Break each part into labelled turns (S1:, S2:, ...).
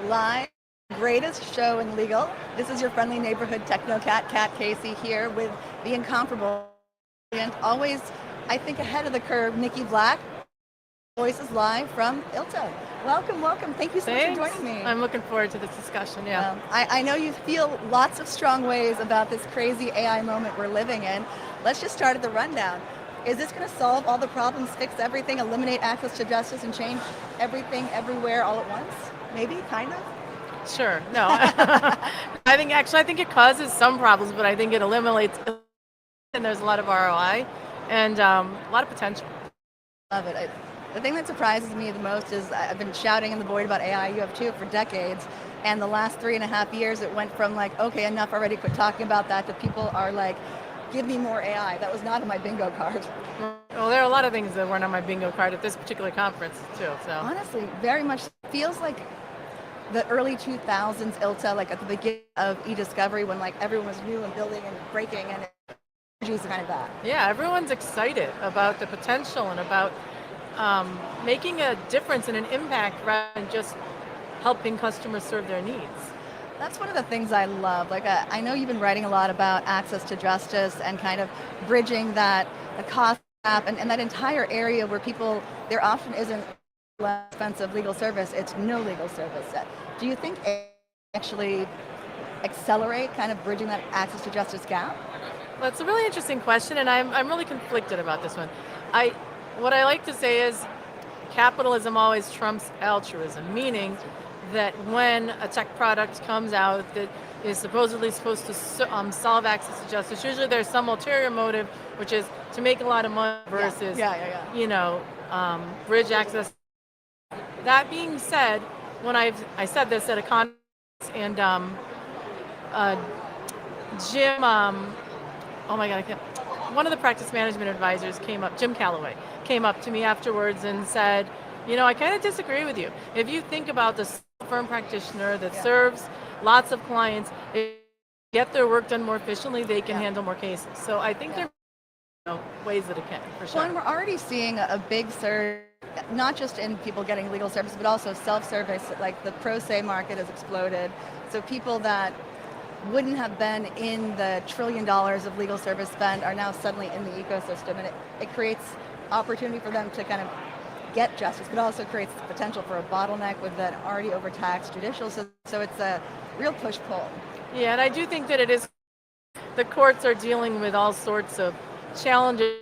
S1: live, greatest show in legal. This is your friendly neighborhood technocat, Cat Casey, here with the incomparable, and always, I think, ahead of the curve, Nikki Black. Voices live from ILTA. Welcome, welcome. Thank you so much for joining me.
S2: I'm looking forward to this discussion, yeah.
S1: I know you feel lots of strong ways about this crazy AI moment we're living in. Let's just start at the rundown. Is this going to solve all the problems, fix everything, eliminate access to justice, and change everything everywhere all at once? Maybe, kind of?
S2: Sure, no. I think it causes some problems, but I think it eliminates, and there's a lot of ROI and a lot of potential.
S1: Love it. The thing that surprises me the most is I've been shouting in the void about AI, you have too, for decades. And the last 3.5 years, it went from like, okay, enough already, quit talking about that, to people are like, give me more AI. That was not on my bingo card.
S2: Well, there are a lot of things that weren't on my bingo card at this particular conference, too. So
S1: honestly, very much feels like the early 2000s ILTA, like at the beginning of e-discovery, when like everyone was new and building and breaking, and it's kind of that.
S2: Yeah, everyone's excited about the potential and about making a difference and an impact rather than just helping customers serve their needs.
S1: That's one of the things I love. Like, I know you've been writing a lot about access to justice and kind of bridging that cost gap and that entire area where people, there often isn't less expensive legal service, it's no legal service. Do you think it actually accelerate kind of bridging that access to justice gap?
S2: Well, it's a really interesting question, and I'm really conflicted about this one. What I like to say is capitalism always trumps altruism, meaning that when a tech product comes out that is supposedly supposed to solve access to justice, usually there's some ulterior motive, which is to make a lot of money versus, bridge access. That being said, when I said this at a conference, and Jim, oh my God, one of the practice management advisors came up, Jim Calloway, came up to me afterwards and said, I kind of disagree with you. If you think about the firm practitioner that serves lots of clients, if they get their work done more efficiently, they can handle more cases. So I think there are ways that it can, for sure.
S1: Well, and we're already seeing a big surge, not just in people getting legal service, but also self-service. Like the pro se market has exploded. So people that wouldn't have been in the $1 trillion of legal service spend are now suddenly in the ecosystem, and it creates opportunity for them to kind of get justice, but also creates the potential for a bottleneck with an already overtaxed judicial system. So it's a real push-pull.
S2: Yeah, and I do think that it is, the courts are dealing with all sorts of challenges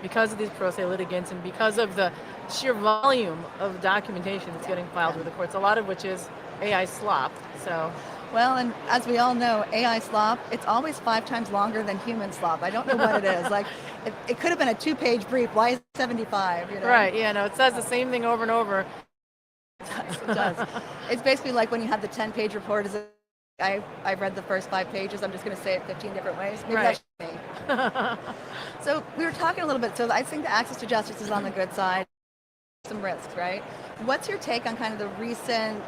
S2: because of these pro se litigants and because of the sheer volume of documentation that's getting filed with the courts, a lot of which is AI slop. So.
S1: Well, and as we all know, AI slop, it's always 5 times longer than human slop. I don't know what it is. Like, it could have been a 2-page brief. Why is it 75?
S2: Right, it says the same thing over and over.
S1: It does. It's basically like when you have the 10-page report. I've read the first 5 pages. I'm just going to say it 15 different ways. Maybe
S2: right.
S1: That's me. So we were talking a little bit. So I think the access to justice is on the good side. Some risks, right? What's your take on kind of the recent...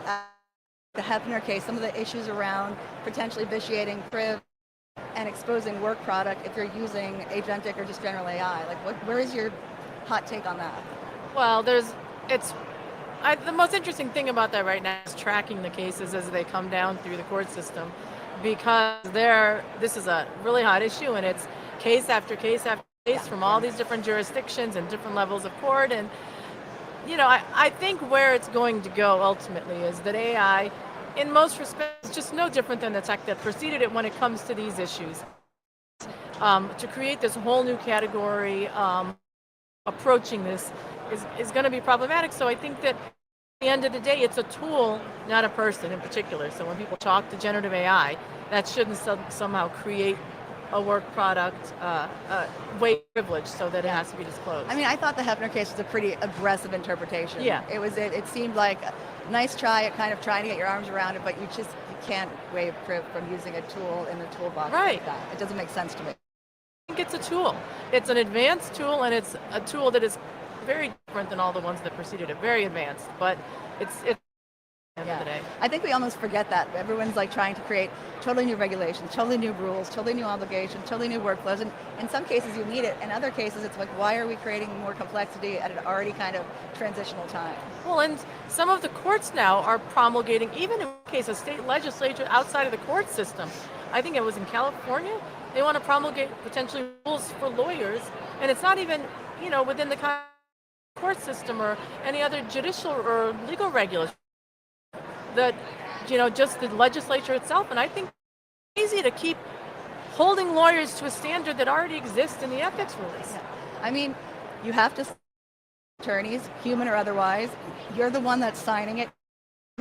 S1: the Hefner case, some of the issues around potentially vitiating priv and exposing work product if you're using agentic or just general AI? Like, where is your hot take on that?
S2: Well, the most interesting thing about that right now is tracking the cases as they come down through the court system, because this is a really hot issue, and it's case after case after case from all these different jurisdictions and different levels of court. And I think where it's going to go ultimately is that AI, in most respects, is just no different than the tech that preceded it when it comes to these issues. To create this whole new category, approaching this is going to be problematic. So I think that at the end of the day, it's a tool, not a person in particular. So when people talk to generative AI, that shouldn't somehow create a work product way privilege so that it has to be disclosed.
S1: I mean, I thought the Hefner case was a pretty aggressive interpretation.
S2: Yeah.
S1: It seemed like a nice try at kind of trying to get your arms around it, but you can't waive priv from using a tool in the toolbox like that. It doesn't make sense to me.
S2: I think it's a tool. It's an advanced tool, and it's a tool that is very different than all the ones that preceded it. Very advanced, but it's at the end of the day.
S1: I think we almost forget that. Everyone's like trying to create totally new regulations, totally new rules, totally new obligations, totally new workflows. And in some cases you need it. In other cases it's like, why are we creating more complexity at an already kind of transitional time?
S2: Well, and some of the courts now are promulgating, even in case a state legislature outside of the court system. I think it was in California. They want to promulgate potentially rules for lawyers, and it's not even, within the court system or any other judicial or legal regulation. That, just the legislature itself. And I think it's easy to keep holding lawyers to a standard that already exists in the ethics rules.
S1: Yeah. I mean, you have to attorneys, human or otherwise. You're the one that's signing it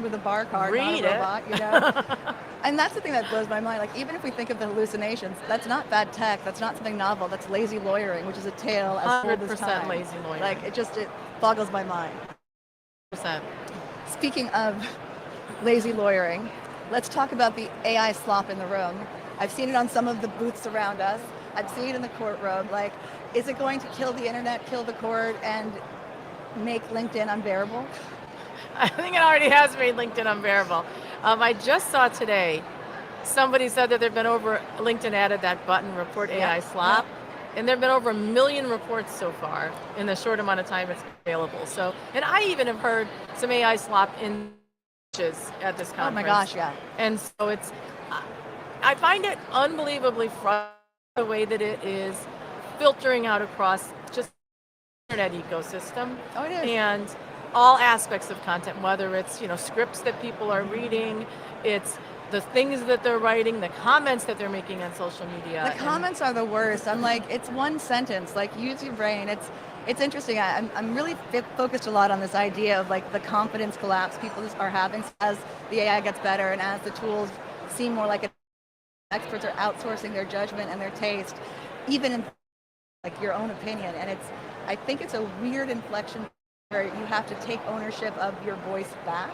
S1: with a bar card,
S2: Read
S1: not a robot, And that's the thing that blows my mind. Like, even if we think of the hallucinations, that's not bad tech. That's not something novel. That's lazy lawyering, which is a tale as old as time.
S2: 100% lazy lawyering.
S1: Like, it boggles my mind.
S2: 100%.
S1: Speaking of lazy lawyering, let's talk about the AI slop in the room. I've seen it on some of the booths around us. I've seen it in the courtroom. Like, is it going to kill the internet, kill the court, and make LinkedIn unbearable?
S2: I think it already has made LinkedIn unbearable. I just saw today, somebody said that LinkedIn added that button, report AI slop, and there have been over 1 million reports so far in the short amount of time it's available. So, and I even have heard some AI slop in at this conference.
S1: Oh my gosh, yeah.
S2: And so I find it unbelievably frustrating the way that it is filtering out across just the internet ecosystem.
S1: Oh, it is.
S2: And all aspects of content, whether it's, scripts that people are reading, it's the things that they're writing, the comments that they're making on social media.
S1: The comments are the worst. I'm like, it's one sentence, like, use your brain. It's interesting. I'm really focused a lot on this idea of like the confidence collapse people are having as the AI gets better and as the tools seem more like experts are outsourcing their judgment and their taste, even in like your own opinion. And I think it's a weird inflection where you have to take ownership of your voice back.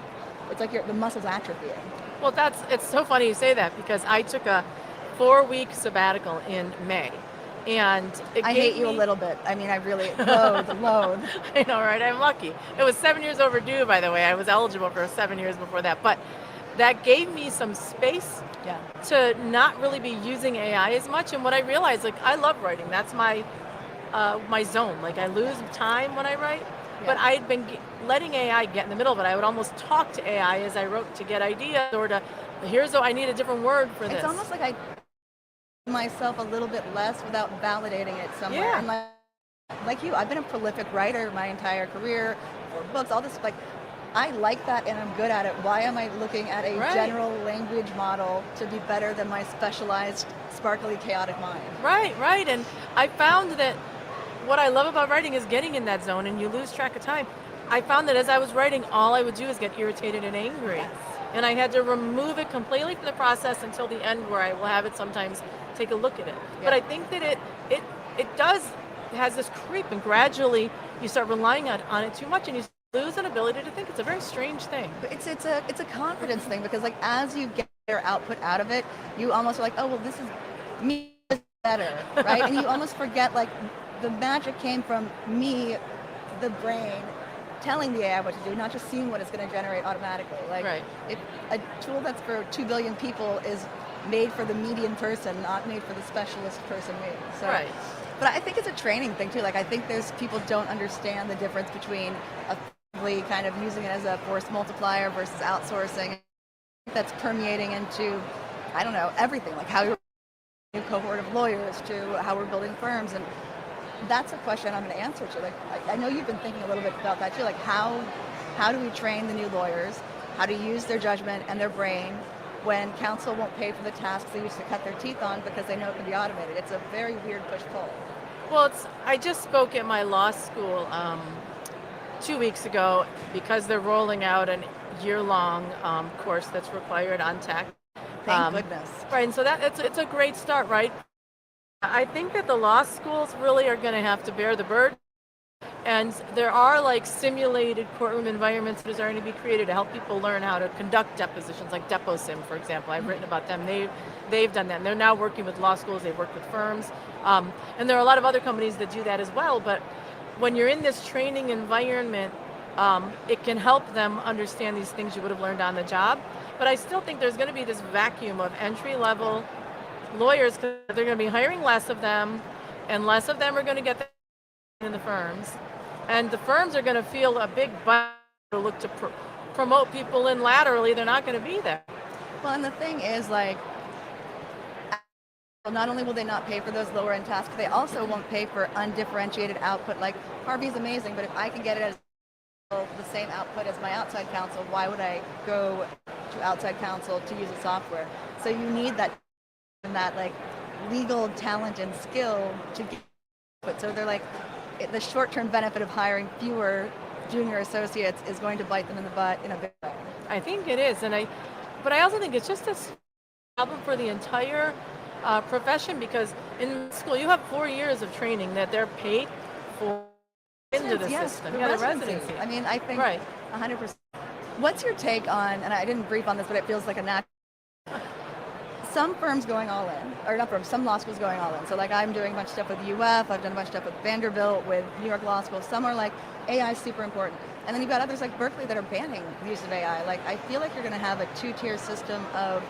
S1: It's like the muscles atrophying.
S2: Well, it's so funny you say that, because I took a 4-week sabbatical in May. And
S1: I hate you a little bit. I mean, I really loathe.
S2: I know, right? I'm lucky. It was 7 years overdue, by the way. I was eligible for 7 years before that. But that gave me some space to not really be using AI as much. And what I realized, like, I love writing. That's my zone. Like, I lose time when I write. But I had been letting AI get in the middle of it. I would almost talk to AI as I wrote to get ideas, or I need a different word for this.
S1: It's almost like I myself a little bit less without validating it somewhere.
S2: Yeah.
S1: And like you, I've been a prolific writer my entire career, for books, all this. Like, I like that and I'm good at it. Why am I looking at a general language model to be better than my specialized, sparkly, chaotic mind?
S2: Right. And I found that what I love about writing is getting in that zone, and you lose track of time. I found that as I was writing, all I would do is get irritated and angry.
S1: Yes.
S2: And I had to remove it completely from the process until the end, where I will have it sometimes take a look at it. Yeah. But I think that it has this creep, and gradually you start relying on it too much, and you lose an ability to think. It's a very strange thing.
S1: But it's a confidence thing, because like as you get their output out of it, you almost are like, oh well, this is me better, right? And you almost forget like the magic came from me, the brain, telling the AI what to do, not just seeing what it's going to generate automatically. Like, if a tool that's for 2 billion people is made for the median person, not made for the specialist person me. So, but I think it's a training thing too. Like, I think people don't understand the difference between effectively kind of using it as a force multiplier versus outsourcing. That's permeating into, I don't know, everything. Like how you're a new cohort of lawyers to how we're building firms. And that's a question I'm going to answer to. Like, I know you've been thinking a little bit about that too. Like, how do we train the new lawyers how to use their judgment and their brain when counsel won't pay for the tasks they used to cut their teeth on because they know it can be automated? It's a very weird push-pull.
S2: Well, I just spoke at my law school 2 weeks ago, because they're rolling out a year-long course that's required on tech.
S1: Thank goodness.
S2: Right, and so it's a great start, right? I think that the law schools really are going to have to bear the burden, and there are like simulated courtroom environments that are starting to be created to help people learn how to conduct depositions, like DepoSim, for example. I've written about them. They've done that, and they're now working with law schools. They've worked with firms, and there are a lot of other companies that do that as well. But when you're in this training environment, it can help them understand these things you would have learned on the job. But I still think there's going to be this vacuum of entry level lawyers because they're going to be hiring less of them, and less of them are going to get in the firms, and the firms are going to feel a big bite to look to promote people in laterally. They're not going to be there.
S1: Well, and the thing is, like, not only will they not pay for those lower end tasks, they also won't pay for undifferentiated output. Like, Harvey's amazing, but if I can get it as the same output as my outside counsel, why would I go to outside counsel to use a software? So you need that like legal talent and skill to get output. So they're like, the short-term benefit of hiring fewer junior associates is going to bite them in the butt in a big way.
S2: I think it is, but I also think it's just a problem for the entire profession, because in school you have 4 years of training that they're paid for into the system.
S1: The residency. I mean, I think
S2: right.
S1: 100%. What's your take on, and I didn't brief on this, but it feels like a natural, some firms going all in, or not firms, some law schools going all in. So like I'm doing a bunch of stuff with UF, I've done a bunch of stuff with Vanderbilt, with New York Law School. Some are like, AI is super important. And then you've got others like Berkeley that are banning the use of AI. Like, I feel like you're going to have a two-tier system of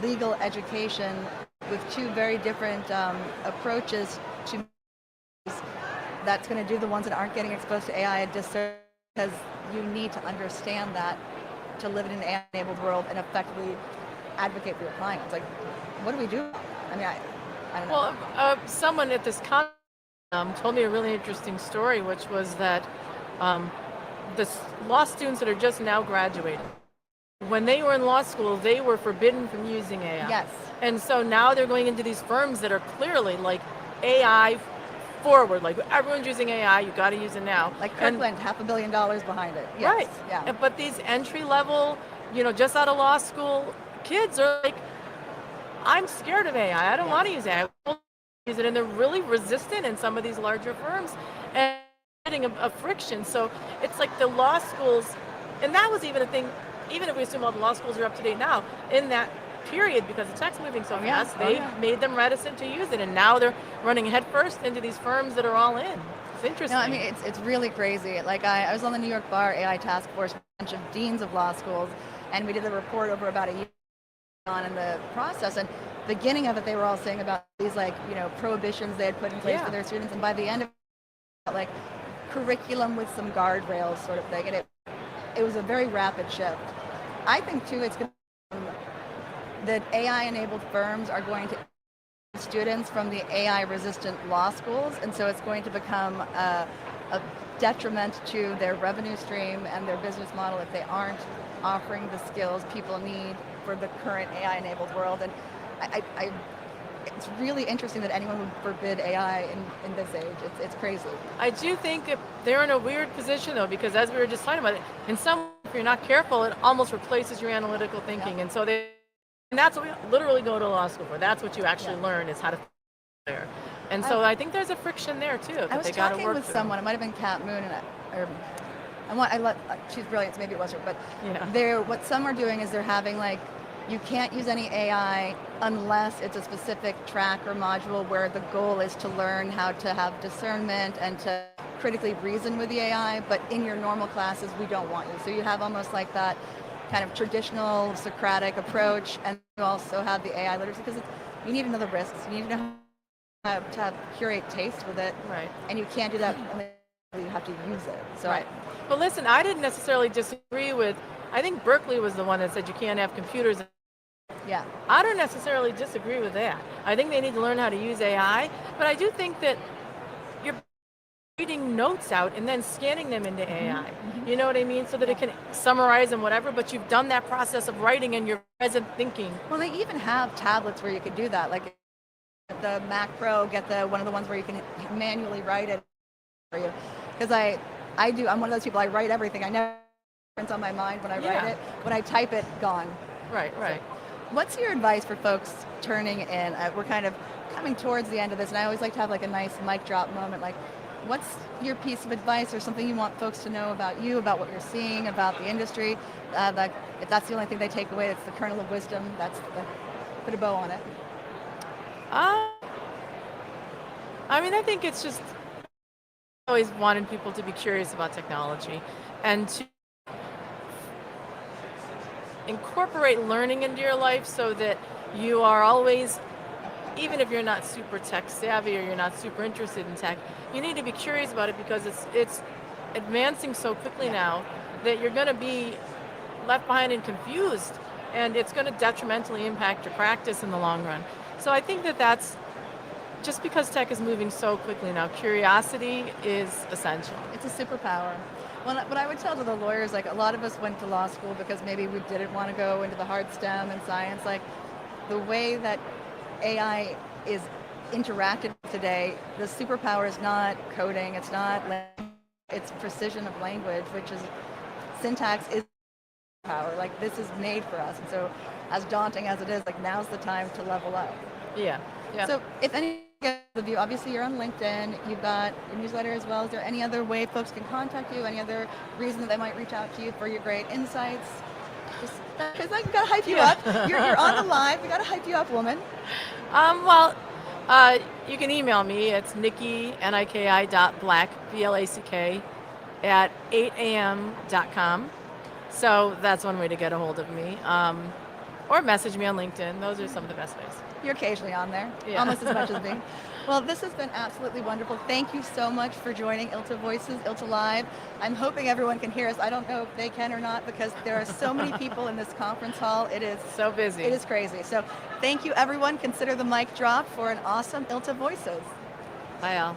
S1: legal education with two very different approaches to that's going to do the ones that aren't getting exposed to AI a disservice, because you need to understand that to live in an AI-enabled world and effectively advocate for your clients. Like, what do we do? I mean, I don't know.
S2: Well, someone at this conference told me a really interesting story, which was that the law students that are just now graduating, when they were in law school, they were forbidden from using AI.
S1: Yes.
S2: And so now they're going into these firms that are clearly like AI forward, like everyone's using AI, you got to use it now.
S1: Like Kirkland, $500 million behind it. Yes.
S2: Right.
S1: Yeah.
S2: But these entry level, just out of law school kids are like, I'm scared of AI. I don't want to use AI. I won't use it, and they're really resistant in some of these larger firms and getting a friction. So it's like the law schools, and that was even a thing. Even if we assume all the law schools are up to date now, in that period, because the tech's moving so fast, they made them reticent to use it, and now they're running headfirst into these firms that are all in. It's interesting.
S1: No, I mean, it's really crazy. Like, I was on the New York Bar AI Task Force, a bunch of deans of law schools, and we did the report over about a year on in the process, and beginning of it, they were all saying about these, like, prohibitions they had put in place for their students, and by the end of it, like, curriculum with some guardrails sort of thing, and it was a very rapid shift. I think, too, it's going to that AI-enabled firms are going to students from the AI-resistant law schools, and so it's going to become a detriment to their revenue stream and their business model if they aren't offering the skills people need for the current AI-enabled world. And it's really interesting that anyone would forbid AI in this age. It's crazy.
S2: I do think that they're in a weird position, though, because as we were just talking about it, in some, if you're not careful, it almost replaces your analytical thinking. And so and that's what we literally go to law school for. That's what you actually learn, is how to think there. And so I think there's a friction there too.
S1: I was talking with someone. It might have been Kat Moon, she's brilliant. So maybe it was her. But what some are doing is they're having, like, you can't use any AI unless it's a specific track or module where the goal is to learn how to have discernment and to critically reason with the AI. But in your normal classes, we don't want you. So you have almost like that kind of traditional Socratic approach, and you also have the AI literacy, because you need to know the risks. You need to know how to have curate taste with it,
S2: right?
S1: And you can't do that unless you have to use it. So
S2: right. But listen, I didn't necessarily disagree with. I think Berkeley was the one that said you can't have computers.
S1: Yeah.
S2: I don't necessarily disagree with that. I think they need to learn how to use AI, but I do think that you're reading notes out and then scanning them into AI. Mm-hmm. You know what I mean? So that it can summarize and whatever, but you've done that process of writing and you're present thinking.
S1: Well, they even have tablets where you could do that. Like the Mac Pro, get one of the ones where you can manually write it for you. Because I'm one of those people, I write everything. I never it's on my mind when I write it. When I type it, gone.
S2: Right.
S1: So, what's your advice for folks turning in? We're kind of coming towards the end of this, and I always like to have like a nice mic drop moment. Like, what's your piece of advice or something you want folks to know about you, about what you're seeing, about the industry? If that's the only thing they take away, that's the kernel of wisdom. Put a bow on it.
S2: I mean, I think it's just always wanted people to be curious about technology and to incorporate learning into your life so that you are always, even if you're not super tech savvy or you're not super interested in tech, you need to be curious about it because it's advancing so quickly
S1: Yeah.
S2: now that you're going to be left behind and confused, and it's going to detrimentally impact your practice in the long run. So I think that that's just because tech is moving so quickly now, curiosity is essential.
S1: It's a superpower. Well, what I would tell to the lawyers, like a lot of us went to law school because maybe we didn't want to go into the hard STEM and science. Like the way that AI is interacted today, the superpower is not coding, it's not, it's precision of language, which is syntax is power. Like this is made for us. And so as daunting as it is, like now's the time to level up.
S2: Yeah, yeah.
S1: So if any of you, obviously you're on LinkedIn, you've got your newsletter as well. Is there any other way folks can contact you? Any other reason that they might reach out to you for your great insights? Just because I gotta hype you
S2: Yeah.
S1: up. You're on the live. We gotta hype you up, woman.
S2: Well, you can email me. It's Nikki, Niki dot black, BLACK, at 8am.com. So that's one way to get a hold of me. Or message me on LinkedIn. Those are some of the best ways.
S1: You're occasionally on there,
S2: Yeah.
S1: almost as much as me. Well, this has been absolutely wonderful. Thank you so much for joining ILTA Voices, ILTA Live. I'm hoping everyone can hear us. I don't know if they can or not because there are so many people in this conference hall. It is
S2: So busy.
S1: It is crazy. So thank you, everyone. Consider the mic drop for an awesome ILTA Voices.
S2: Bye, all.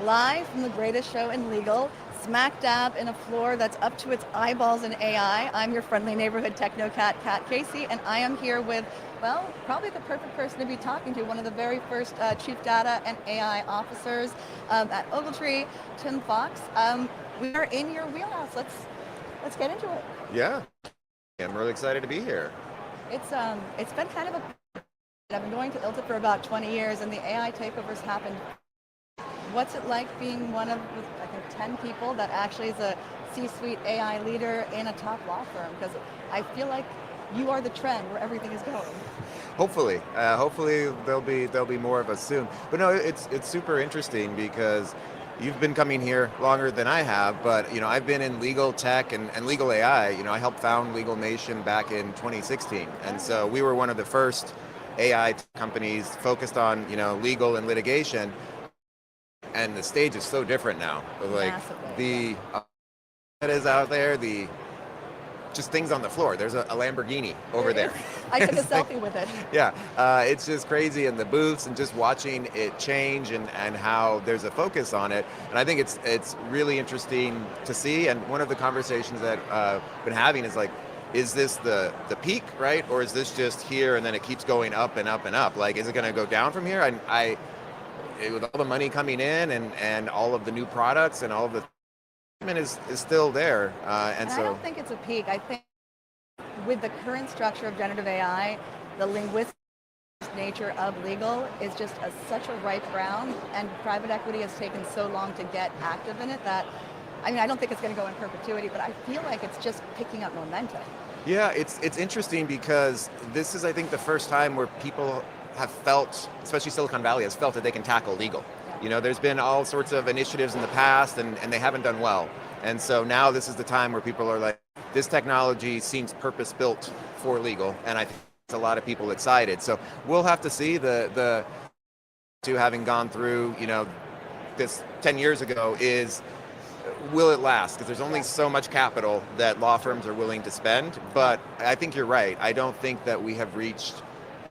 S1: live from the greatest show in legal, smack dab in a floor that's up to its eyeballs in AI. I'm your friendly neighborhood technocat, Kat Casey, and I am here with, well, probably the perfect person to be talking to, one of the very first chief data and AI officers at Ogletree, Tim Fox. We are in your wheelhouse. Let's get into it.
S3: Yeah, I'm really excited to be here.
S1: It's been kind of a. I've been going to ILTA for about 20 years, and the AI takeovers happened. What's it like being one of, I think, 10 people that actually is a C-suite AI leader in a top law firm? Because I feel like you are the trend where everything is going.
S3: Hopefully there'll be more of us soon. But no, it's super interesting because you've been coming here longer than I have, but I've been in legal tech and legal AI. I helped found Legal Nation back in 2016, and so we were one of the first AI companies focused on legal and litigation. And the stage is so different now. Like
S1: Massively.
S3: that is out there, the just things on the floor. There's a Lamborghini over there.
S1: I took a selfie with it.
S3: Yeah, it's just crazy in the booths and just watching it change and how there's a focus on it. And I think it's really interesting to see. And one of the conversations that I've been having is like, is this the peak, right? Or is this just here and then it keeps going up and up and up? Like, is it going to go down from here? With all the money coming in and all of the new products and all of the is still there. And so
S1: I don't think it's a peak. I think with the current structure of generative AI, the linguistic nature of legal is just such a ripe ground, and private equity has taken so long to get active in it that, I don't think it's going to go in perpetuity, but I feel like it's just picking up momentum.
S3: Yeah, it's interesting because this is, I think, the first time where people have felt, especially Silicon Valley has felt that they can tackle legal.
S1: Yeah.
S3: There's been all sorts of initiatives in the past and they haven't done well. And so now this is the time where people are like, this technology seems purpose-built for legal, and I think it's a lot of people excited. So we'll have to see the having gone through, this 10 years ago is, will it last? Because there's only so much capital that law firms are willing to spend. But I think you're right. I don't think that we have reached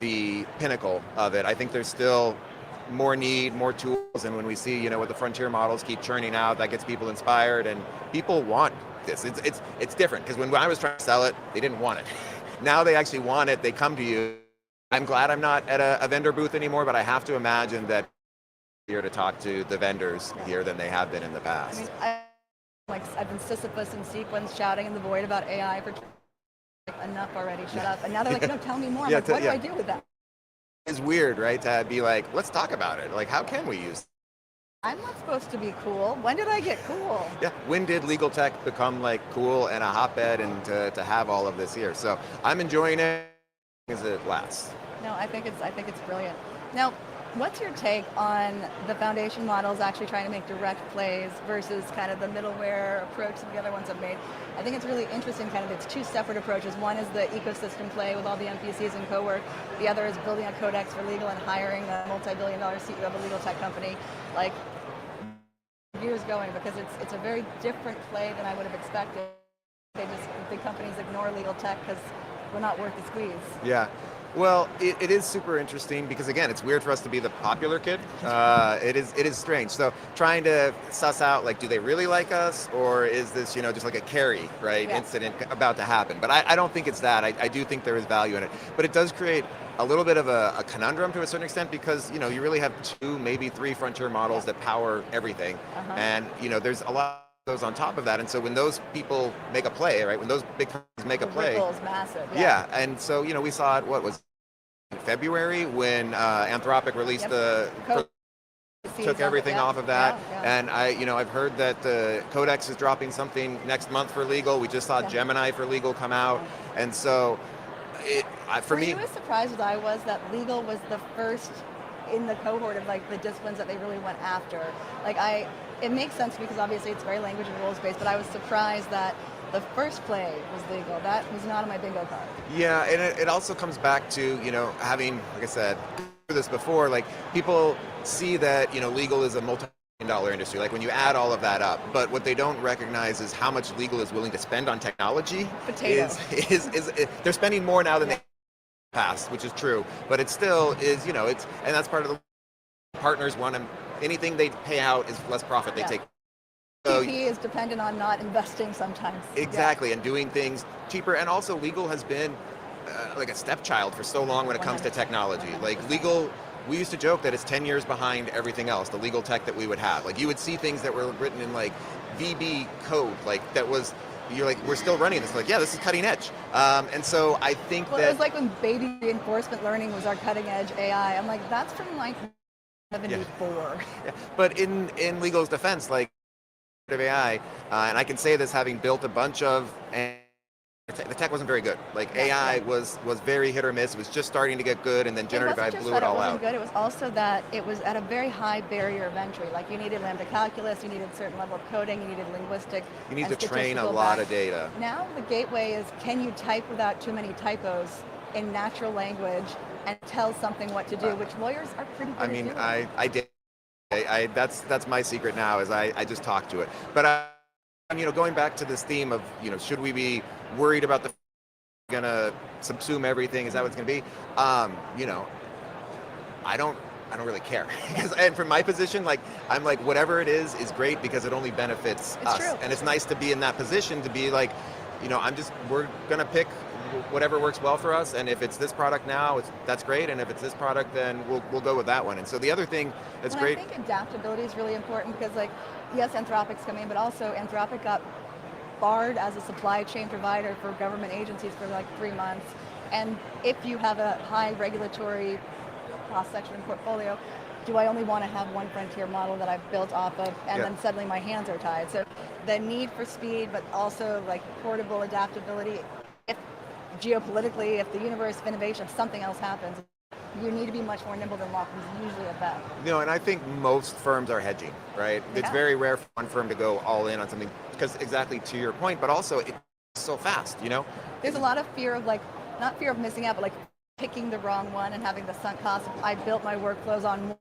S3: the pinnacle of it. I think there's still more need, more tools, and when we see, what the frontier models keep churning out, that gets people inspired, and people want this. It's different, because when I was trying to sell it, they didn't want it. Now they actually want it, they come to you. I'm glad I'm not at a vendor booth anymore, but I have to imagine that here to talk to the vendors here than they have been in the past.
S1: I've been Sisyphus and Sequence shouting in the void about AI for enough already, shut up. And now they're like, no, tell me more. I'm like, what do I do with that?
S3: It's weird, right? To be like, let's talk about it. Like, how can we use it?
S1: I'm not supposed to be cool. When did I get cool?
S3: Yeah, when did legal tech become like cool and a hotbed and to have all of this here? So I'm enjoying it as it lasts.
S1: No, I think it's brilliant. Now, what's your take on the foundation models actually trying to make direct plays versus kind of the middleware approach that the other ones have made? I think it's really interesting, kind of it's two separate approaches. One is the ecosystem play with all the MPCs and co-work. The other is building a codex for legal and hiring a multi-billion-dollar CEO of a legal tech company. Like, gears going, because it's a very different play than I would have expected. Big companies ignore legal tech because we're not worth the squeeze.
S3: Yeah. Well, it is super interesting because, again, it's weird for us to be the popular kid. It is strange. So trying to suss out, like, do they really like us, or is this, just like a Carrie, right, incident about to happen? But I don't think it's that. I do think there is value in it. But it does create a little bit of a conundrum to a certain extent because, you really have 2, maybe 3 frontier models that power everything.
S1: Uh-huh. And,
S3: there's a lot goes on top of that, and so when those people make a play, right, when those big companies make a play,
S1: ripple's massive.
S3: Yeah, and so we saw it. What was it, February when Anthropic released took everything off of that, and I've heard that the Codex is dropping something next month for legal. We just saw Gemini for legal come out, and so for me,
S1: were you as surprised as I was that legal was the first in the cohort of like the disciplines that they really went after? It makes sense because obviously it's very language and rules based, but I was surprised that the first play was legal. That was not on my bingo card.
S3: Yeah, and it also comes back to, having, like I said, this before, like people see that, legal is a multi-billion-dollar industry, like when you add all of that up, but what they don't recognize is how much legal is willing to spend on technology.
S1: Potato.
S3: They're spending more now than they past, which is true, but it still is, and that's part of the partners want to anything they pay out is less profit they
S1: Yeah.
S3: take. So
S1: GDP is dependent on not investing sometimes.
S3: exactly, and doing things cheaper, and also legal has been like a stepchild for so long when it comes to
S1: 100%.
S3: technology. Like legal, we used to joke that it's 10 years behind everything else, the legal tech that we would have. Like you would see things that were written in like VB code, like that was, you're like, we're still running this. Like, yeah, this is cutting edge. And so I think
S1: Well,
S3: that
S1: it was like when baby reinforcement learning was our cutting edge AI. I'm like, that's from like 74.
S3: yeah. But in legal's defense, like of AI, and I can say this having built a bunch of, and the tech wasn't very good. Like AI was very hit or miss. It was just starting to get good, and then generative AI blew it all out.
S1: Good. It was also that it was at a very high barrier of entry. Like you needed lambda calculus, you needed a certain level of coding, you needed linguistic.
S3: You need
S1: and
S3: to train a
S1: statistical
S3: lot
S1: back.
S3: of data.
S1: Now the gateway is, can you type without too many typos in natural language and tell something what to do, which lawyers are pretty good
S3: I mean,
S1: at doing.
S3: I did. That's my secret now is I just talk to it. But going back to this theme of should we be worried about the gonna subsume everything? Is that what it's gonna be? I don't really care. And from my position, like I'm like whatever it is great because it only benefits us.
S1: True.
S3: And it's nice to be in that position to be like, we're gonna pick whatever works well for us, and if it's this product now, that's great, and if it's this product, then we'll go with that one. And so the other thing that's great.
S1: I think adaptability is really important because, like, yes, Anthropic's coming in, but also Anthropic got barred as a supply chain provider for government agencies for like 3 months. And if you have a high regulatory cross-section portfolio, do I only want to have one frontier model that I've built off of, and then suddenly my hands are tied? So the need for speed, but also like portable adaptability. If geopolitically, if the universe of innovation, if something else happens, you need to be much more nimble than Lachlan's usually at that.
S3: And I think most firms are hedging, right? It's very rare for one firm to go all in on something because exactly to your point, but also it's so fast,
S1: There's a lot of fear of not fear of missing out, but like picking the wrong one and having the sunk cost. I built my workflows on one,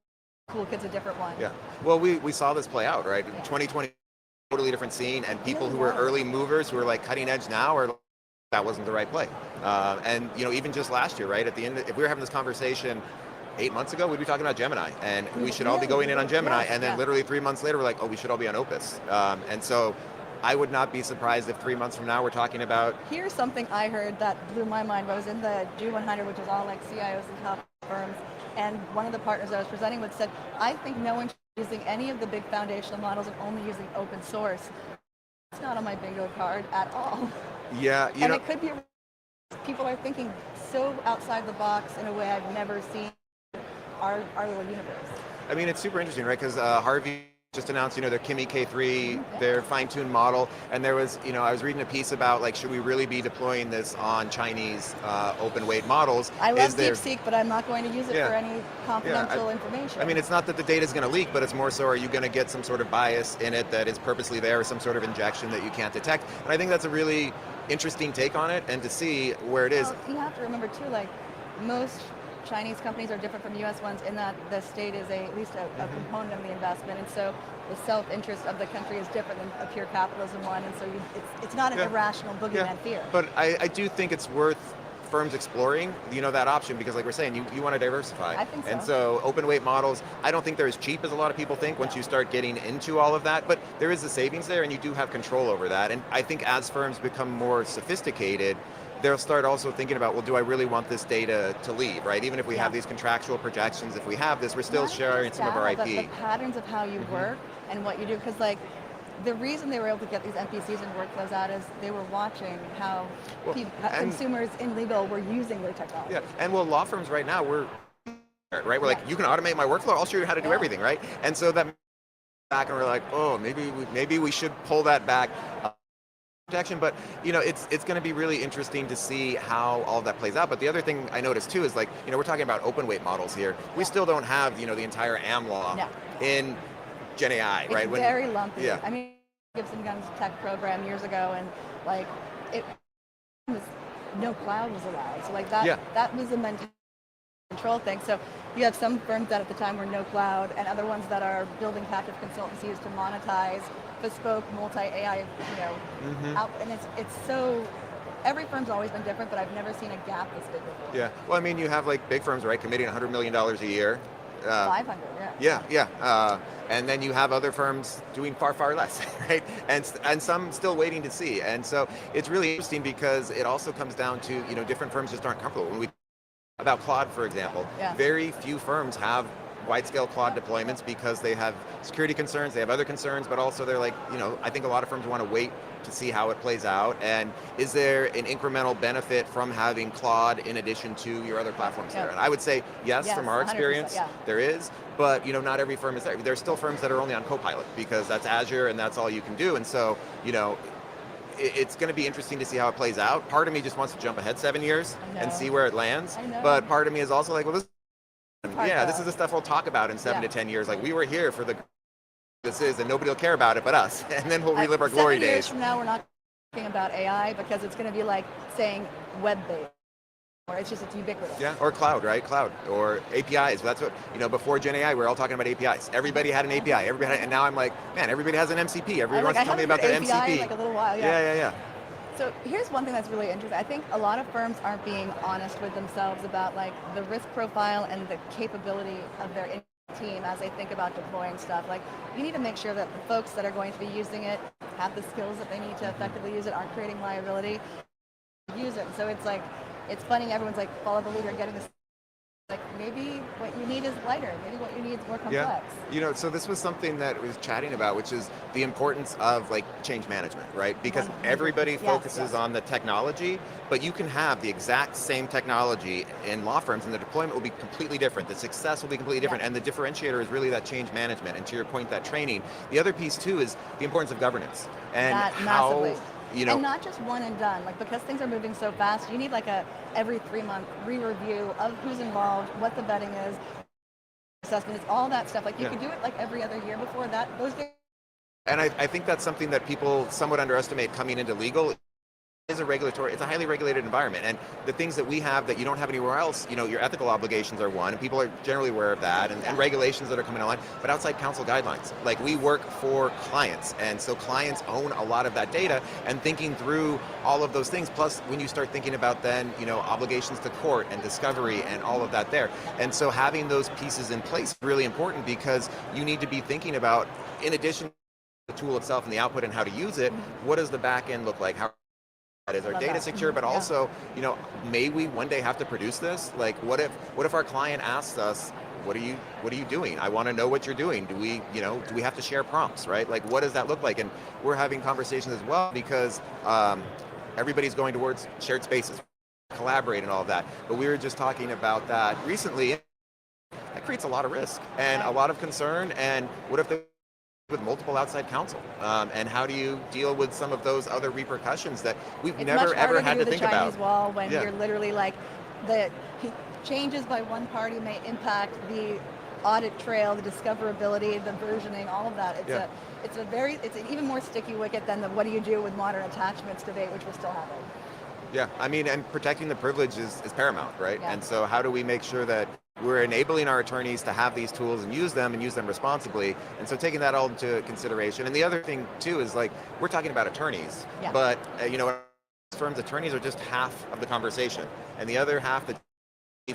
S1: cool kid's a different one.
S3: Yeah. Well, we saw this play out, right? 2020, totally different scene, and people who were early movers who are like cutting edge now are that wasn't the right play. And even just last year, right? At the end, if we were having this conversation 8 months ago, we'd be talking about Gemini, and we should all be going in on Gemini. And then literally 3 months later, we're like, oh, we should all be on Opus. And so I would not be surprised if 3 months from now we're talking about.
S1: Here's something I heard that blew my mind. I was in the G100, which is all like CIOs and top firms, and one of the partners I was presenting with said, I think no one should be using any of the big foundational models and only using open source. It's not on my bingo card at all.
S3: Yeah,
S1: and it could be people are thinking so outside the box in a way I've never seen our little universe.
S3: I mean, it's super interesting, right? Because Harvey just announced, their Kimi K3, their fine-tuned model, and there was, I was reading a piece about like, should we really be deploying this on Chinese open weight models?
S1: I love DeepSeek, but I'm not going to use it for any confidential information.
S3: I mean, it's not that the data is going to leak, but it's more so, are you going to get some sort of bias in it that is purposely there, or some sort of injection that you can't detect? And I think that's a really interesting take on it, and to see where it is.
S1: Well, you have to remember too, like most Chinese companies are different from U.S. ones in that the state is at least a component of the investment, and so the self-interest of the country is different than a pure capitalism one, and so it's not an irrational boogeyman fear.
S3: But I do think it's worth firms exploring, that option, because like we're saying, you want to diversify.
S1: I think so.
S3: And so open weight models, I don't think they're as cheap as a lot of people think once you start getting into all of that, but there is a savings there, and you do have control over that. And I think as firms become more sophisticated, they'll start also thinking about, well, do I really want this data to leave, right? Even if we have these contractual projections, if we have this, we're still sharing some of our IP.
S1: The patterns of how you work and what you do, because like the reason they were able to get these NPCs and workflows out is they were watching how consumers in legal were using their technology.
S3: Yeah, and law firms right now, we're like, you can automate my workflow, I'll show you how to do everything, right? And so that back and we're like, oh, maybe we should pull that back. Protection, but it's going to be really interesting to see how all of that plays out. But the other thing I noticed too is like, we're talking about open weight models here. We still don't have the entire AM law in Gen AI, right?
S1: It's very lumpy. I mean, Gibson Guns tech program years ago, and like it was no cloud was allowed. So like that was a mental control thing. So you have some firms that at the time were no cloud, and other ones that are building captive consultancies to monetize bespoke multi-AI, out, and it's so, every firm's always been different, but I've never seen a gap this big before.
S3: Yeah, well, I mean, you have like big firms, right, committing $100 million a year
S1: 500, yeah.
S3: And then you have other firms doing far, far less, right? And some still waiting to see. And so it's really interesting because it also comes down to, different firms just aren't comfortable. When we about Claude, for example, very few firms have wide-scale Claude deployments because they have security concerns, they have other concerns, but also they're like, I think a lot of firms want to wait to see how it plays out. And is there an incremental benefit from having Claude in addition to your other platforms there? And I would say yes, from our experience, there is, but not every firm is there. There's still firms that are only on Copilot because that's Azure and that's all you can do. And so, it's going to be interesting to see how it plays out. Part of me just wants to jump ahead 7 years and see where it lands. But part of me is also like, well, this is the stuff we'll talk about in 7 to 10 years. Like, we were here for this is, and nobody will care about it but us. And then we'll relive our glory
S1: 7 years
S3: days.
S1: from now, we're not talking about AI because it's going to be like saying web-based. Or it's ubiquitous.
S3: Yeah, or cloud, right? Cloud or APIs. That's what, before Gen AI, we were all talking about APIs. Everybody had an API. And now I'm like, man, everybody has an MCP. Everybody wants to tell me about their MCP.
S1: Like a little while,
S3: Yeah.
S1: So here's one thing that's really interesting. I think a lot of firms aren't being honest with themselves about like the risk profile and the capability of their team as they think about deploying stuff. Like, you need to make sure that the folks that are going to be using it have the skills that they need to effectively use it, aren't creating liability, use it. So it's like, it's funny, everyone's like, follow the leader, getting this. Like, maybe what you need is lighter. Maybe what you need is more complex.
S3: Yeah. So this was something that we was chatting about, which is the importance of like change management, right? Because everybody focuses on the technology, but you can have the exact same technology in law firms and the deployment will be completely different. The success will be completely different. And the differentiator is really that change management. And to your point, that training. The other piece too is the importance of governance and
S1: massively.
S3: And
S1: not just one and done, like, because things are moving so fast, you need like a every 3-month re-review of who's involved, what the vetting is, assessment, it's all that stuff. Like, you could do it like every other year before that. Those days.
S3: And I think that's something that people somewhat underestimate coming into legal. It's a highly regulated environment, and the things that we have that you don't have anywhere else, your ethical obligations are one, and people are generally aware of that, and regulations that are coming online, but outside counsel guidelines. Like, we work for clients, and so clients own a lot of that data, and thinking through all of those things, plus when you start thinking about then, obligations to court and discovery and all of that there. And so having those pieces in place is really important because you need to be thinking about, in addition to the tool itself and the output and how to use it, what does the back end look like? How is our data secure, but also, may we one day have to produce this? Like, what if our client asks us, what are you doing? I want to know what you're doing. Do we have to share prompts, right? Like, what does that look like? And we're having conversations as well because everybody's going towards shared spaces, collaborate and all of that. But we were just talking about that recently. That creates a lot of risk and a lot of concern. And what if with multiple outside counsel, and how do you deal with some of those other repercussions that we've never ever had to think about?
S1: It's much harder to do the Chinese wall when you're literally like, the changes by one party may impact the audit trail, the discoverability, the versioning, all of that. It's an even more sticky wicket than the what do you do with modern attachments debate, which we're still having.
S3: Yeah, I mean, and protecting the privilege is paramount, right? And so how do we make sure that we're enabling our attorneys to have these tools and use them responsibly? And so taking that all into consideration. And the other thing too is, like, we're talking about attorneys, but firms, attorneys are just half of the conversation. And the other half, that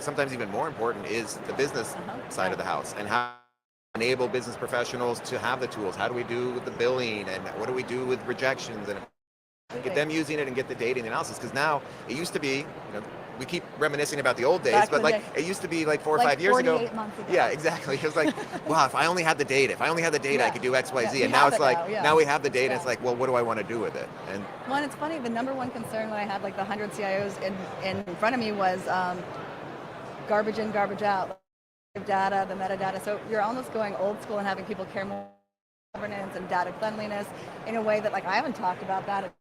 S3: sometimes even more important, is the business side of the house, and how to enable business professionals to have the tools. How do we do with the billing, and what do we do with rejections, and get them using it and get the data and the analysis? Because now it used to be, we keep reminiscing about the old days, but like it used to be like 4 or 5 years ago.
S1: Months ago.
S3: Yeah, exactly. It was like, wow, if I only had the data, I could do X, Y, Z. And now it's like, now we have the data. It's like, well, what do I want to do with it? And
S1: it's funny. The number one concern when I had like the 100 CIOs in front of me was garbage in, garbage out, data, the metadata. So you're almost going old school and having people care more about governance and data cleanliness in a way that, like, I haven't talked about that.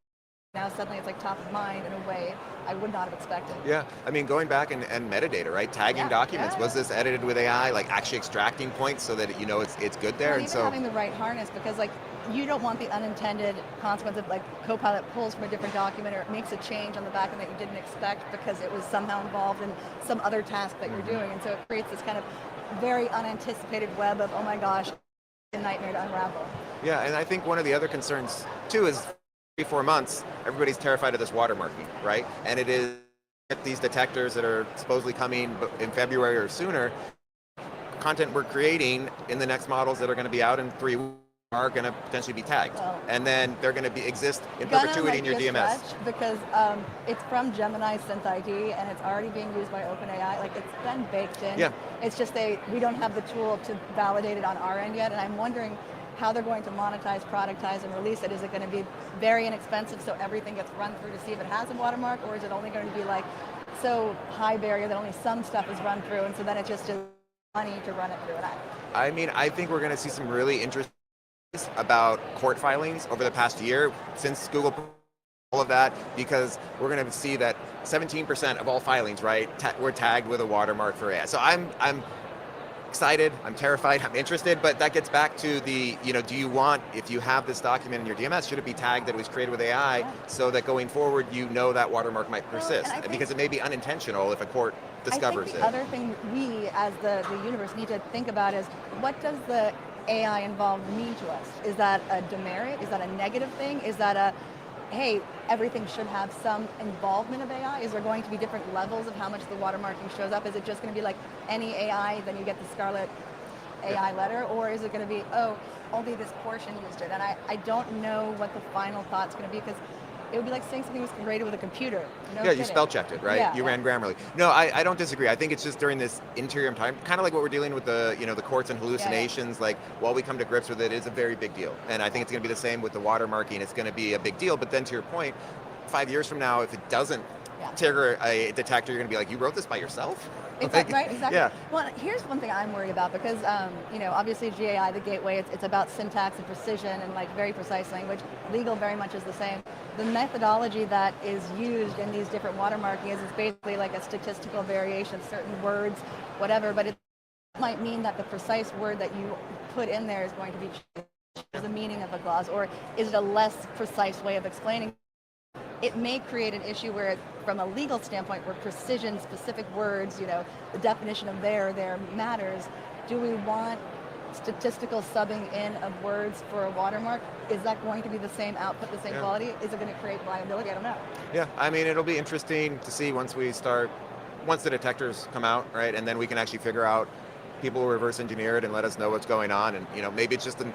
S1: Now suddenly it's like top of mind in a way I would not have expected.
S3: Yeah, I mean, going back and metadata, right? Tagging documents. Was this edited with AI? Like, actually extracting points so that it's good there.
S1: Well,
S3: and
S1: even
S3: so
S1: having the right harness, because like you don't want the unintended consequence of like Copilot pulls from a different document or it makes a change on the back end that you didn't expect because it was somehow involved in some other task that you're doing, and so it creates this kind of very unanticipated web of, oh my gosh, a nightmare to unravel.
S3: Yeah, and I think one of the other concerns too is 3-4 months, everybody's terrified of this watermarking, right? And it is these detectors that are supposedly coming in February or sooner. content we're creating in the next models that are going to be out in 3 weeks are going to potentially be tagged,
S1: Well,
S3: and then they're going to exist in
S1: Gonna
S3: perpetuity
S1: might
S3: in your
S1: be a
S3: DMS.
S1: stretch because it's from Gemini Synth ID and it's already being used by OpenAI. Like it's been baked in.
S3: Yeah.
S1: It's just we don't have the tool to validate it on our end yet, and I'm wondering how they're going to monetize, productize, and release it. Is it going to be very inexpensive so everything gets run through to see if it has a watermark, or is it only going to be like so high barrier that only some stuff is run through, and so then it just is money to run it through? And
S3: I mean, I think we're going to see some really interesting about court filings over the past year since Google all of that, because we're going to see that 17% of all filings, right, were tagged with a watermark for AI. So I'm excited, I'm terrified, I'm interested, but that gets back to the, do you want, if you have this document in your DMS, should it be tagged that it was created with AI so that going forward, that watermark might persist? Because it may be unintentional if a court discovers it.
S1: I think the other thing we, as the universe, need to think about is, what does the AI involved mean to us? Is that a demerit? Is that a negative thing? Is that hey, everything should have some involvement of AI? Is there going to be different levels of how much the watermarking shows up? Is it just going to be like any AI, then you get the Scarlet AI letter? Or is it going to be, only this portion used it? And I don't know what the final thought's going to be, because it would be like saying something was created with a computer.
S3: You spell checked it, right? You ran Grammarly. No, I don't disagree. I think it's just during this interim time, kind of like what we're dealing with the courts and hallucinations. Like, while we come to grips with it, it's a very big deal. And I think it's going to be the same with the watermarking. It's going to be a big deal. But then to your point, 5 years from now, if it doesn't trigger a detector, you're going to be like, you wrote this by yourself?
S1: Exactly, right, exactly.
S3: Yeah.
S1: Well, here's one thing I'm worried about, because obviously GAI, the gateway, it's about syntax and precision and like very precise language. Legal very much is the same. The methodology that is used in these different watermarking is basically like a statistical variation, certain words, whatever, but it might mean that the precise word that you put in there is going to be the meaning of a clause, or is it a less precise way of explaining? It may create an issue where, from a legal standpoint, where precision, specific words, the definition of there matters. Do we want statistical subbing in of words for a watermark? Is that going to be the same output, the same quality? Is it going to create liability? I don't know. Yeah,
S3: I mean, it'll be interesting to see once the detectors come out, right? And then we can actually figure out, people will reverse engineer it and let us know what's going on. And, maybe it's just the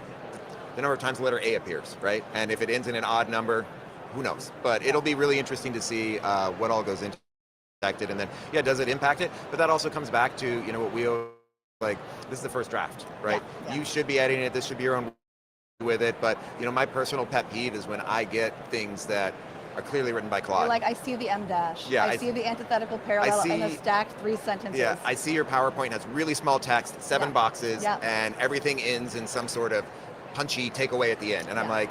S3: number of times the letter A appears, right? And if it ends in an odd number, who knows? But it'll be really interesting to see what all goes into it, and then does it impact it? But that also comes back to what we like. This is the first draft, right? Yeah. You should be editing it. This should be your own with it. But my personal pet peeve is when I get things that are clearly written by Claude.
S1: Like, I see the M dash.
S3: Yeah,
S1: I see the antithetical parallel and the stacked 3 sentences.
S3: Yeah, I see your PowerPoint has really small text, 7 boxes, and everything ends in some sort of punchy takeaway at the end. And I'm like.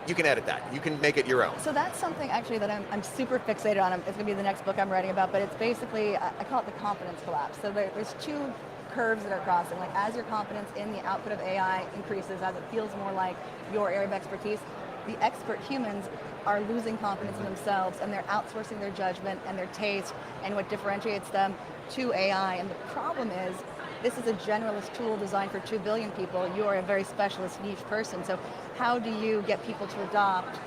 S3: You can edit that. You can make it your own. So that's something actually that I'm super fixated on. It's going to be the next book I'm writing about, but it's basically, I call it the confidence collapse. So there's 2 curves that are crossing. Like, as your confidence in the output of AI increases, as it feels more like your area of expertise, the expert humans are losing confidence in themselves, and they're outsourcing their judgment and their taste and what differentiates them to AI. And the problem is, this is a generalist tool designed for 2 billion people. You are a very specialist niche person. So how do you get people to adopt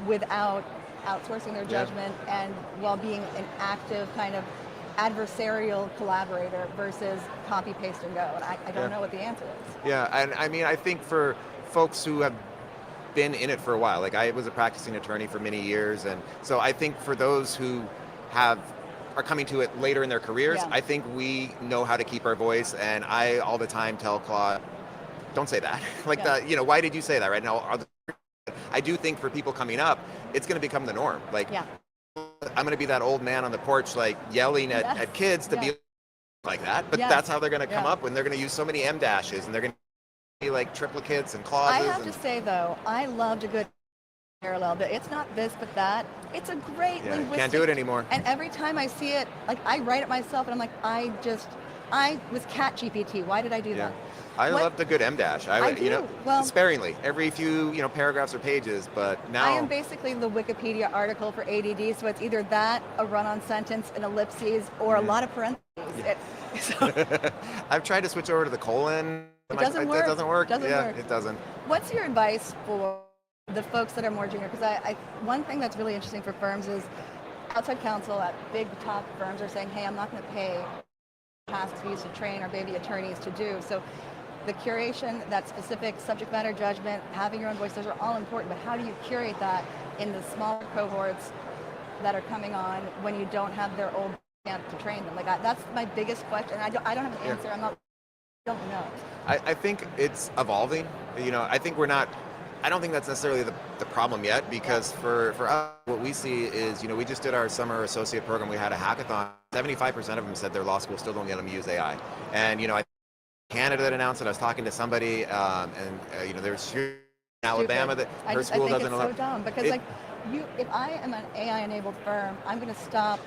S3: without outsourcing their judgment and while being an active kind of adversarial collaborator versus copy, paste, and go? And I don't know what the answer is. Yeah, and I mean, I think for folks who have been in it for a while, like I was a practicing attorney for many years, and so I think for those who are coming to it later in their careers, I think we know how to keep our voice, and I all the time tell Claude, don't say that. Like, why did you say that right now? I do think for people coming up, it's going to become the norm. Like, I'm going to be that old man on the porch, like yelling at kids to be like that, but that's how they're going to come up when they're going to use so many M dashes, and they're going to be like triplicates and clauses. I have to say though, I loved a good parallel, but it's not this but that. It's a great linguistic. Can't do it anymore. And every time I see it, like, I write it myself, and I'm like, I was cat GPT. Why did I do that? I love the good M dash. I do. Well, sparingly, every few paragraphs or pages, but now I am basically the Wikipedia article for ADD. So it's either that, a run-on sentence, an ellipses, or a lot of parentheses. I've tried to switch over to the colon. It doesn't work. It doesn't work. It doesn't. What's your advice for the folks that are more junior? Because one thing that's really interesting for firms is outside counsel at big top firms are saying, hey, I'm not going to pay
S1: tasks we used to train our baby attorneys to do. So the curation, that specific subject matter judgment, having your own voice, those are all important, but how do you curate that in the smaller cohorts that are coming on when you don't have their old camp to train them? Like that's my biggest question. I don't have an answer. I don't know.
S3: I think it's evolving. I think I don't think that's necessarily the problem yet, because for us, what we see is, we just did our summer associate program. We had a hackathon. 75% of them said their law school still don't let them use AI. And, I Canada that announced it. I was talking to somebody, there's in Alabama that her school doesn't allow.
S1: I think it's so dumb because if I am an AI-enabled firm, I'm going to stop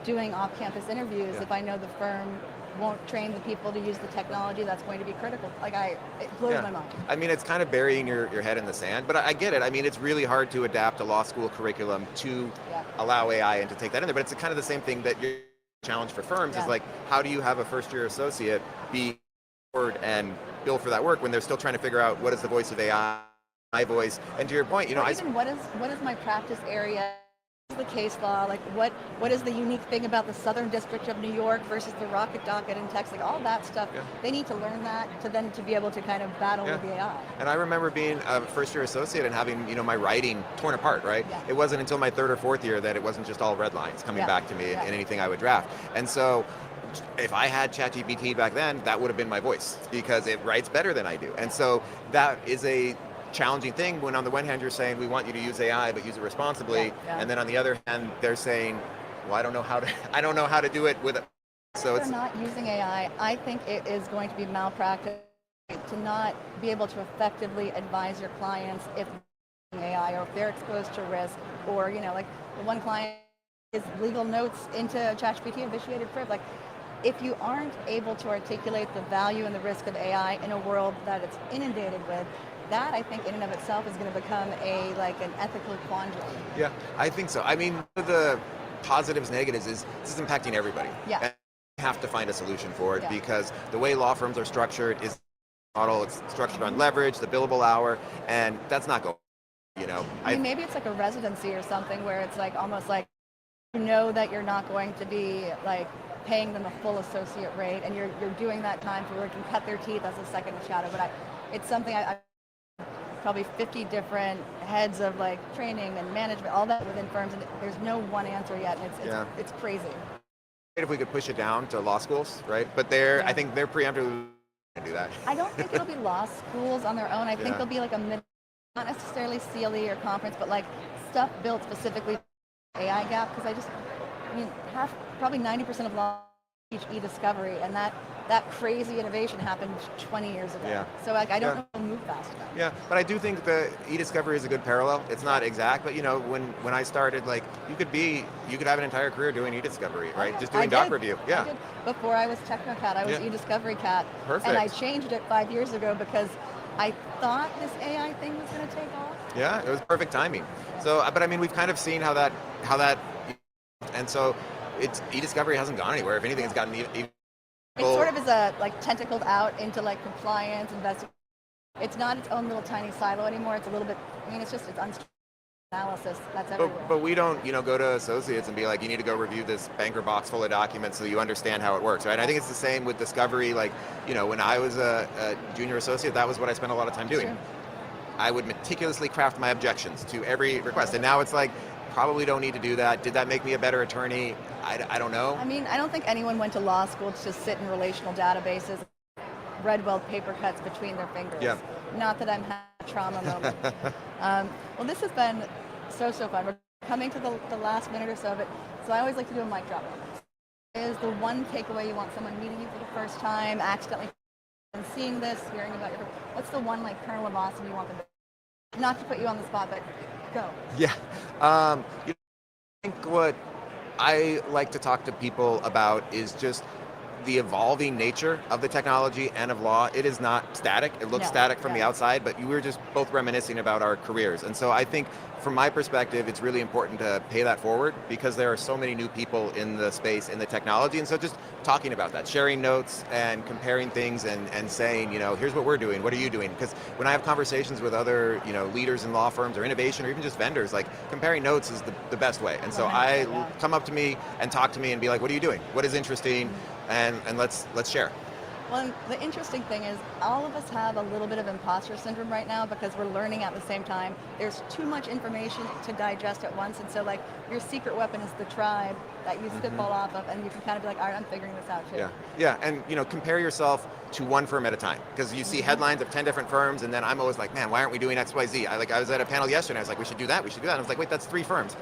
S1: doing off-campus interviews if I know the firm won't train the people to use the technology that's going to be critical. It blows my mind.
S3: I mean, it's kind of burying your head in the sand, but I get it. I mean, it's really hard to adapt a law school curriculum to allow AI and to take that in there, but it's kind of the same thing that your challenge for firms is how do you have a first-year associate be and bill for that work when they're still trying to figure out what is the voice of AI, my voice, and to your point,
S1: what is my practice area? What is the case law? What is the unique thing about the Southern District of New York versus the Rocket Docket in Texas? All that stuff. They need to learn that to be able to kind of battle with the AI.
S3: And I remember being a first-year associate and having my writing torn apart. Right. It wasn't until my third or fourth year that it wasn't just all red lines coming back to me in anything I would draft. And so, if I had ChatGPT back then, that would have been my voice because it writes better than I do. And so that is a challenging thing when on the one hand you're saying we want you to use AI but use it responsibly, and then on the other hand they're saying, well, I don't know how to do it with it. So
S1: they're not using AI. I think it is going to be malpractice to not be able to effectively advise your clients if AI or if they're exposed to risk, or like the one client is legal notes into ChatGPT and vitiated proof. If you aren't able to articulate the value and the risk of AI in a world that it's inundated with, that I think in and of itself is going to become an ethical quandary.
S3: Yeah, I think so. I mean, the positives, negatives is this is impacting everybody.
S1: Yeah.
S3: And you have to find a solution for it because the way law firms are structured is model. It's structured on leverage, the billable hour, and that's not going.
S1: I mean, maybe it's like a residency or something where it's almost like that you're not going to be paying them a full associate rate, and you're doing that time for work and cut their teeth as a second shadow. But it's something I probably 50 different heads of training and management, all that within firms, and there's no one answer yet. And it's crazy.
S3: If we could push it down to law schools, right? But I think they're preemptively to do that.
S1: I don't think it'll be law schools on their own. I think there'll be not necessarily CLE or conference, but stuff built specifically for AI gap, because probably 90% of law teach e-discovery, and that crazy innovation happened 20 years ago.
S3: Yeah.
S1: So I don't know if it'll move fast enough.
S3: Yeah, but I do think the e-discovery is a good parallel. It's not exact, but when I started, you could have an entire career doing e-discovery, right? Just doing doc review. Yeah.
S1: I did. Before I was Technocat, I was e-discovery cat.
S3: Perfect.
S1: And I changed it 5 years ago because I thought this AI thing was going to take off.
S3: Yeah, it was perfect timing. So, but I mean, we've kind of seen how that, and so it's e-discovery hasn't gone anywhere. If anything, it's gotten even.
S1: It sort of is tentacled out into compliance, investigation. It's not its own little tiny silo anymore. It's a little bit. It's unstructured analysis. That's everywhere.
S3: But we don't, go to associates and be like, you need to go review this banker box full of documents so you understand how it works, right? I think it's the same with discovery. When I was a junior associate, that was what I spent a lot of time doing.
S1: Sure.
S3: I would meticulously craft my objections to every request, and now it's probably don't need to do that. Did that make me a better attorney? I don't know.
S1: I mean, I don't think anyone went to law school to just sit in relational databases, read well paper cuts between their fingers.
S3: Yeah.
S1: Not that I'm having a trauma moment. Well, this has been so fun. We're coming to the last minute or so of it, so I always like to do a mic drop. Is the one takeaway you want someone meeting you for the first time, accidentally seeing this, hearing about what's the one kernel of awesome you want them to, not to put you on the spot, but go.
S3: Yeah. I think what I like to talk to people about is just the evolving nature of the technology and of law. It is not static. It looks static from the outside, but we were just both reminiscing about our careers. And so I think from my perspective, it's really important to pay that forward because there are so many new people in the space, in the technology. And so just talking about that, sharing notes and comparing things and saying, here's what we're doing. What are you doing? Because when I have conversations with other, leaders in law firms or innovation or even just vendors, comparing notes is the best way. And so come up to me and talk to me and be like, what are you doing? What is interesting? and let's share.
S1: Well, and the interesting thing is all of us have a little bit of imposter syndrome right now because we're learning at the same time. There's too much information to digest at once. And so like your secret weapon is the tribe that you spitball off of, and you can kind of be like, all right, I'm figuring this out too.
S3: Yeah, and compare yourself to one firm at a time, because you see headlines of 10 different firms, and then I'm always like, man, why aren't we doing XYZ? I was at a panel yesterday, I was like, we should do that, and I was like, wait, that's 3 firms.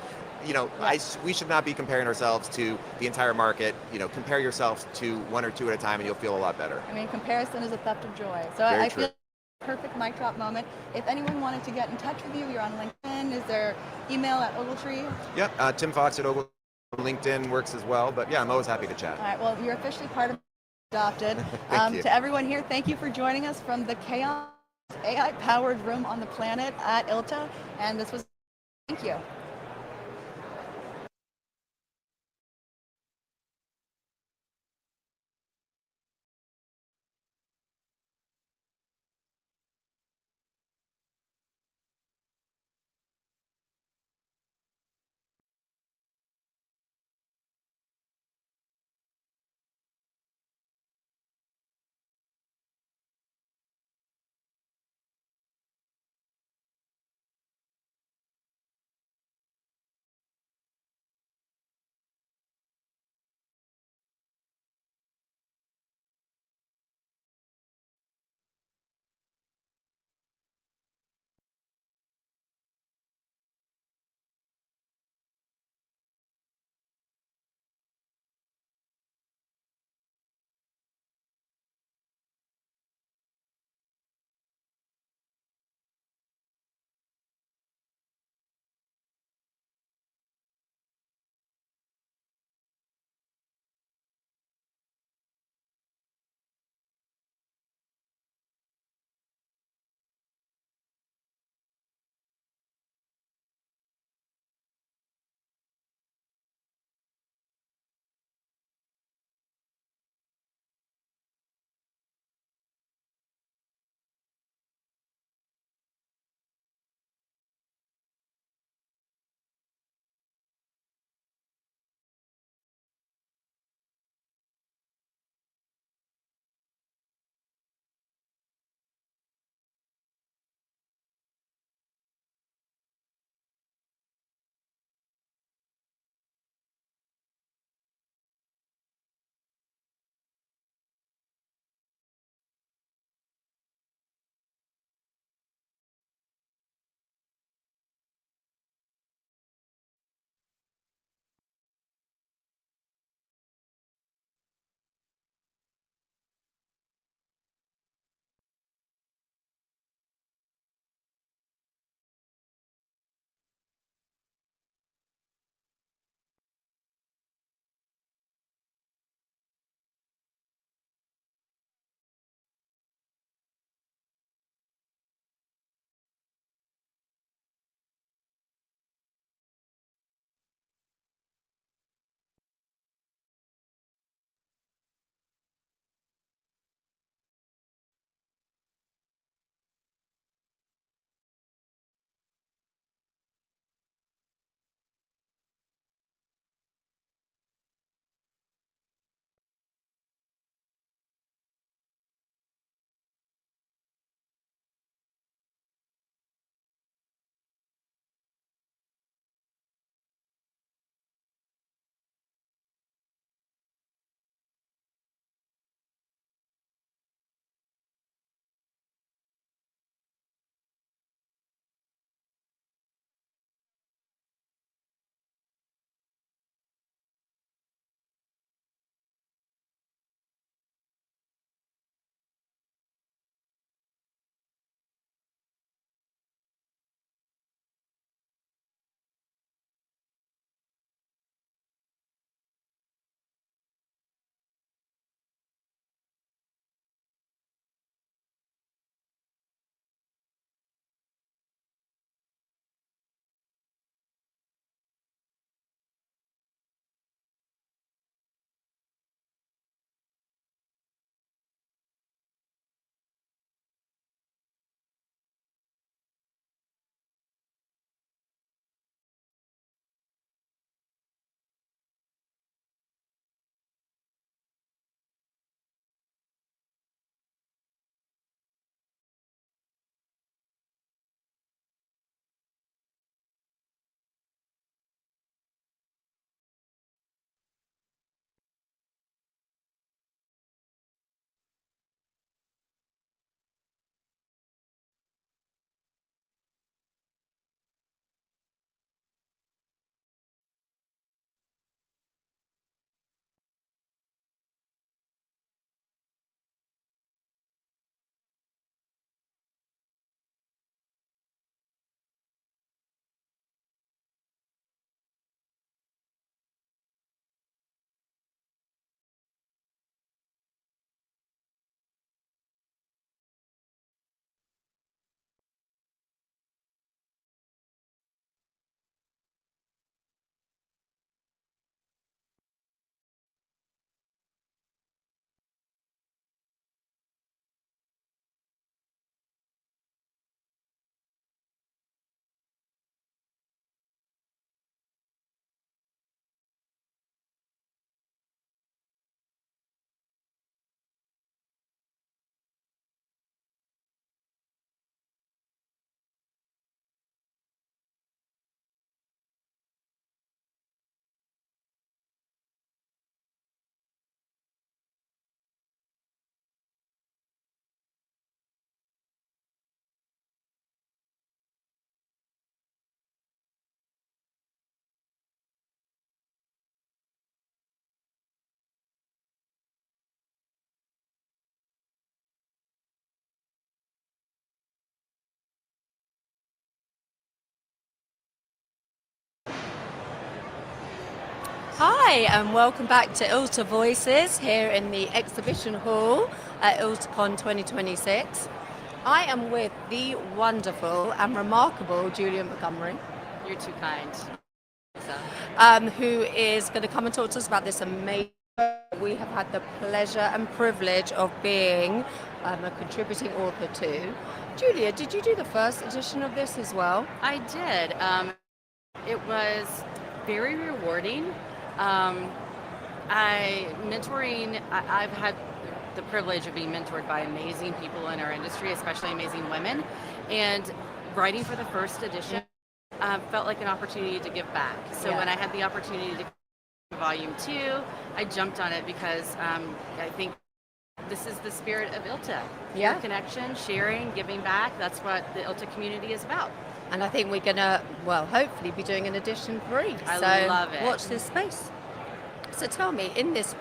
S3: We should not be comparing ourselves to the entire market. Compare yourselves to 1 or 2 at a time, and you'll feel a lot better.
S1: I mean, comparison is a theft of joy. So
S3: Very
S1: I
S3: true.
S1: feel perfect mic drop moment. If anyone wanted to get in touch with you, you're on LinkedIn. Is there email at Ogletree?
S3: Yep, Tim Fox at Ogle. LinkedIn works as well, but yeah, I'm always happy to chat.
S1: All right, well, you're officially part of Adopted.
S3: Thank you.
S1: To everyone here, thank you for joining us from the Chaos AI-powered room on the planet at ILTA. And this was, thank you.
S4: Hi, and welcome back to ILTA Voices here in the exhibition hall at ILTACON 2026. I am with the wonderful and remarkable Julia Montgomery.
S5: You're too kind.
S4: Who is going to come and talk to us about this amazing. We have had the pleasure and privilege of being a contributing author to. Julia, did you do the first edition of this as well?
S5: I did. It was very rewarding. I've had the privilege of being mentored by amazing people in our industry, especially amazing women. And writing for the first edition felt like an opportunity to give back. So when I had the opportunity to volume 2, I jumped on it because I think this is the spirit of ILTA.
S4: Yeah.
S5: Connection, sharing, giving back. That's what the ILTA community is about.
S4: And I think we're going to, hopefully be doing an edition 3.
S5: I love it.
S4: Watch this space. So tell me, in this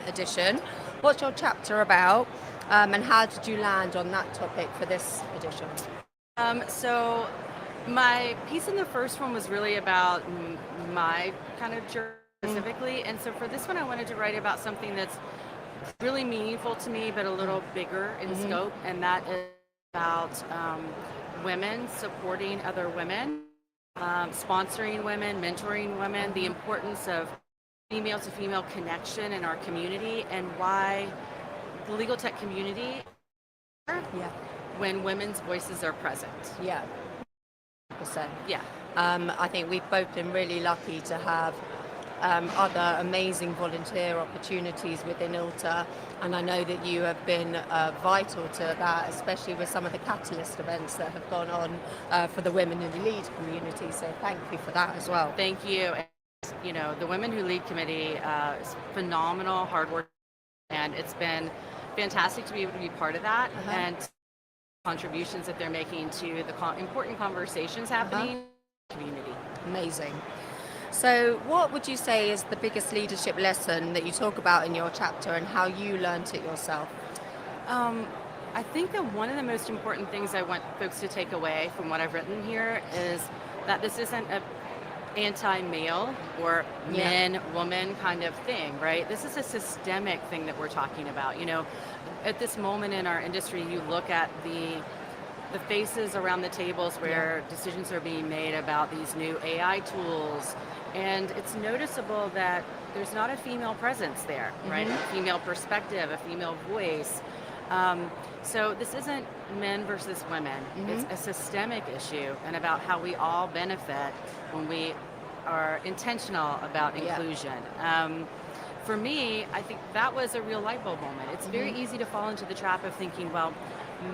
S4: edition, what's your chapter about and how did you land on that topic for this edition?
S5: So my piece in the first one was really about my kind of journey specifically. And so for this one, I wanted to write about something that's really meaningful to me, but a little bigger in scope. And that is about women supporting other women, sponsoring women, mentoring women, the importance of female to female connection in our community, and why the legal tech community when women's voices are present.
S4: Yeah, 100%.
S5: Yeah.
S4: I think we've both been really lucky to have other amazing volunteer opportunities within ILTA, and I know that you have been vital to that, especially with some of the catalyst events that have gone on for the Women in the Lead community, so thank you for that as well.
S5: Thank you. And, the Women Who Lead Committee is phenomenal, hard work, and it's been fantastic to be able to be part of that and contributions that they're making to the important conversations happening in the community.
S4: Amazing. So what would you say is the biggest leadership lesson that you talk about in your chapter and how you learnt it yourself?
S5: I think that one of the most important things I want folks to take away from what I've written here is that this isn't a anti-male or men, woman kind of thing, right? This is a systemic thing that we're talking about. At this moment in our industry, you look at the faces around the tables where decisions are being made about these new AI tools, and it's noticeable that there's not a female presence there, right? A female perspective, a female voice. So this isn't men versus women. It's a systemic issue and about how we all benefit when we are intentional about inclusion. For me, I think that was a real light bulb moment. It's very easy to fall into the trap of thinking, well,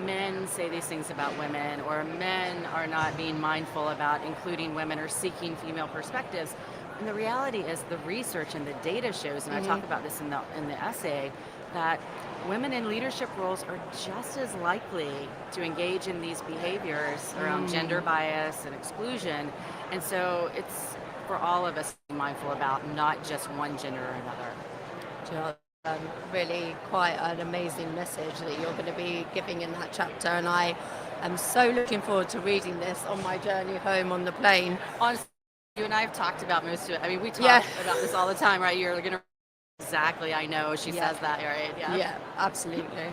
S5: men say these things about women, or men are not being mindful about including women or seeking female perspectives. And the reality is the research and the data shows, and I talk about this in the essay, that women in leadership roles are just as likely to engage in these behaviors around gender bias and exclusion. And so it's for all of us to be mindful about not just one gender or another.
S4: Really quite an amazing message that you're going to be giving in that chapter, and I am so looking forward to reading this on my journey home on the plane.
S5: Honestly, you and I have talked about most of it. I mean, we talk about this all the time, right? You're going to exactly, I know, she says that, right? Yeah,
S4: absolutely.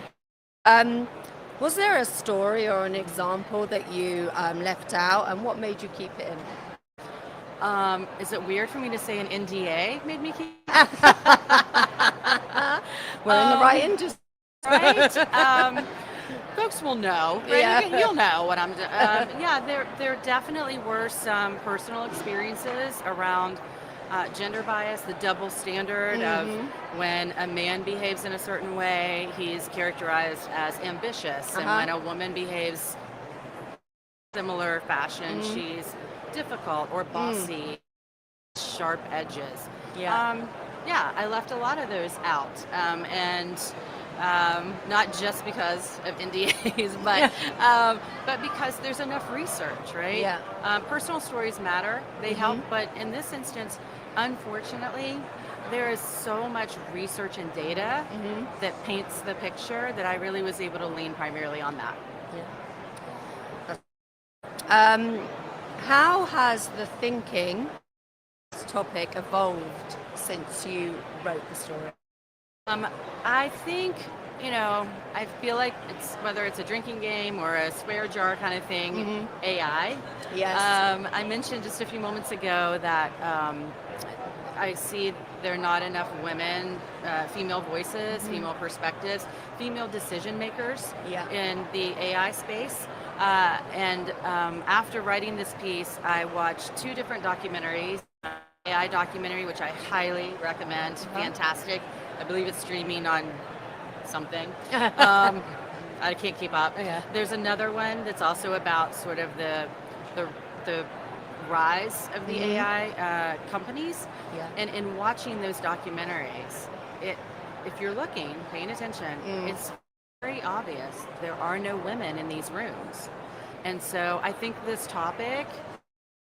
S4: Was there a story or an example that you left out, and what made you keep it in?
S5: Is it weird for me to say an NDA made me keep
S4: We're in the right industry.
S5: Right? Folks will know. Right?
S4: Yeah.
S5: You'll know what I'm doing. There definitely were some personal experiences around gender bias, the double standard of when a man behaves in a certain way, he's characterized as ambitious, and when a woman behaves similar fashion, she's difficult or bossy, sharp edges. I left a lot of those out, and not just because of NDAs, but because there's enough research, right? Personal stories matter; they help, but in this instance, unfortunately, there is so much research and data that paints the picture that I really was able to lean primarily on that.
S4: How has the thinking topic evolved since you wrote the story?
S5: I think, I feel like it's whether it's a drinking game or a swear jar kind of thing, AI.
S4: Yes.
S5: I mentioned just a few moments ago that I see there are not enough women, female voices, female perspectives, female decision makers
S4: Yeah.
S5: in the AI space. And after writing this piece, I watched 2 different documentaries. AI documentary, which I highly recommend, fantastic. I believe it's streaming on something. I can't keep up.
S4: Yeah.
S5: There's another one that's also about sort of the rise of the AI companies.
S4: Yeah.
S5: And in watching those documentaries, if you're looking, paying attention, it's very obvious there are no women in these rooms. And so I think this topic,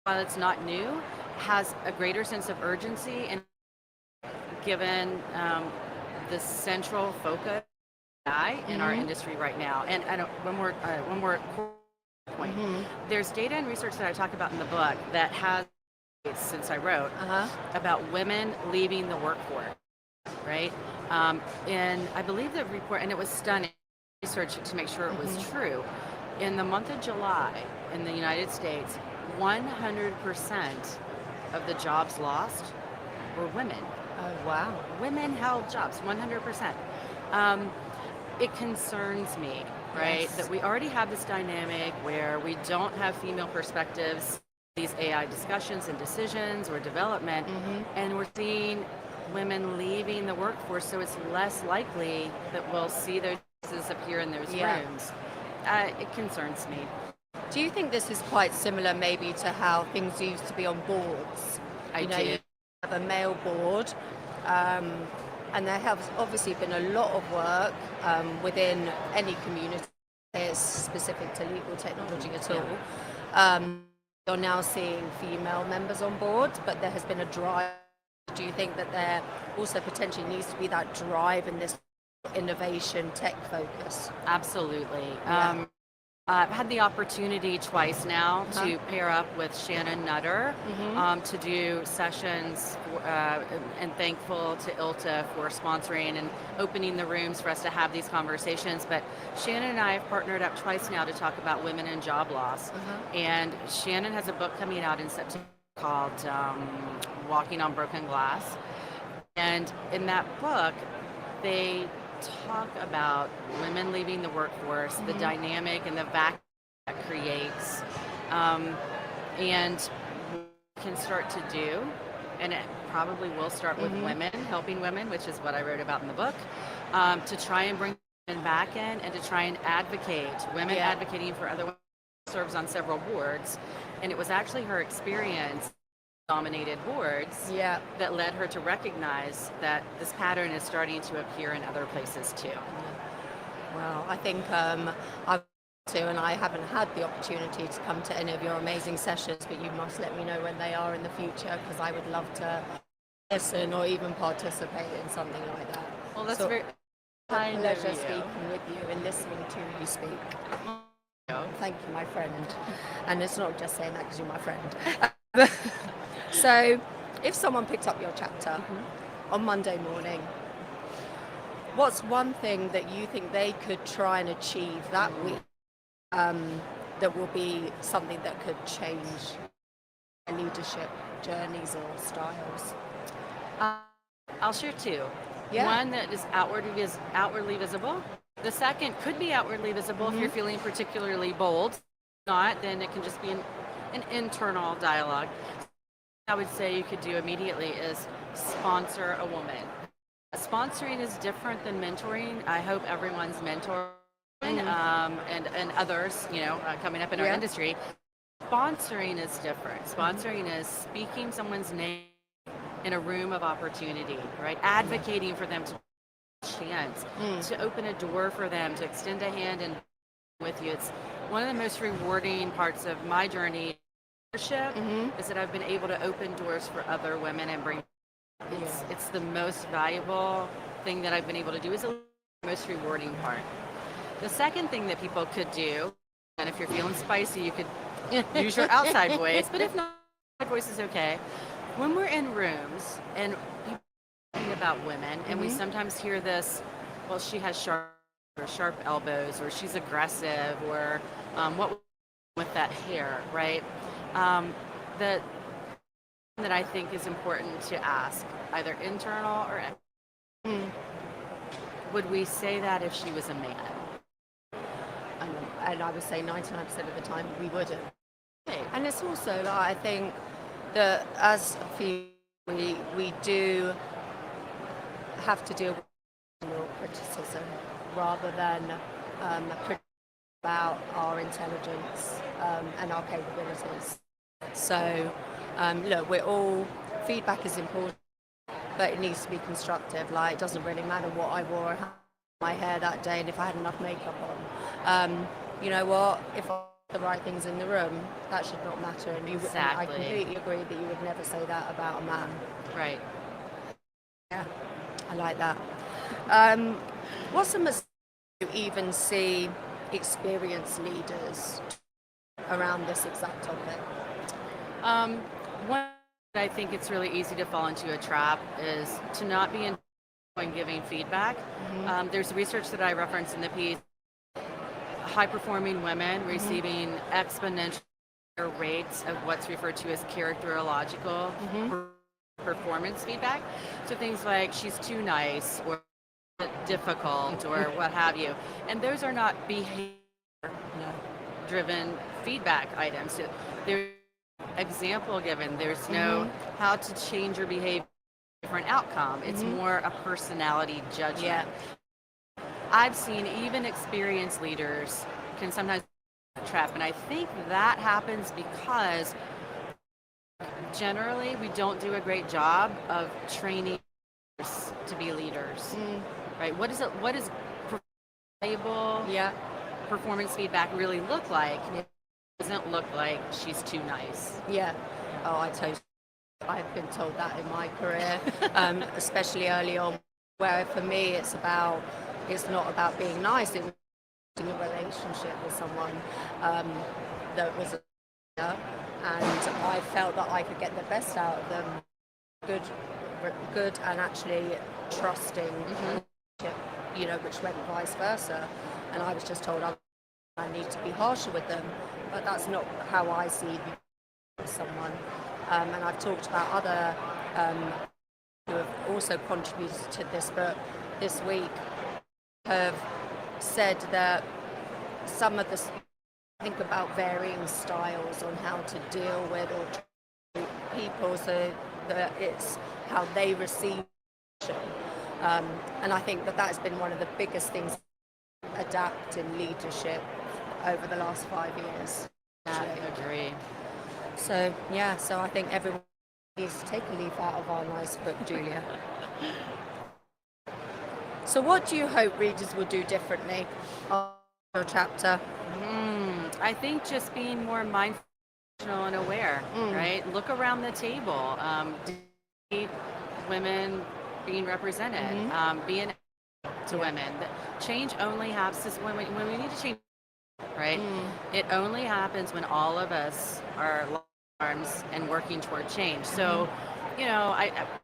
S5: while it's not new, has a greater sense of urgency, and given the central focus of AI in our industry right now. And one more point. There's data and research that I talk about in the book that has, since I wrote, about women leaving the workforce, right? And I believe the report, and it was stunning research to make sure it was true. In the month of July in the United States, 100% of the jobs lost were women.
S4: Oh, wow.
S5: Women held jobs, 100%. It concerns me, right,
S4: Yes.
S5: that we already have this dynamic where we don't have female perspectives, these AI discussions and decisions or development, and we're seeing women leaving the workforce, so it's less likely that we'll see those voices appear in those rooms. It concerns me.
S4: Do you think this is quite similar maybe to how things used to be on boards?
S5: I do.
S4: You have a male board, and there has obviously been a lot of work within any community that's specific to legal technology at all. You're now seeing female members on board, but there has been a drive. Do you think that there also potentially needs to be that drive in this innovation tech focus?
S5: Absolutely.
S4: Yeah.
S5: I've had the opportunity twice now to pair up with Shannon Nutter to do sessions, and thankful to ILTA for sponsoring and opening the rooms for us to have these conversations. But Shannon and I have partnered up twice now to talk about women and job loss. And Shannon has a book coming out in September called Walking on Broken Glass. And in that book, they talk about women leaving the workforce, the dynamic and the vacuum that creates, and what we can start to do, and it probably will start with women, helping women, which is what I wrote about in the book, to try and bring women back in and to try and advocate, women advocating for other women. Serves on several boards, and it was actually her experience dominated boards that led her to recognize that this pattern is starting to appear in other places too.
S4: Well, I think I too, and I haven't had the opportunity to come to any of your amazing sessions, but you must let me know when they are in the future, because I would love to listen or even participate in something like that.
S5: Well, that's
S4: So,
S5: very kind of
S4: pleasure
S5: you.
S4: speaking with you and listening to you speak. Thank you, my friend. And it's not just saying that because you're my friend. So, if someone picked up your chapter on Monday morning, what's one thing that you think they could try and achieve that week that will be something that could change their leadership journeys or styles?
S5: I'll share 2.
S4: Yeah.
S5: One that is outwardly visible. The second could be outwardly visible if you're feeling particularly bold. If not, then it can just be an internal dialogue. I would say you could do immediately is sponsor a woman. Sponsoring is different than mentoring. I hope everyone's mentoring and others, coming up in our industry. Sponsoring is different. Sponsoring is speaking someone's name in a room of opportunity, right? Advocating for them to chance, to open a door for them, to extend a hand and with you. It's one of the most rewarding parts of my journey leadership is that I've been able to open doors for other women and bring it's the most valuable thing that I've been able to do, is the most rewarding part. The second thing that people could do, and if you're feeling spicy, you could use your outside voice, but if not, outside voice is okay. When we're in rooms and people about women, and we
S1: Mhm.
S5: sometimes hear this, well, she has sharp elbows, or she's aggressive, or what with that hair, right? The that I think is important to ask, either internal or
S1: Mm.
S5: would we say that if she was a man?
S4: And I would say 99% of the time we wouldn't.
S5: Okay.
S4: And it's also like, I think that as females, we do have to deal with general criticism rather than about our intelligence and our capabilities. So, look, feedback is important, but it needs to be constructive. Like, it doesn't really matter what I wore or how my hair that day, and if I had enough makeup on. You know what? If I did the right things in the room, that should not matter. And and I
S5: Exactly.
S4: completely agree that you would never say that about a man.
S5: Right.
S4: Yeah, I like that. What's a mistake you even see experienced leaders around this exact topic?
S5: One, I think it's really easy to fall into a trap is to not be in when giving feedback. There's research that I referenced in the piece. High performing women receiving exponential rates of what's referred to as characterological performance feedback. So things like she's too nice or difficult or what have you. And those are not behavior driven feedback items. There's example given. There's no how to change your behavior for an outcome. It's more a personality judgment.
S4: Yeah.
S5: I've seen even experienced leaders can sometimes trap, and I think that happens because generally we don't do a great job of training to be leaders. Right? What is valuable
S4: Yeah.
S5: performance feedback really look like? It doesn't look like she's too nice.
S4: Yeah. Oh, I've been told that in my career, especially early on, where for me it's not about being nice, it's in a relationship with someone that was and I felt that I could get the best out of them, good and actually trusting, which went vice versa. And I was just told I need to be harsher with them, but that's not how I see someone. And I've talked about other who have also contributed to this, but this week have said that some of the think about varying styles on how to deal with or treat people, so that it's how they receive it. And I think that has been one of the biggest things adapt in leadership over the last 5 years.
S5: I agree.
S4: So I think everyone needs to take a leaf out of our nice book, Julia. So what do you hope readers will do differently on your chapter?
S5: I think just being more mindful and aware, right? Look around the table. Women being represented, being to women. Change only happens when we need to change, right? It only happens when all of us are locked arms and working toward change. So, I have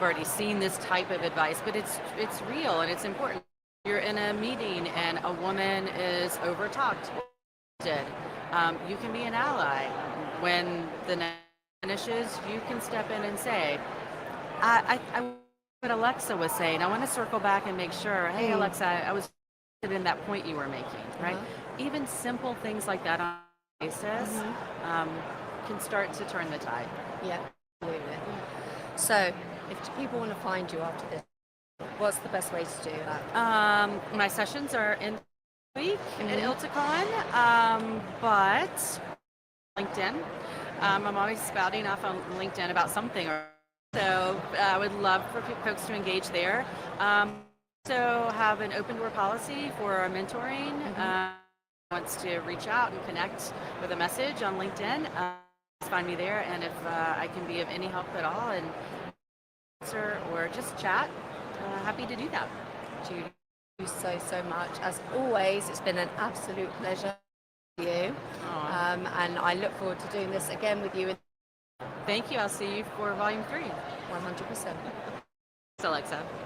S5: already seen this type of advice, but it's real and it's important. You're in a meeting and a woman is overtalked. You can be an ally. When the night finishes, you can step in and say, I what Alexa was saying. I want to circle back and make sure, hey, Alexa, I was interested in that point you were making, right? Even simple things like that on a basis can start to turn the tide.
S4: Yeah, absolutely. So, if people want to find you after this, what's the best way to do that?
S5: My sessions are in week at ILTACON, but LinkedIn. I'm always spouting off on LinkedIn about something, so I would love for folks to engage there. Also have an open door policy for our mentoring. Wants to reach out and connect with a message on LinkedIn. Find me there, and if I can be of any help at all, and answer or just chat, happy to do that.
S4: Julie, thank you so much. As always, it's been an absolute pleasure with you. And I look forward to doing this again with you.
S5: Thank you. I'll see you for volume 3.
S4: 100%.
S5: Alexa.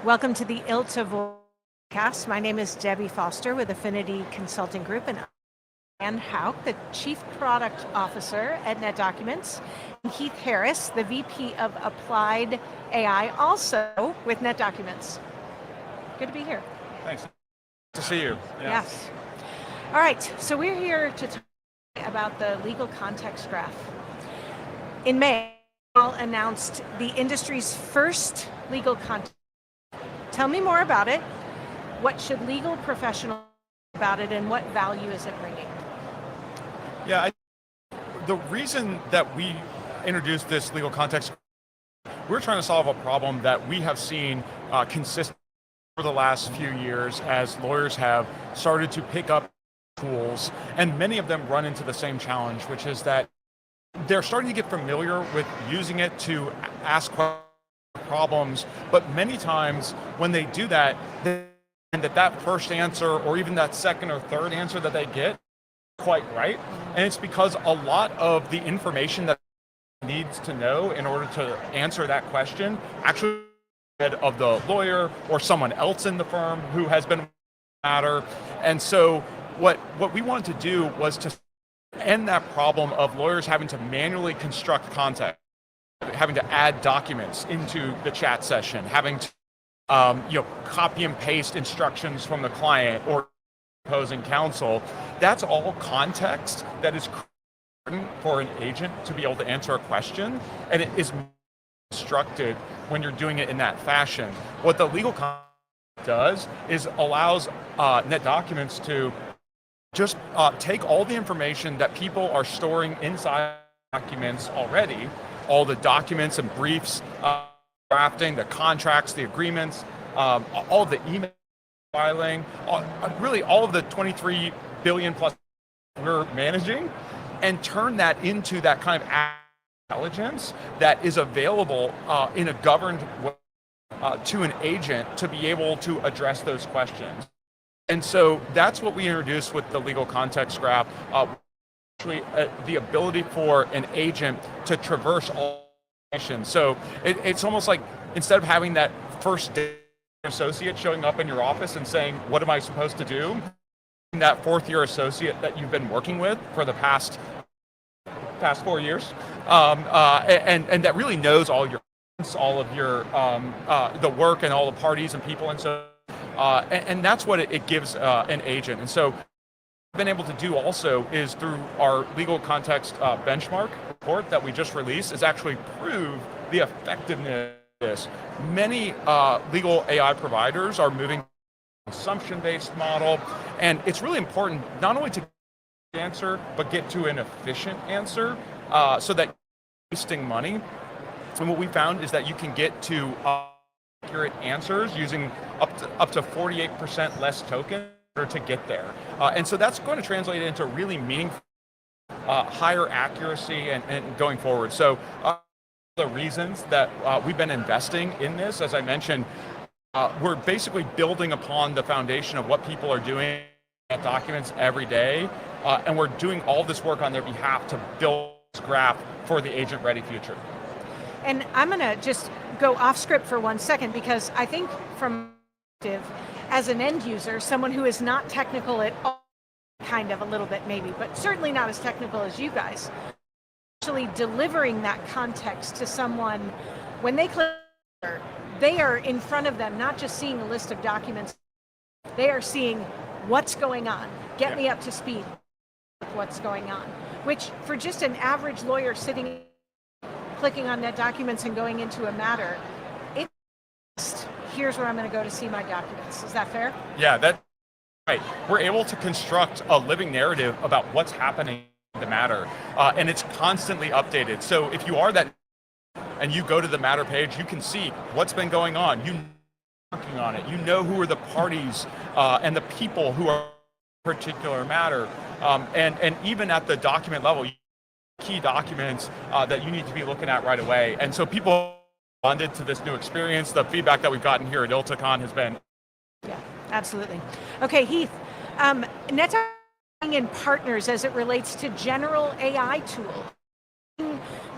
S6: Welcome to the ILTA podcast. My name is Debbie Foster with Affinity Consulting Group, and Ann Hauk, the Chief Product Officer at NetDocuments, and Heath Harris, the VP of Applied AI, also with NetDocuments. Good to be here.
S7: Thanks. To see you. Yeah.
S6: Yes. All right, so we're here to talk about the legal context graph. In May, Paul announced the industry's first legal context. Tell me more about it. What should legal professionals know about it, and what value is it bringing?
S7: Yeah, the reason that we introduced this legal context, we're trying to solve a problem that we have seen consistent over the last few years as lawyers have started to pick up tools, and many of them run into the same challenge, which is that they're starting to get familiar with using it to ask problems, but many times when they do that, and that first answer or even that second or third answer that they get quite right, and it's because a lot of the information that needs to know in order to answer that question actually of the lawyer or someone else in the firm who has been matter. And so what we wanted to do was to end that problem of lawyers having to manually construct context, having to add documents into the chat session, having to copy and paste instructions from the client or opposing counsel. That's all context that is important for an agent to be able to answer a question, and it is constructed when you're doing it in that fashion. What the legal context does is allows NetDocuments to just take all the information that people are storing inside documents already, all the documents and briefs, drafting, the contracts, the agreements, all the email filing, really all of the 23 billion plus we're managing, and turn that into that kind of intelligence that is available in a governed way to an agent to be able to address those questions. And so that's what we introduced with the legal context graph, actually the ability for an agent to traverse all information. So it's almost like instead of having that first day associate showing up in your office and saying, what am I supposed to do? That fourth year associate that you've been working with for the past 4 years, and that really knows all of your the work and all the parties and people, and so and that's what it gives an agent. And so what we've been able to do also is through our legal context benchmark report that we just released is actually prove the effectiveness of this. Many legal AI providers are moving to a consumption-based model, and it's really important not only to answer, but get to an efficient answer so that you're wasting money. And what we found is that you can get to accurate answers using up to 48% less tokens in order to get there. And so that's going to translate into really meaningful, higher accuracy and going forward. So the reasons that we've been investing in this, as I mentioned, we're basically building upon the foundation of what people are doing at documents every day. And we're doing all this work on their behalf to build this graph for the agent-ready future.
S6: And I'm going to just go off script for 1 second, because I think from as an end user, someone who is not technical at all, kind of a little bit maybe, but certainly not as technical as you guys, actually delivering that context to someone when they click, they are in front of them, not just seeing a list of documents, they are seeing what's going on. Get me up to speed with what's going on, which for just an average lawyer sitting, clicking on NetDocuments and going into a matter, it's here's where I'm going to go to see my documents. Is that fair?
S7: Yeah, that's right. We're able to construct a living narrative about what's happening in the matter, and it's constantly updated. So if you are that and you go to the matter page, you can see what's been going on. You know working on it. You know who are the parties and the people who are in a particular matter, and even at the document level, key documents that you need to be looking at right away. And so people responded to this new experience. The feedback that we've gotten here at ILTACON has been.
S6: Yeah, absolutely. Okay, Heath, NetDocuments in partners as it relates to general AI tools,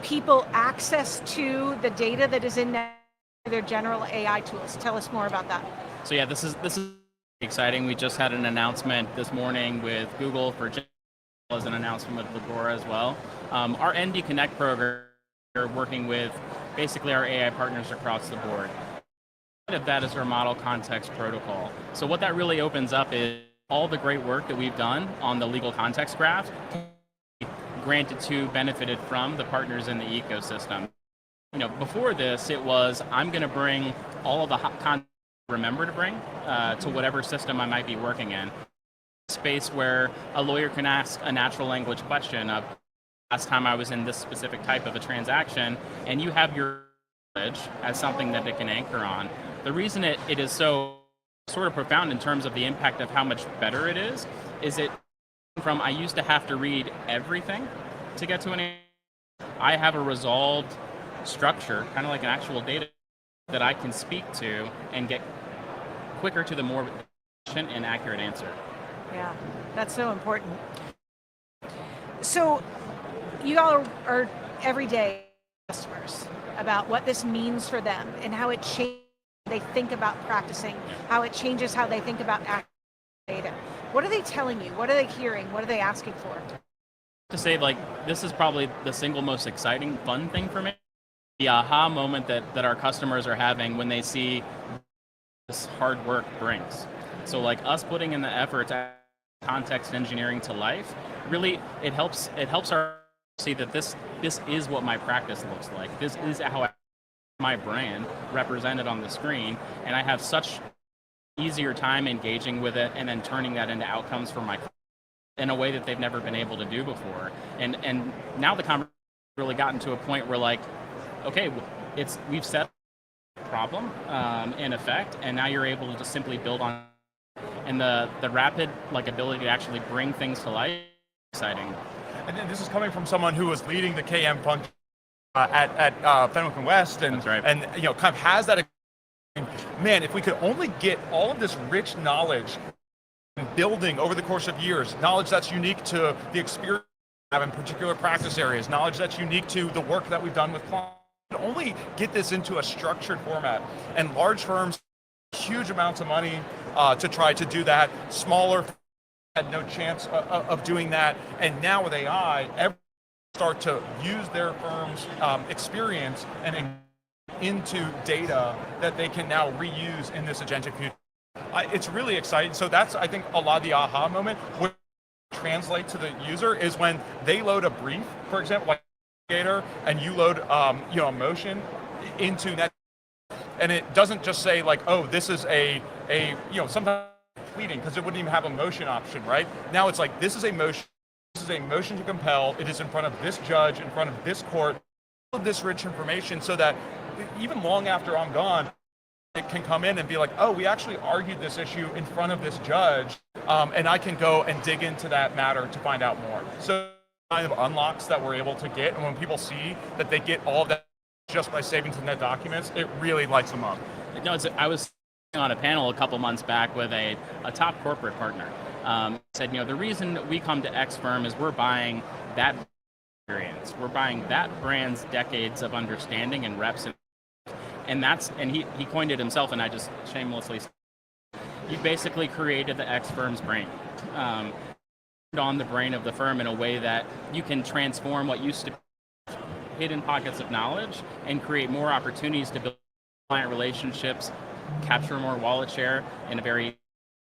S6: people access to the data that is in their general AI tools. Tell us more about that.
S8: So yeah, this is exciting. We just had an announcement this morning with Google for Gen as an announcement with Labora as well. Our ND Connect program, we're working with basically our AI partners across the board. Part of that is our model context protocol. So what that really opens up is all the great work that we've done on the legal context graph, granted to, benefited from the partners in the ecosystem. Before this, it was I'm going to bring all of the content I remember to bring to whatever system I might be working in. Space where a lawyer can ask a natural language question of last time I was in this specific type of a transaction, and you have your knowledge as something that it can anchor on. The reason it is so sort of profound in terms of the impact of how much better it is it from I used to have to read everything to get to an answer. I have a resolved structure, kind of like an actual data that I can speak to and get quicker to the more efficient and accurate answer.
S6: Yeah, that's so important. So you all are everyday customers about what this means for them and how it changes how they think about practicing, how it changes how they think about data. What are they telling you? What are they hearing? What are they asking for?
S8: To say, this is probably the single most exciting, fun thing for me. The aha moment that our customers are having when they see this hard work brings. So us putting in the effort to context engineering to life, really it helps our see that this is what my practice looks like. This is how my brand represented on the screen, and I have such easier time engaging with it and then turning that into outcomes for my clients in a way that they've never been able to do before. And now the conversation has really gotten to a point where okay, we've set a problem in effect, and now you're able to just simply build on it. And the rapid ability to actually bring things to life is exciting.
S7: And then this is coming from someone who was leading the KM function at Fenwick and West, and
S8: That's right.
S7: and kind of has that. Man, if we could only get all of this rich knowledge and building over the course of years, knowledge that's unique to the experience we have in particular practice areas, knowledge that's unique to the work that we've done with clients, only get this into a structured format. And large firms, huge amounts of money to try to do that. Smaller had no chance of doing that. And now with AI, everyone start to use their firm's experience and into data that they can now reuse in this agentic future. It's really exciting. So that's, I think, a lot of the aha moment. What translate to the user is when they load a brief, for example, like and you load a motion into that, and it doesn't just say oh, this is a sometimes pleading, because it wouldn't even have a motion option, right? Now it's this is a motion to compel, it is in front of this judge, in front of this court, all of this rich information, so that even long after I'm gone, it can come in and be oh, we actually argued this issue in front of this judge, and I can go and dig into that matter to find out more. So kind of unlocks that we're able to get, and when people see that they get all of that just by saving to net documents, it really lights them up.
S8: No, I was on a panel a couple months back with a top corporate partner. Said, the reason we come to X firm is we're buying that experience. We're buying that brand's decades of understanding and reps, and he coined it himself, and I just shamelessly said, you basically created the X firm's brain. On the brain of the firm in a way that you can transform what used to be hidden pockets of knowledge and create more opportunities to build client relationships, capture more wallet share in a very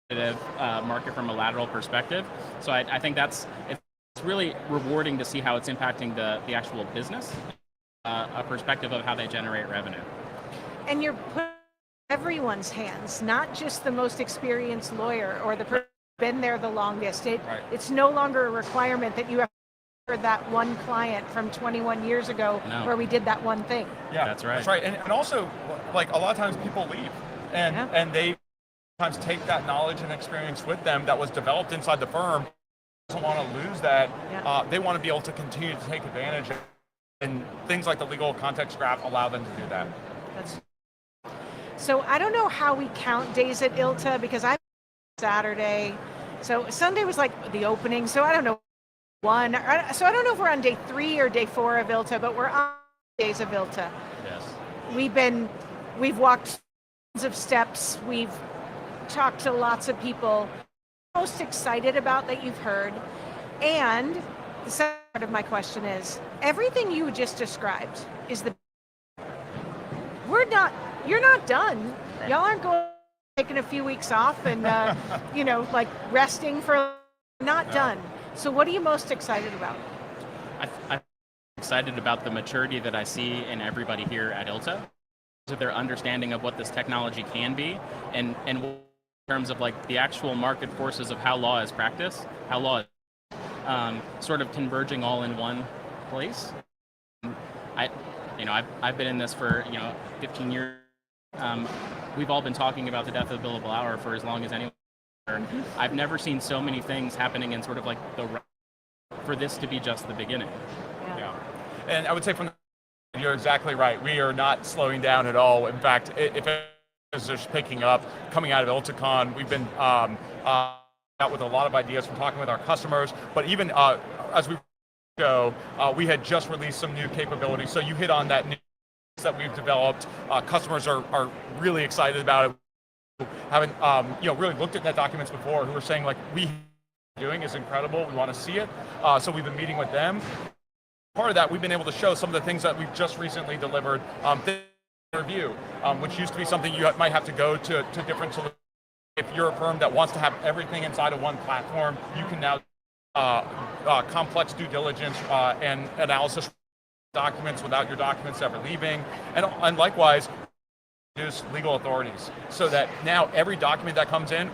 S8: competitive market from a lateral perspective. So I think it's really rewarding to see how it's impacting the actual business, a perspective of how they generate revenue.
S6: And you're putting everyone's hands, not just the most experienced lawyer or the person been there the longest. It's no longer a requirement that you have that one client from 21 years ago where we did that one thing.
S7: Yeah,
S8: that's right.
S7: That's right. And also, a lot of times people leave, and they sometimes take that knowledge and experience with them that was developed inside the firm. Doesn't want to lose that. They want to be able to continue to take advantage of it. And things like the legal context graph allow them to do that.
S6: So I don't know how we count days at ILTA, because I'm Saturday. So Sunday was the opening. So I don't know So I don't know if we're on day 3 or day 4 of ILTA, but we're on days of ILTA.
S8: Yes.
S6: We've been we've walked tons of steps. We've talked to lots of people. Most excited about that you've heard? And the second part of my question is, everything you just described is you're not done.
S8: Right.
S6: Y'all aren't going taking a few weeks off and like resting for not done. So what are you most excited about?
S8: I'm excited about the maturity that I see in everybody here at ILTA, of their understanding of what this technology can be, and in terms of like the actual market forces of how law is practiced, how law is sort of converging all in one place. I've been in this for 15 years. We've all been talking about the death of the billable hour for as long as anyone. I've never seen so many things happening in sort of like for this to be just the beginning.
S7: Yeah. And I would say you're exactly right. We are not slowing down at all. In fact, if it's just picking up, coming out of ILTACON, we've been out with a lot of ideas from talking with our customers, but even as we go, we had just released some new capabilities. So you hit on that new that we've developed. Customers are really excited about it. Haven't really looked at net documents before, who are saying like, we doing is incredible, we want to see it. So we've been meeting with them. Part of that, we've been able to show some of the things that we've just recently delivered. Review, which used to be something you might have to go to different solutions. If you're a firm that wants to have everything inside of one platform, you can now complex due diligence and analysis documents without your documents ever leaving, and likewise, use legal authorities, so that now every document that comes in,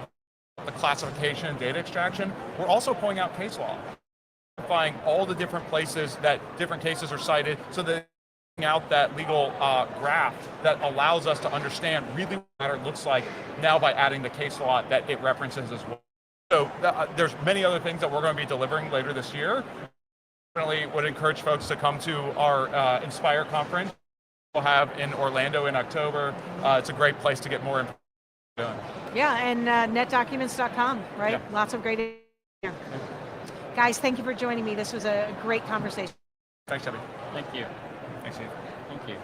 S7: the classification and data extraction, we're also pulling out case law, identifying all the different places that different cases are cited, so that out that legal graph that allows us to understand really what the matter looks like now by adding the case law that it references as well. So there's many other things that we're going to be delivering later this year. Definitely would encourage folks to come to our Inspire conference we'll have in Orlando in October. It's a great place to get more information done.
S6: Yeah, and netdocuments.com, right?
S7: Yeah.
S6: Lots of great here. Guys, thank you for joining me. This was a great conversation.
S7: Thanks, Debbie.
S8: Thank you.
S7: Thanks, Steve.
S8: Thank you.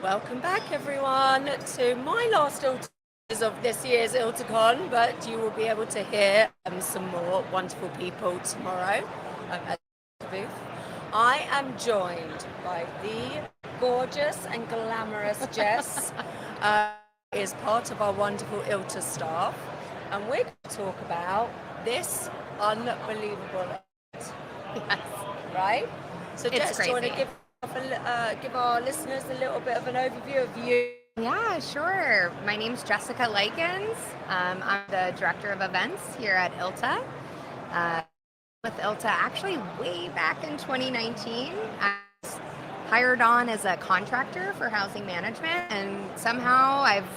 S4: Welcome back, everyone, to my last ILTACON of this year's ILTACON, but you will be able to hear some more wonderful people tomorrow at the booth. I am joined by the gorgeous and glamorous Jess, is part of our wonderful ILTA staff, and we're going to talk about this unbelievable event.
S9: Yes.
S4: Right? So
S9: It's
S4: Jess, do you want to
S9: crazy.
S4: give our listeners a little bit of an overview of you?
S9: Yeah, sure. My name's Jessica Likens. I'm the director of events here at ILTA. With ILTA actually way back in 2019. I was hired on as a contractor for housing management, and somehow I've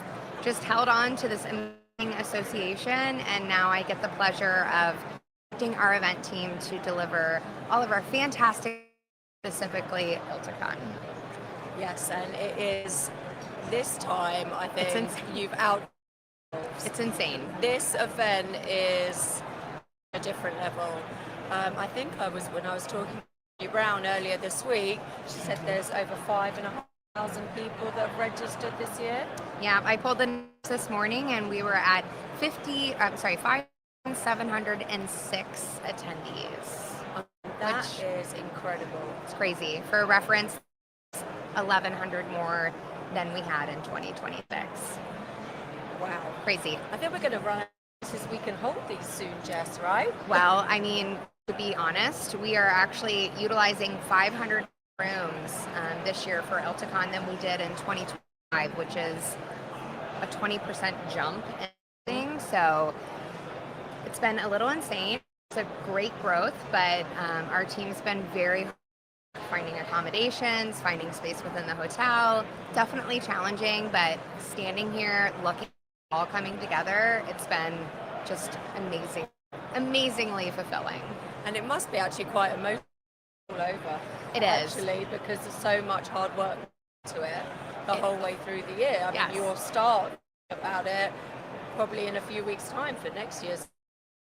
S9: just held on to this amazing association, and now I get the pleasure of directing our event team to deliver all of our fantastic, specifically ILTACON.
S4: Yes, and it is this time, I think,
S9: insane.
S4: you've out.
S9: It's insane.
S4: This event is a different level. I think when I was talking to Julie Brown earlier this week, she said there's over 5,500 people that have registered this year.
S9: Yeah, I pulled the numbers this morning and we were at 5,706 attendees.
S4: That is incredible.
S9: It's crazy. For reference, 1,100 more than we had in 2026.
S4: Wow.
S9: Crazy.
S4: I think we're going to run as we can hold these soon, Jess, right?
S9: Well, I mean, to be honest, we are actually utilizing 500 rooms this year for ILTACON than we did in 2025, which is a 20% jump in things. So it's been a little insane. It's a great growth, but our team's been very hard finding accommodations, finding space within the hotel. Definitely challenging, but standing here, looking all coming together, it's been just amazingly fulfilling.
S4: And it must be actually quite emotional all over.
S9: It is.
S4: Actually, because there's so much hard work to it the whole way through the year. I
S9: Yes.
S4: mean, you'll start about it probably in a few weeks' time for next year's.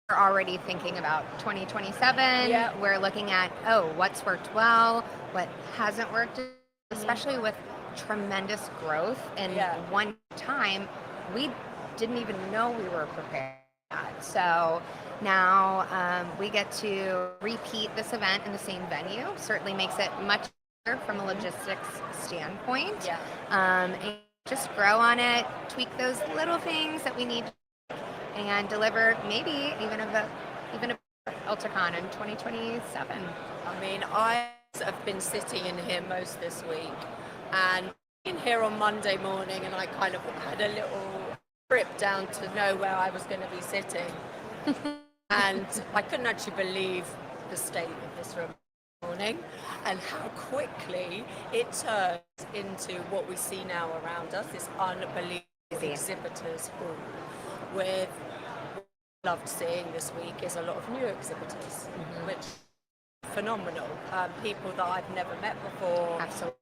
S9: We're already thinking about 2027.
S4: Yeah.
S9: We're looking at, what's worked well, what hasn't worked, especially with tremendous growth in one time. We didn't even know we were prepared for that. So now we get to repeat this event in the same venue. Certainly makes it much better from a logistics standpoint.
S4: Yeah.
S9: And just grow on it, tweak those little things that we need, and deliver maybe even a ILTACON in 2027.
S4: I mean, I have been sitting in here most this week and in here on Monday morning, and I kind of had a little trip down to know where I was going to be sitting. And I couldn't actually believe the state of this room this morning and how quickly it turns into what we see now around us, this unbelievable exhibitors hall with what I loved seeing this week is a lot of new exhibitors, which is phenomenal. People that I've never met before.
S9: Absolutely.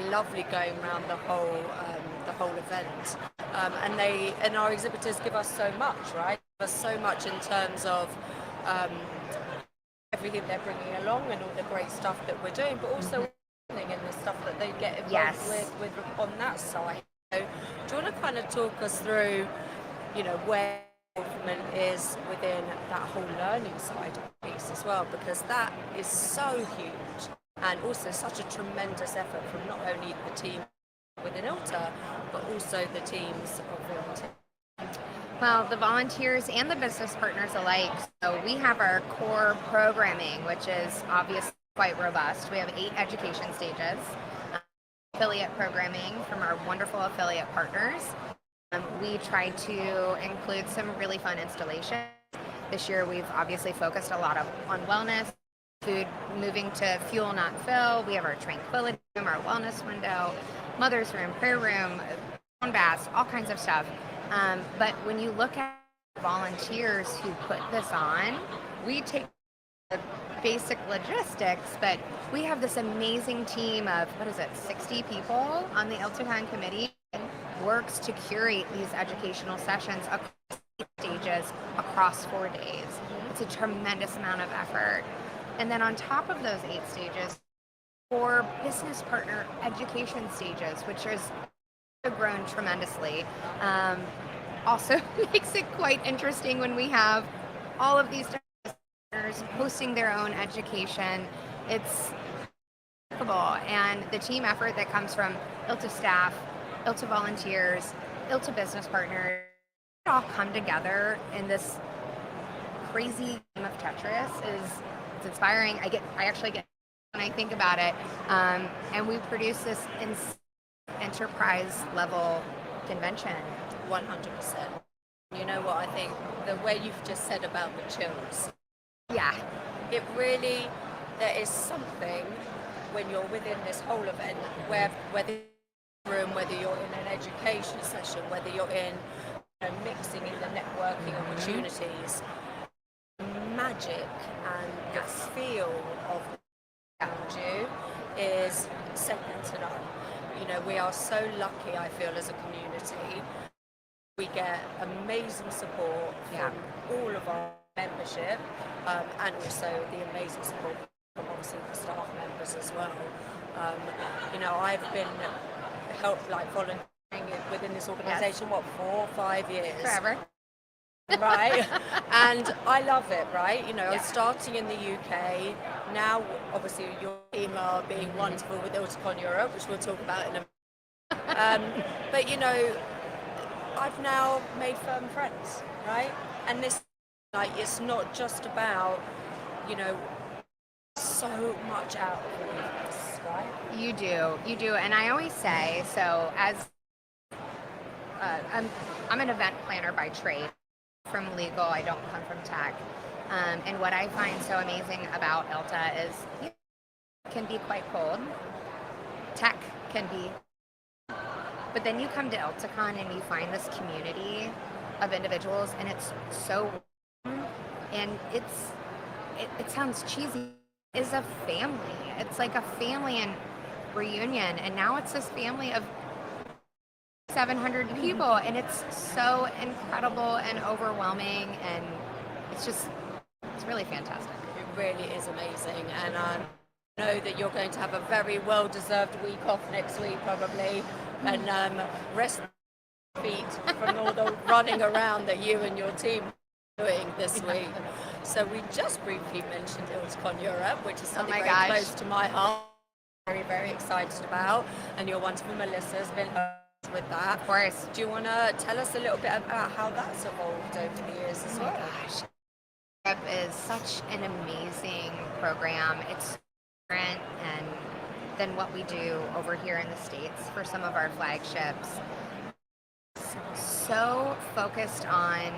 S4: Lovely going around the whole event, and our exhibitors give us so much, right? Give us so much in terms of everything they're bringing along and all the great stuff that we're doing, but also and the stuff that they get involved with on that side. So, do you want to kind of talk us through, where involvement is within that whole learning side of the piece as well, because that is so huge. And also such a tremendous effort from not only the team within ILTA, but also the teams of volunteers.
S9: Well, the volunteers and the business partners alike. So we have our core programming, which is obviously quite robust. We have 8 education stages, affiliate programming from our wonderful affiliate partners. We try to include some really fun installations. This year we've obviously focused a lot on wellness, food moving to fuel not fill. We have our tranquility room, our wellness window, mother's room, prayer room, baths, all kinds of stuff. But when you look at volunteers who put this on, we take the basic logistics, but we have this amazing team of 60 people on the ILTACON committee and works to curate these educational sessions across stages across 4 days. It's a tremendous amount of effort. And then on top of those 8 stages, 4 business partner education stages, which is grown tremendously. Also makes it quite interesting when we have all of these partners hosting their own education. It's remarkable, and the team effort that comes from ILTA staff, ILTA volunteers, ILTA business partners, it all come together in this crazy game of Tetris is it's inspiring. I actually get when I think about it, and we produce this enterprise level convention.
S4: 100%. You know what I think? The way you've just said about the chills.
S9: Yeah.
S4: It really, there is something when you're within this whole event, whether you're in a room, whether you're in an education session, whether you're in mixing in the networking opportunities, magic and the feel of around you is second to none. You know, we are so lucky, I feel, as a community. We get amazing support from all of our membership, and also the amazing support from obviously the staff members as well. You know, I've been volunteering within this organisation, 4 or 5 years?
S9: Forever.
S4: Right, and I love it, right? You know, I was starting in the UK, now obviously your team are being wonderful with ILTACON Europe, which we'll talk about in a minute. But you know, I've now made firm friends, right? And this, like, it's not just about, you know, so much out of all of this, right?
S9: You do, and I always say, so as I'm an event planner by trade. From legal, I don't come from tech, and what I find so amazing about ILTA is it can be quite cold. Tech can be, but then you come to ILTACON and you find this community of individuals, and it's so, and it sounds cheesy, is a family. It's like a family and reunion, and now it's this family of 700 people, and it's so incredible and overwhelming, and it's really fantastic.
S4: It really is amazing, and I know that you're going to have a very well-deserved week off next week probably, and rest your feet from all the running around that you and your team are doing this week. So we just briefly mentioned ILTACON Europe, which is something very close to my heart, very, very excited about, and your wonderful Melissa's been with that.
S9: Of course.
S4: Do you want to tell us a little bit about how that's evolved over the years as well?
S9: Gosh. Europe is such an amazing program. It's different than what we do over here in the States for some of our flagships. So focused on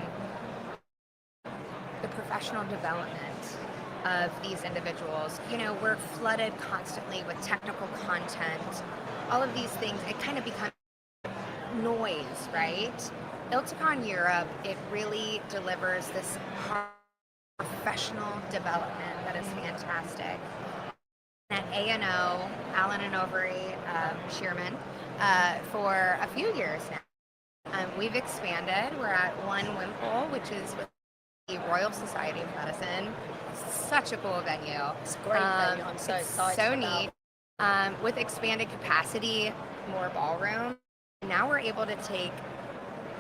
S9: the professional development of these individuals. You know, we're flooded constantly with technical content. All of these things, it kind of becomes noise, right? ILTACON Europe, it really delivers this professional development that is fantastic. At A&O, Allen and Overy, Shearman, for a few years now. We've expanded. We're at One Wimpole, which is with the Royal Society of Medicine. Such a cool venue.
S4: It's a great venue. I'm so excited.
S9: So neat. With expanded capacity, more ballroom. Now we're able to take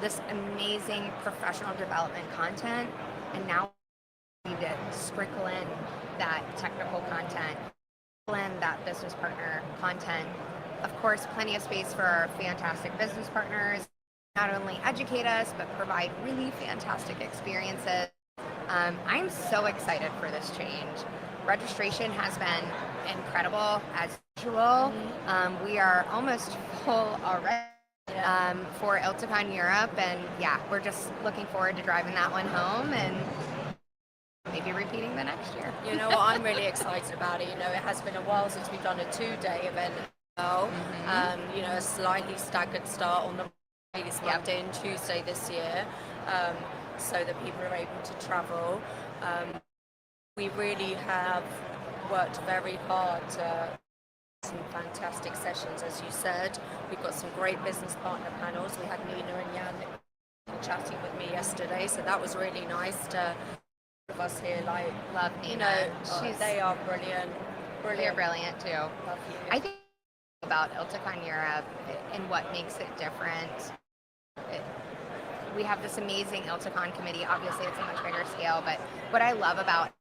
S9: this amazing professional development content, and now we need to sprinkle in that technical content, sprinkle in that business partner content. Of course, plenty of space for our fantastic business partners, not only educate us, but provide really fantastic experiences. I'm so excited for this change. Registration has been incredible as usual. We are almost full already. For ILTACON Europe, and we're just looking forward to driving that one home and maybe repeating the next year.
S4: You know what, I'm really excited about it. You know, it has been a while since we've done a 2-day event now. You know, a slightly staggered start on the Monday and Tuesday this year, so that people are able to travel. We really have worked very hard to some fantastic sessions, as you said. We've got some great business partner panels. We had Nina and Jan chatting with me yesterday, so that was really nice to have us here. Like,
S9: love Nina.
S4: You know, they are brilliant.
S9: They're brilliant too.
S4: Love you.
S9: I think about ILTACON Europe and what makes it different. We have this amazing ILTACON committee. Obviously, it's a much bigger scale, but what I love about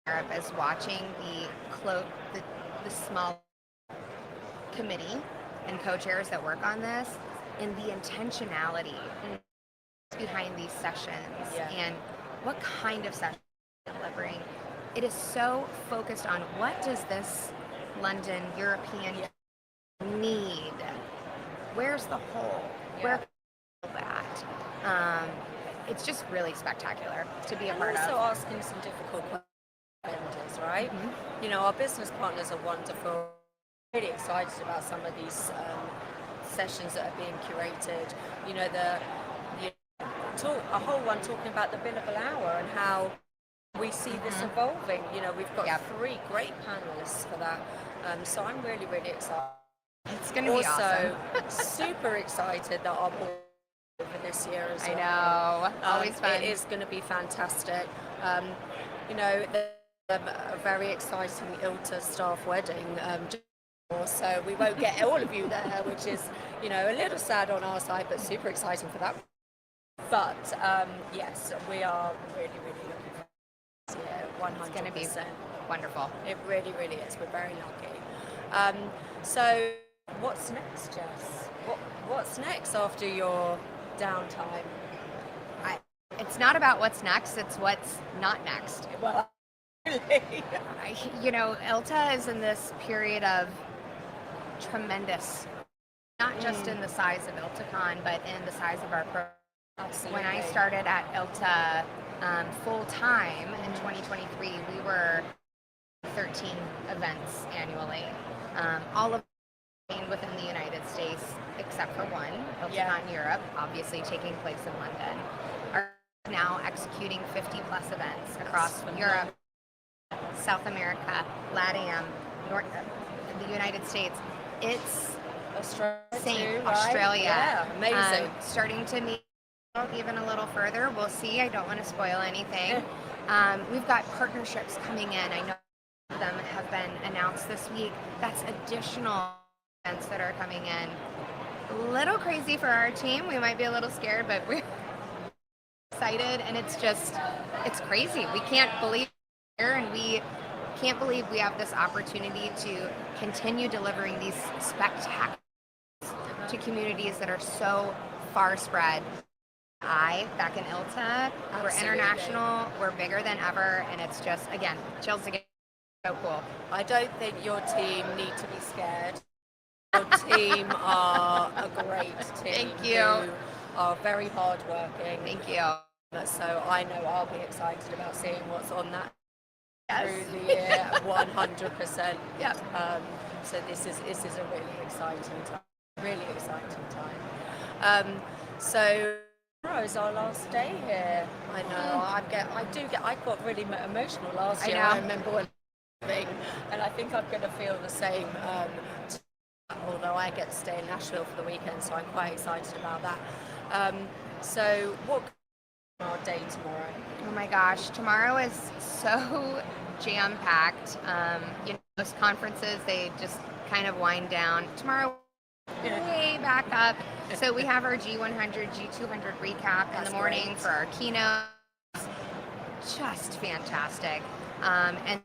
S9: Europe is watching the small committee and co-chairs that work on this and the intentionality behind these sessions and what kind of sessions they're delivering. It is so focused on what does this London European need? Where's the hole? Where can we fill that? It's just really spectacular to be a part
S4: also
S9: of.
S4: asking some difficult vendors, right? You know, our business partners are wonderful. Really excited about some of these sessions that are being curated. You know, a whole one talking about the billable hour and how we see this evolving. You know, we've got 3 great panelists for that. So I'm really, really excited.
S9: It's going to be awesome.
S4: Also, super excited that our board over this year as well.
S9: I know, always fun.
S4: It is going to be fantastic. You know, there's a very exciting ILTA staff wedding. So we won't get all of you there, which is, you know, a little sad on our side, but super exciting for that. But yes, we are really, really looking forward to this year. 100%.
S9: It's going to be wonderful.
S4: It really, really is. We're very lucky. So what's next, Jess? What's next after your downtime?
S9: It's not about what's next, it's what's not next.
S4: Well,
S9: you know, ILTA is in this period of tremendous, not just in the size of ILTACON, but in the size of our program.
S4: Absolutely.
S9: When I started at ILTA full time in 2023, we were 13 events annually, all of them within the United States, except for one, ILTACON Europe, obviously taking place in London. Are now executing 50 plus events across Europe, South America, LATAM, the United States. It's Australia.
S4: Yeah, amazing.
S9: Starting to meet even a little further. We'll see. I don't want to spoil anything. We've got partnerships coming in. I know some of them have been announced this week. That's additional events that are coming in. A little crazy for our team. We might be a little scared, but we're excited, and it's crazy. We can't believe it, and we can't believe we have this opportunity to continue delivering these spectaculars to communities that are so far spread. Back in ILTA, we're international, we're bigger than ever, and it's just, again, chills again. So cool.
S4: I don't think your team need to be scared. Your team are a great team.
S9: Thank you.
S4: Who are very hardworking.
S9: Thank you.
S4: So I know I'll be excited about seeing what's on that
S9: Yes.
S4: through the year, 100%.
S9: Yep.
S4: So this is a really exciting time. Really exciting time. So tomorrow is our last day here. I know. I got really emotional last year. I remember when and I think I'm going to feel the same. Although I get to stay in Nashville for the weekend, so I'm quite excited about that. So what our day tomorrow?
S9: Oh my gosh, tomorrow is so jam-packed. You know, most conferences, they just kind of wind down. Tomorrow, way back up. So we have our G100, G200 recap in the morning for our keynote. Just fantastic. And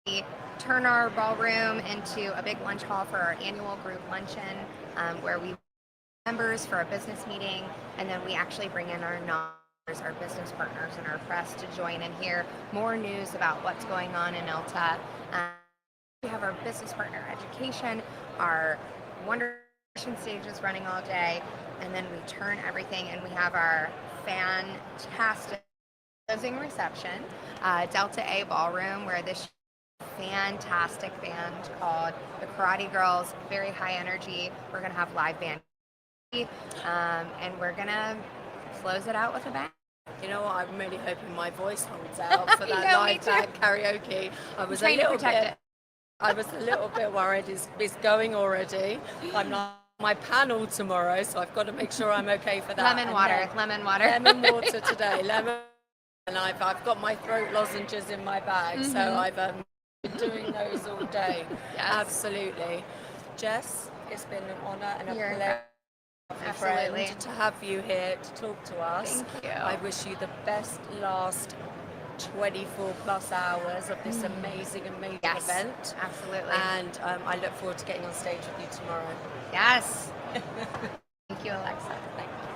S9: we turn our ballroom into a big lunch hall for our annual group luncheon, where we members for a business meeting, and then we actually bring in our our business partners and our press to join and hear more news about what's going on in ILTA. We have our business partner education, our wonderful stages running all day, and then we turn everything, and we have our fantastic closing reception, Delta A Ballroom, where this fantastic band called the Karate Girls, very high energy. We're going to have live band, and we're going to close it out with a bang.
S4: You know what? I'm really hoping my voice holds out for that live band karaoke. I was a little bit worried. It's going already. I'm not on my panel tomorrow, so I've got to make sure I'm okay for that.
S9: Lemon water
S4: today. And I've got my throat lozenges in my bag, so I've been doing those all day.
S9: Yes.
S4: Absolutely. Jess, It's been an honor and a
S9: You're
S4: pleasure,
S9: Absolutely.
S4: friend, to have you here to talk to us.
S9: Thank you.
S4: I wish you the best last 24 plus hours of this amazing
S9: Yes,
S4: event.
S9: absolutely.
S4: And I look forward to getting on stage with you tomorrow.
S9: Yes. Thank you, Alexa.
S4: Thank you.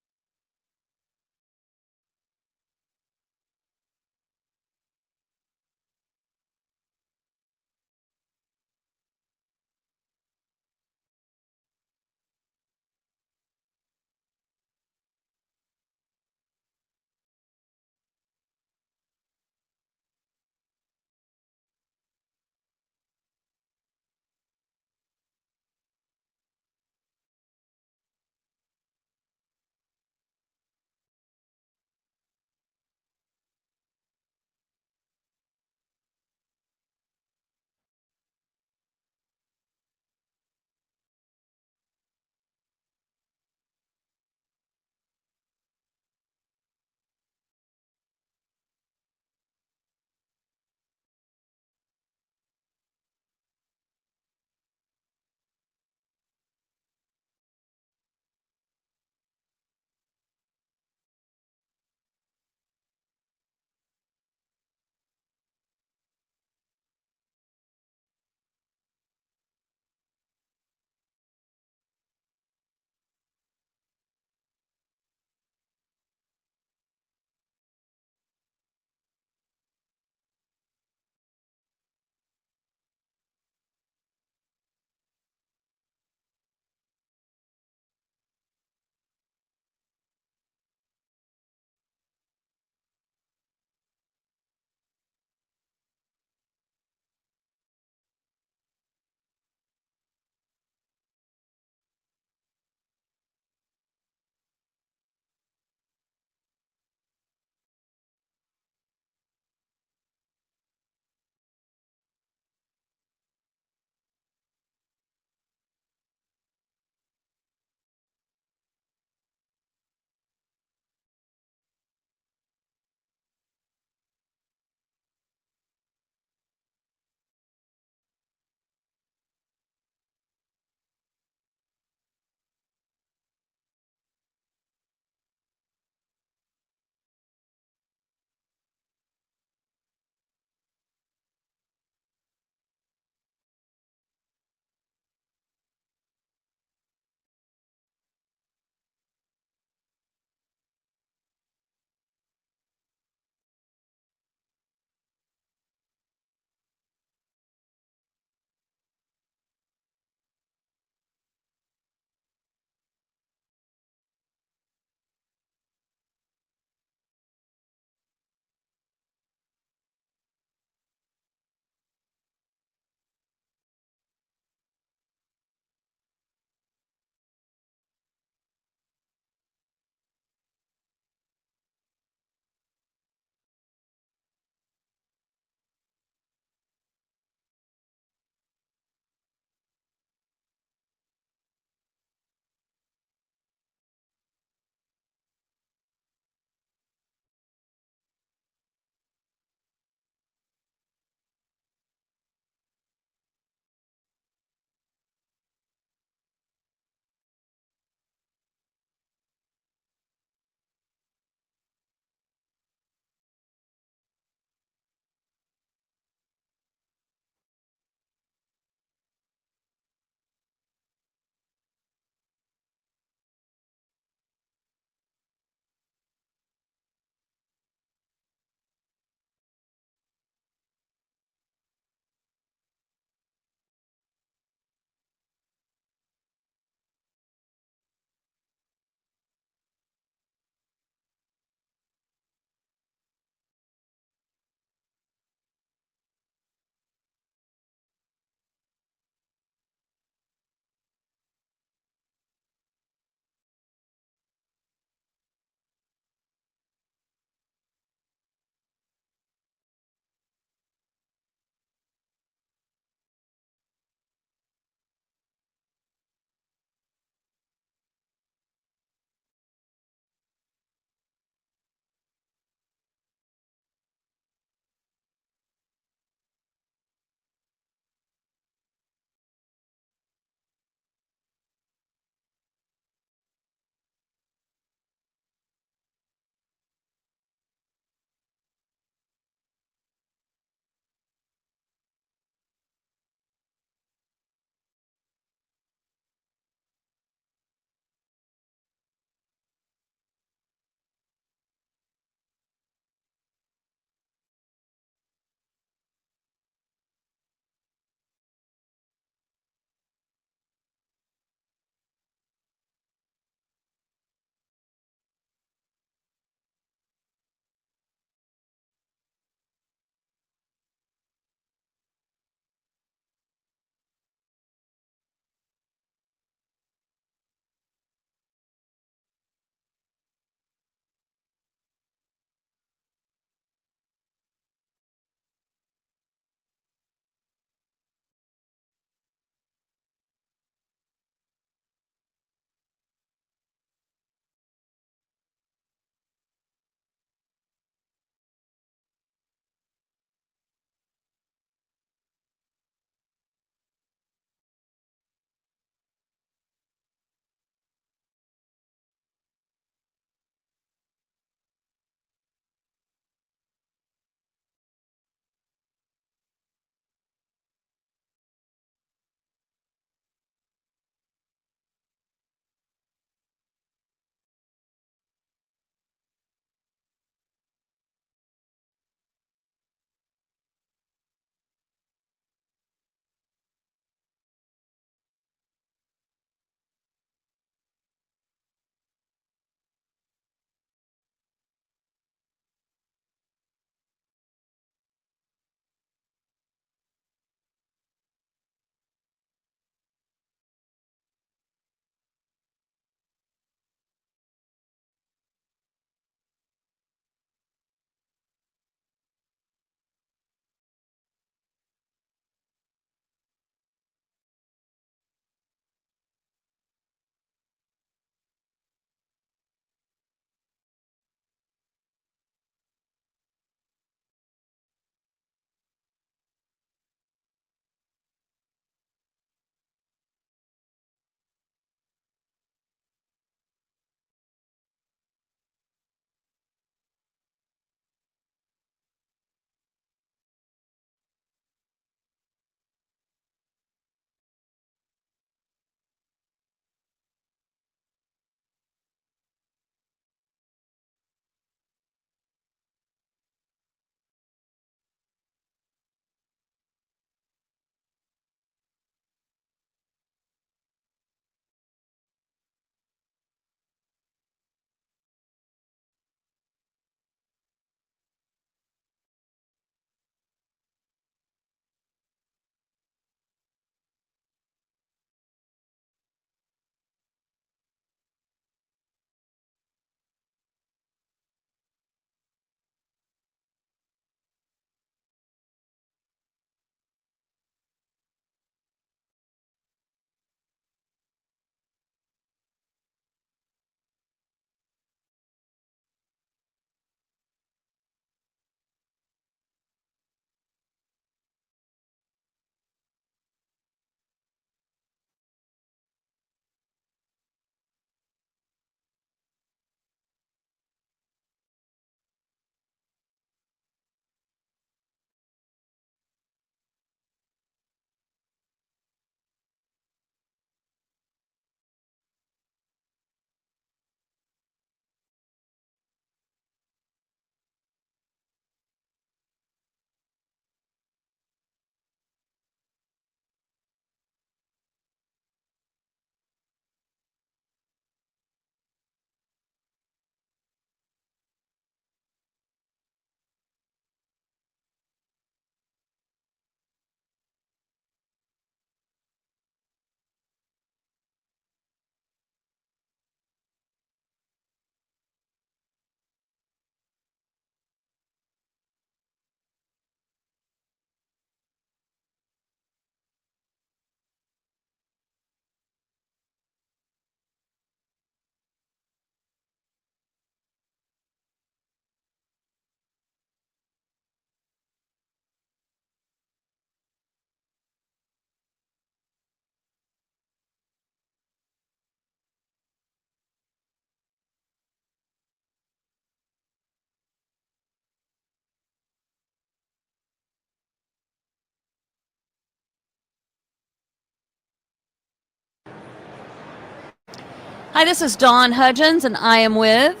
S10: Hi, this is Dawn Hudgens, and I am with.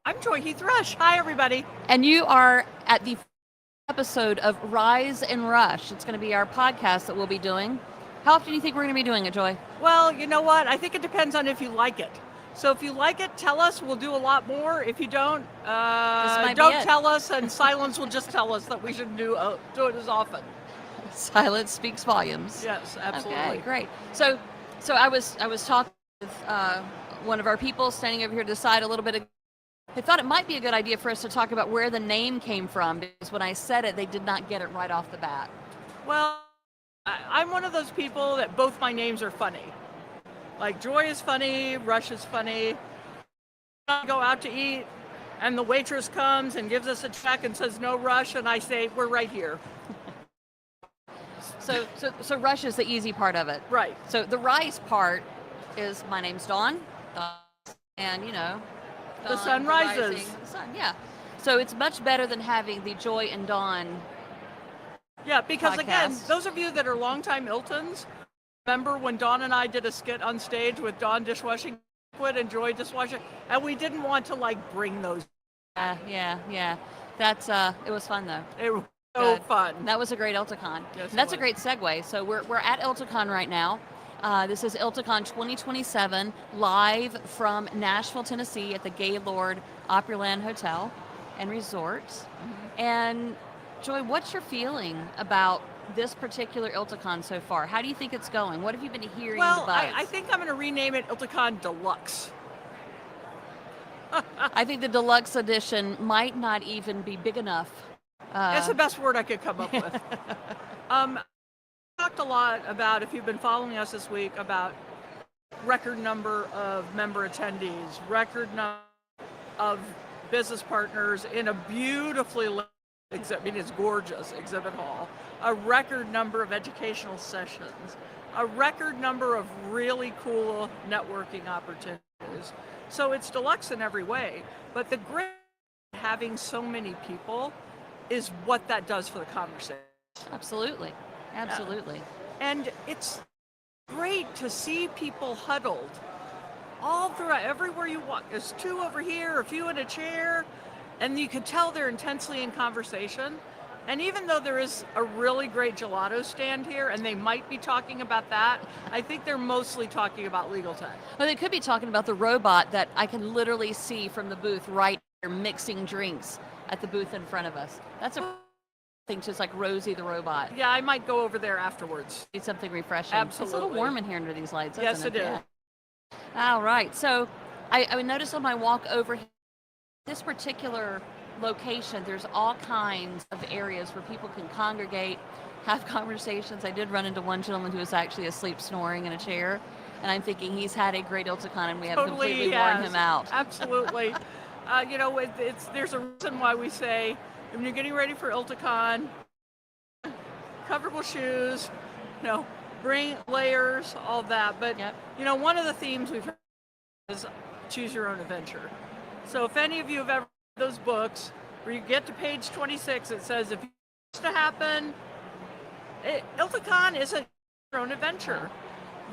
S11: I'm Joy Heath Rush. Hi, everybody.
S10: And you are at the episode of Rise and Rush. It's going to be our podcast that we'll be doing. How often do you think we're going to be doing it, Joy?
S11: Well, you know what? I think it depends on if you like it. So if you like it, tell us. We'll do a lot more. If you don't, don't tell us, and silence will just tell us that we should do it as often.
S10: Silence speaks volumes.
S11: Yes, absolutely.
S10: Okay, great. So I was talking with one of our people standing over here to the side a little bit ago. They thought it might be a good idea for us to talk about where the name came from, because when I said it, they did not get it right off the bat.
S11: Well, I'm one of those people that both my names are funny. Like Joy is funny, Rush is funny. I go out to eat, and the waitress comes and gives us a check and says no rush, and I say we're right here.
S10: So Rush is the easy part of it.
S11: Right.
S10: So the Rise part is my name's Dawn, and
S11: the sun rises.
S10: The sun, yeah. So it's much better than having the Joy and Dawn.
S11: Yeah, because
S10: podcast.
S11: Again, those of you that are longtime Iltons, remember when Dawn and I did a skit on stage with Dawn dishwashing liquid and Joy dishwashing, and we didn't want to bring those.
S10: Yeah. That's it was fun though.
S11: It was so fun.
S10: That was a great ILTACON.
S11: Yes,
S10: and that's a great segue. So we're at ILTACON right now. This is ILTACON 2027, live from Nashville, Tennessee, at the Gaylord Opryland Hotel and Resort. Mm-hmm. And Joy, what's your feeling about this particular ILTACON so far? How do you think it's going? What have you been hearing?
S11: Well, I think I'm going to rename it ILTACON Deluxe.
S10: I think the deluxe edition might not even be big enough.
S11: That's the best word I could come up with. Talked a lot about, if you've been following us this week, about record number of member attendees, record number of business partners in a beautifully lit exhibit. I mean, it's gorgeous exhibit hall. A record number of educational sessions, a record number of really cool networking opportunities. So it's deluxe in every way, but the great having so many people is what that does for the conversation.
S10: Absolutely.
S11: And it's great to see people huddled all throughout, everywhere you walk. There's two over here, a few in a chair, and you can tell they're intensely in conversation. And even though there is a really great gelato stand here, and they might be talking about that, I think they're mostly talking about legal tech.
S10: Well, they could be talking about the robot that I can literally see from the booth right here mixing drinks at the booth in front of us. That's a thing, just like Rosie the robot.
S11: Yeah, I might go over there afterwards.
S10: Need something refreshing.
S11: Absolutely.
S10: It's a little warm in here under these lights,
S11: Yes,
S10: isn't
S11: it is.
S10: Yeah. All right. So I noticed on my walk over here, this particular location, there's all kinds of areas where people can congregate, have conversations. I did run into one gentleman who was actually asleep snoring in a chair, and I'm thinking he's had a great ILTACON and we have completely worn him out.
S11: Absolutely. There's a reason why we say, when you're getting ready for ILTACON, comfortable shoes, bring layers, all that. But, one of the themes we've heard is choose your own adventure. So if any of you have ever read those books where you get to page 26, it says, if you want to happen, ILTACON isn't your own adventure.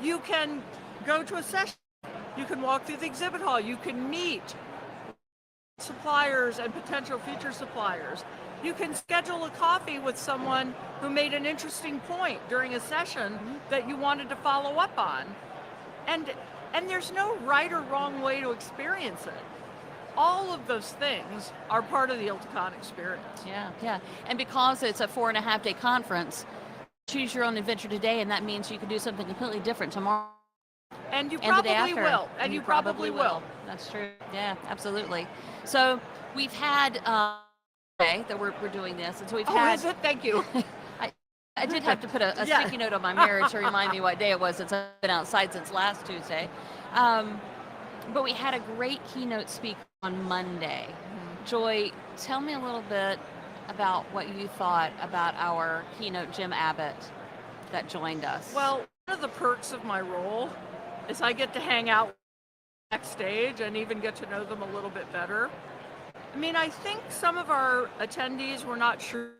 S11: You can go to a session. You can walk through the exhibit hall. You can meet suppliers and potential future suppliers. You can schedule a coffee with someone who made an interesting point during a session that you wanted to follow up on. And there's no right or wrong way to experience it. All of those things are part of the ILTACON experience.
S10: Yeah. And because it's a 4.5-day conference, choose your own adventure today, and that means you can do something completely different tomorrow.
S11: And you
S10: and the day
S11: probably
S10: after.
S11: will. And you probably will.
S10: That's true. Yeah, absolutely. So we've had that we're doing this, and so we've had.
S11: Is it? Thank you.
S10: I did have to put a sticky note on my mirror to remind me what day it was, since I've been outside since last Tuesday. But we had a great keynote speaker on Monday. Joy, tell me a little bit about what you thought about our keynote, Jim Abbott, that joined us.
S11: Well, one of the perks of my role is I get to hang out backstage and even get to know them a little bit better. I mean, I think some of our attendees were not sure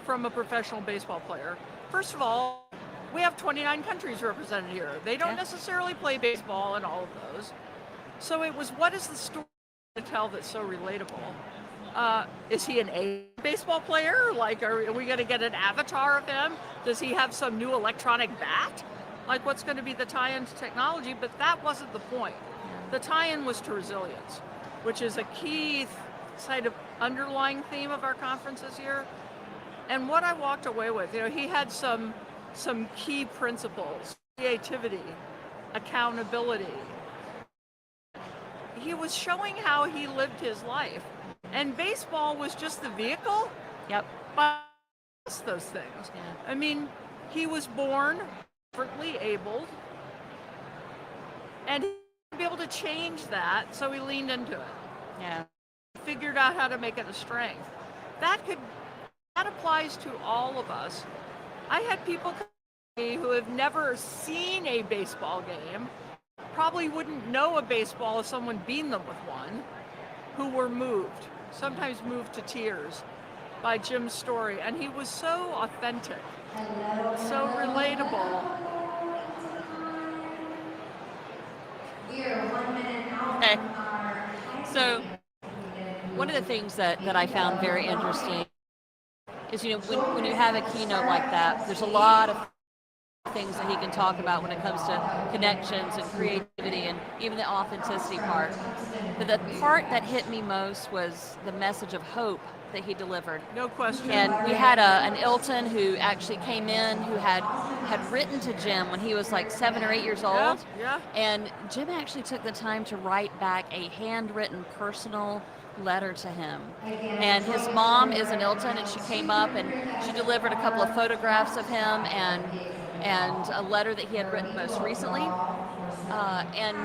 S11: from a professional baseball player. First of all, we have 29 countries represented here. They don't necessarily play baseball in all of those. So it was, what is the story to tell that's so relatable? Is he an A baseball player? Like, are we going to get an avatar of him? Does he have some new electronic bat? Like, what's going to be the tie-in to technology? But that wasn't the point. The tie-in was to resilience, which is a key sort of underlying theme of our conference this year. And what I walked away with, he had some key principles: creativity, accountability. He was showing how he lived his life. And baseball was just the vehicle.
S10: Yep.
S11: But those things. Yeah. I mean, he was born differently abled, and he would be able to change that, so he leaned into it.
S10: Yeah.
S11: Figured out how to make it a strength. That applies to all of us. I had people come to me who have never seen a baseball game, probably wouldn't know a baseball if someone beamed them with one, who were moved, sometimes moved to tears by Jim's story. And he was so authentic, so relatable.
S10: Okay. So one of the things that I found very interesting is, when you have a keynote like that, there's a lot of things that he can talk about when it comes to connections and creativity and even the authenticity part. But the part that hit me most was the message of hope that he delivered.
S11: No question.
S10: And we had an Ilton who actually came in, who had written to Jim when he was like 7 or 8 years old.
S11: Yeah.
S10: And Jim actually took the time to write back a handwritten personal letter to him. And his mom is an Ilton, and she came up and she delivered a couple of photographs of him and a letter that he had written most recently. And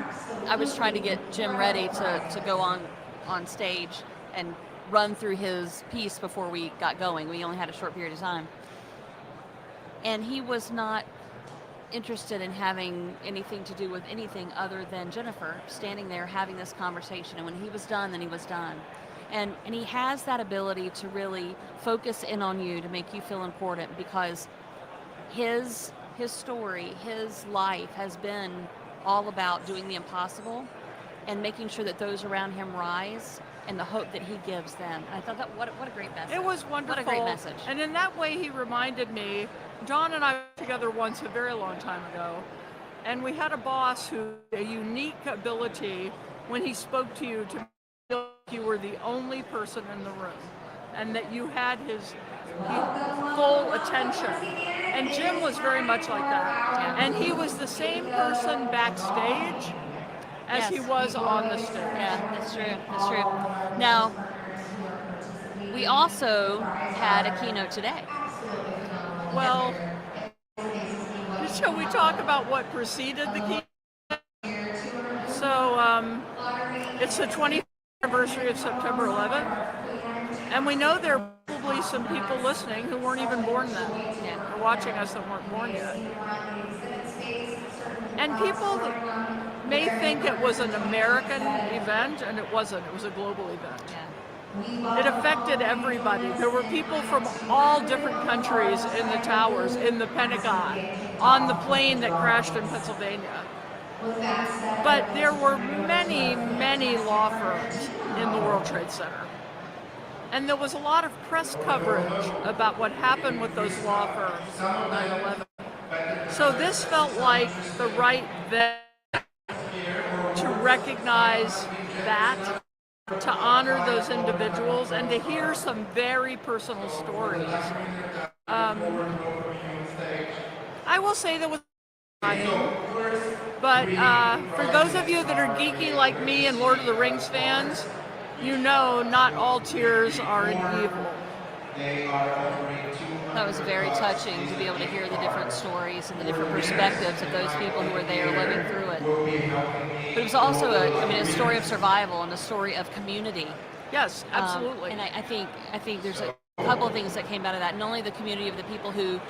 S10: I was trying to get Jim ready to go on stage and run through his piece before we got going. We only had a short period of time. And he was not interested in having anything to do with anything other than Jennifer standing there having this conversation. And when he was done, then he was done. And he has that ability to really focus in on you, to make you feel important, because his story, his life has been all about doing the impossible and making sure that those around him rise, and the hope that he gives them. And I thought that what a great message.
S11: It was wonderful.
S10: What a great message.
S11: And in that way, he reminded me, Don and I were together once a very long time ago, and we had a boss who had a unique ability when he spoke to you to feel like you were the only person in the room, and that you had his full attention. And Jim was very much like that. And he was the same person backstage as he was on the stage.
S10: Yeah, that's true. That's true. Now, we also had a keynote today.
S11: Well, shall we talk about what preceded the keynote? So, it's the 20th anniversary of September 11th, and we know there are probably some people listening who weren't even born then, or watching us that weren't born yet. And people may think it was an American event, and it wasn't. It was a global event. It affected everybody. There were people from all different countries in the towers, in the Pentagon, on the plane that crashed in Pennsylvania. But there were many, many law firms in the World Trade Center. And there was a lot of press coverage about what happened with those law firms on 9/11. So this felt like the right then to recognize that, to honor those individuals, and to hear some very personal stories. I will say there was, but for those of you that are geeky like me and Lord of the Rings fans, you know not all tears are in evil.
S10: That was very touching to be able to hear the different stories and the different perspectives of those people who were there living through it. But it was also a story of survival and a story of community.
S11: Yes, absolutely.
S10: And I think there's a couple of things that came out of that. Not only the community of the people who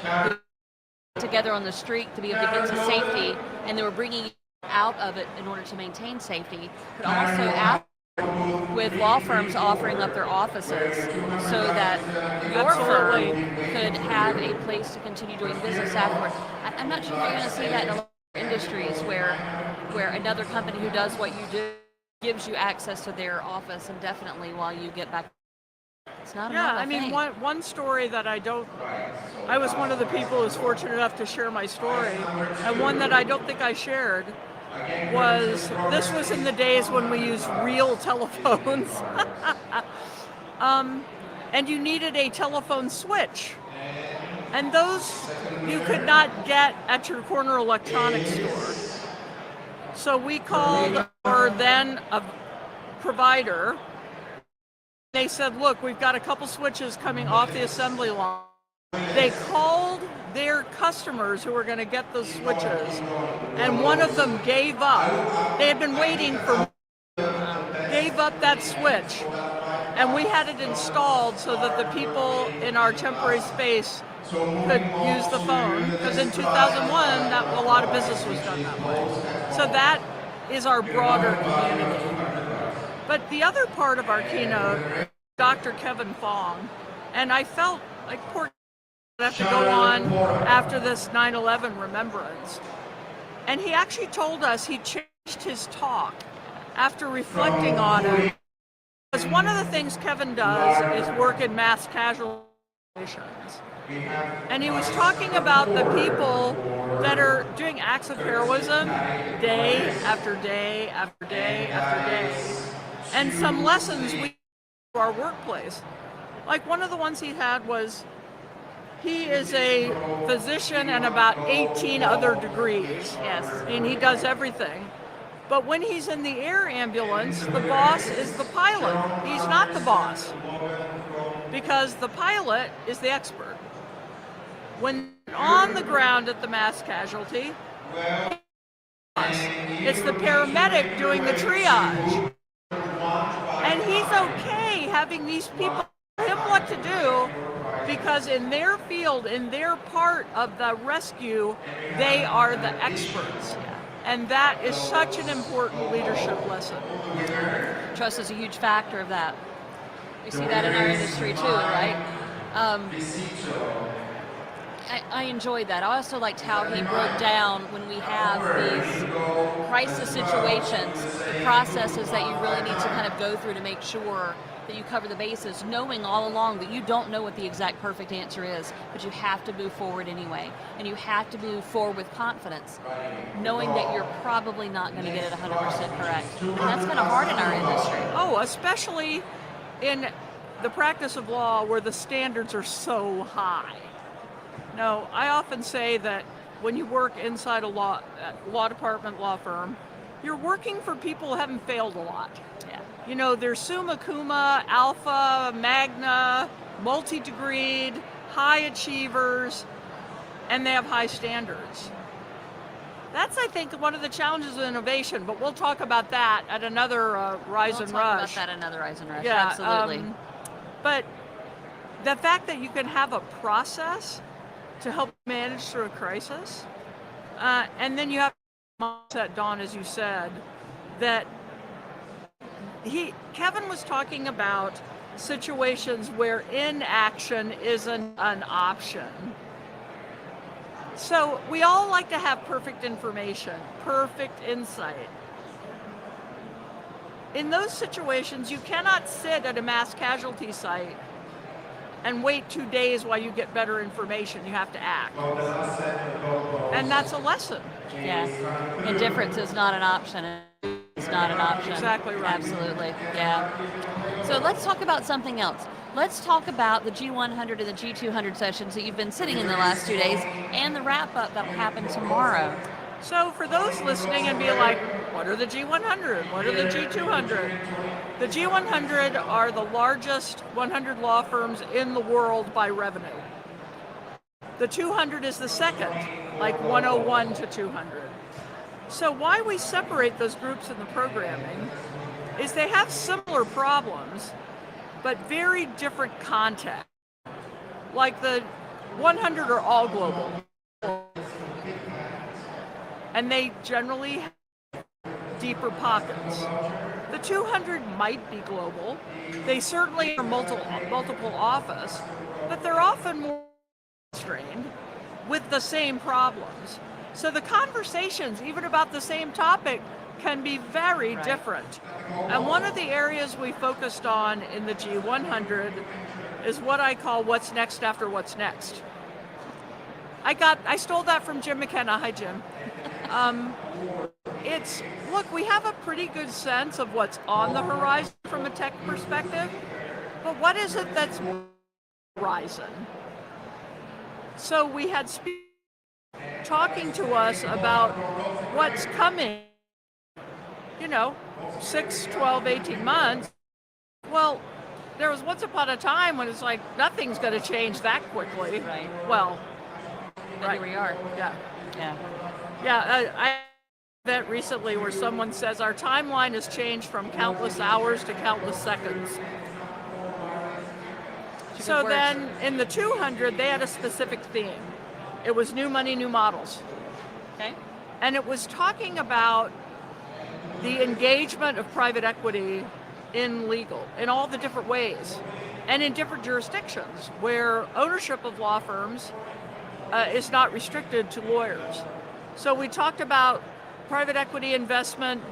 S10: together on the street to be able to get to safety, and they were bringing out of it in order to maintain safety, but also with law firms offering up their offices so that your
S11: Absolutely.
S10: firm could have a place to continue doing business afterward. I'm not sure if you're going to see that in a lot of industries where another company who does what you do gives you access to their office indefinitely while you get back. It's not a
S11: Yeah,
S10: normal
S11: I mean,
S10: thing.
S11: one story that I was one of the people who was fortunate enough to share my story, and one that I don't think I shared this was in the days when we used real telephones. And you needed a telephone switch. And those you could not get at your corner electronics store. So we called our then a provider. They said, look, we've got a couple switches coming off the assembly line. They called their customers who were going to get those switches, and one of them gave up. They had been waiting gave up that switch, and we had it installed so that the people in our temporary space could use the phone, because in 2001, a lot of business was done that way. So that is our broader community. But the other part of our keynote, Dr. Kevin Fong, and I felt like poor have to go on after this 9/11 remembrance. And he actually told us he changed his talk after reflecting on it. Because one of the things Kevin does is work in mass casualty situations. And he was talking about the people that are doing acts of heroism day after day after day after day. And some lessons we to our workplace. Like one of the ones he had was he is a physician and about 18 other degrees.
S10: Yes.
S11: And he does everything. But when he's in the air ambulance, the boss is the pilot. He's not the boss. Because the pilot is the expert. When on the ground at the mass casualty, it's the paramedic doing the triage. And he's okay having these people tell him what to do, because in their field, in their part of the rescue, they are the experts. And that is such an important leadership lesson.
S10: Trust is a huge factor of that. We see that in our industry too, right? I enjoyed that. I also liked how he broke down when we have these crisis situations, the processes that you really need to kind of go through to make sure that you cover the bases, knowing all along that you don't know what the exact perfect answer is, but you have to move forward anyway. And you have to move forward with confidence, knowing that you're probably not going to get it 100% correct. And that's kind of hard in our industry.
S11: Oh, especially in the practice of law where the standards are so high. No, I often say that when you work inside a law department, law firm, you're working for people who haven't failed a lot.
S10: Yeah.
S11: You know, they're summa cum, alpha, magna, multi-degreed, high achievers, and they have high standards. That's, I think, one of the challenges of innovation, but we'll talk about that at another Rise and Rush.
S10: We'll talk about that another Rise and Rush,
S11: Yeah,
S10: absolutely.
S11: But the fact that you can have a process to help manage through a crisis, and then you have mindset, Dawn, as you said, that Kevin was talking about situations where inaction isn't an option. So we all like to have perfect information, perfect insight. In those situations, you cannot sit at a mass casualty site and wait 2 days while you get better information. You have to act. And that's a lesson.
S10: Yeah. Indifference is not an option. It's not an option.
S11: Exactly right.
S10: Absolutely. Yeah. So let's talk about something else. Let's talk about the G100 and the G200 sessions that you've been sitting in the last 2 days and the wrap-up that will happen tomorrow.
S11: So for those listening and be like, what are the G100? What are the G200? The G100 are the largest 100 law firms in the world by revenue. The 200 is the second, like 101 to 200. So why we separate those groups in the programming is they have similar problems, but very different context. Like the 100 are all global. And they generally have deeper pockets. The 200 might be global. They certainly are multiple office, but they're often more constrained with the same problems. So the conversations, even about the same topic, can be very different. And one of the areas we focused on in the G100 is what I call what's next after what's next. I stole that from Jim McKenna. Hi, Jim. Look, we have a pretty good sense of what's on the horizon from a tech perspective, but what is it that's horizon? So we had speakers talking to us about what's coming, 6, 12, 18 months. Well, there was once upon a time when it's like nothing's going to change that quickly.
S10: Right.
S11: Well,
S10: Here we are.
S11: Yeah.
S10: Yeah.
S11: I event recently where someone says our timeline has changed from countless hours to countless seconds. So then in the 200, they had a specific theme. It was new money, new models.
S10: Okay.
S11: And it was talking about the engagement of private equity in legal, in all the different ways, and in different jurisdictions where ownership of law firms is not restricted to lawyers. So we talked about private equity investment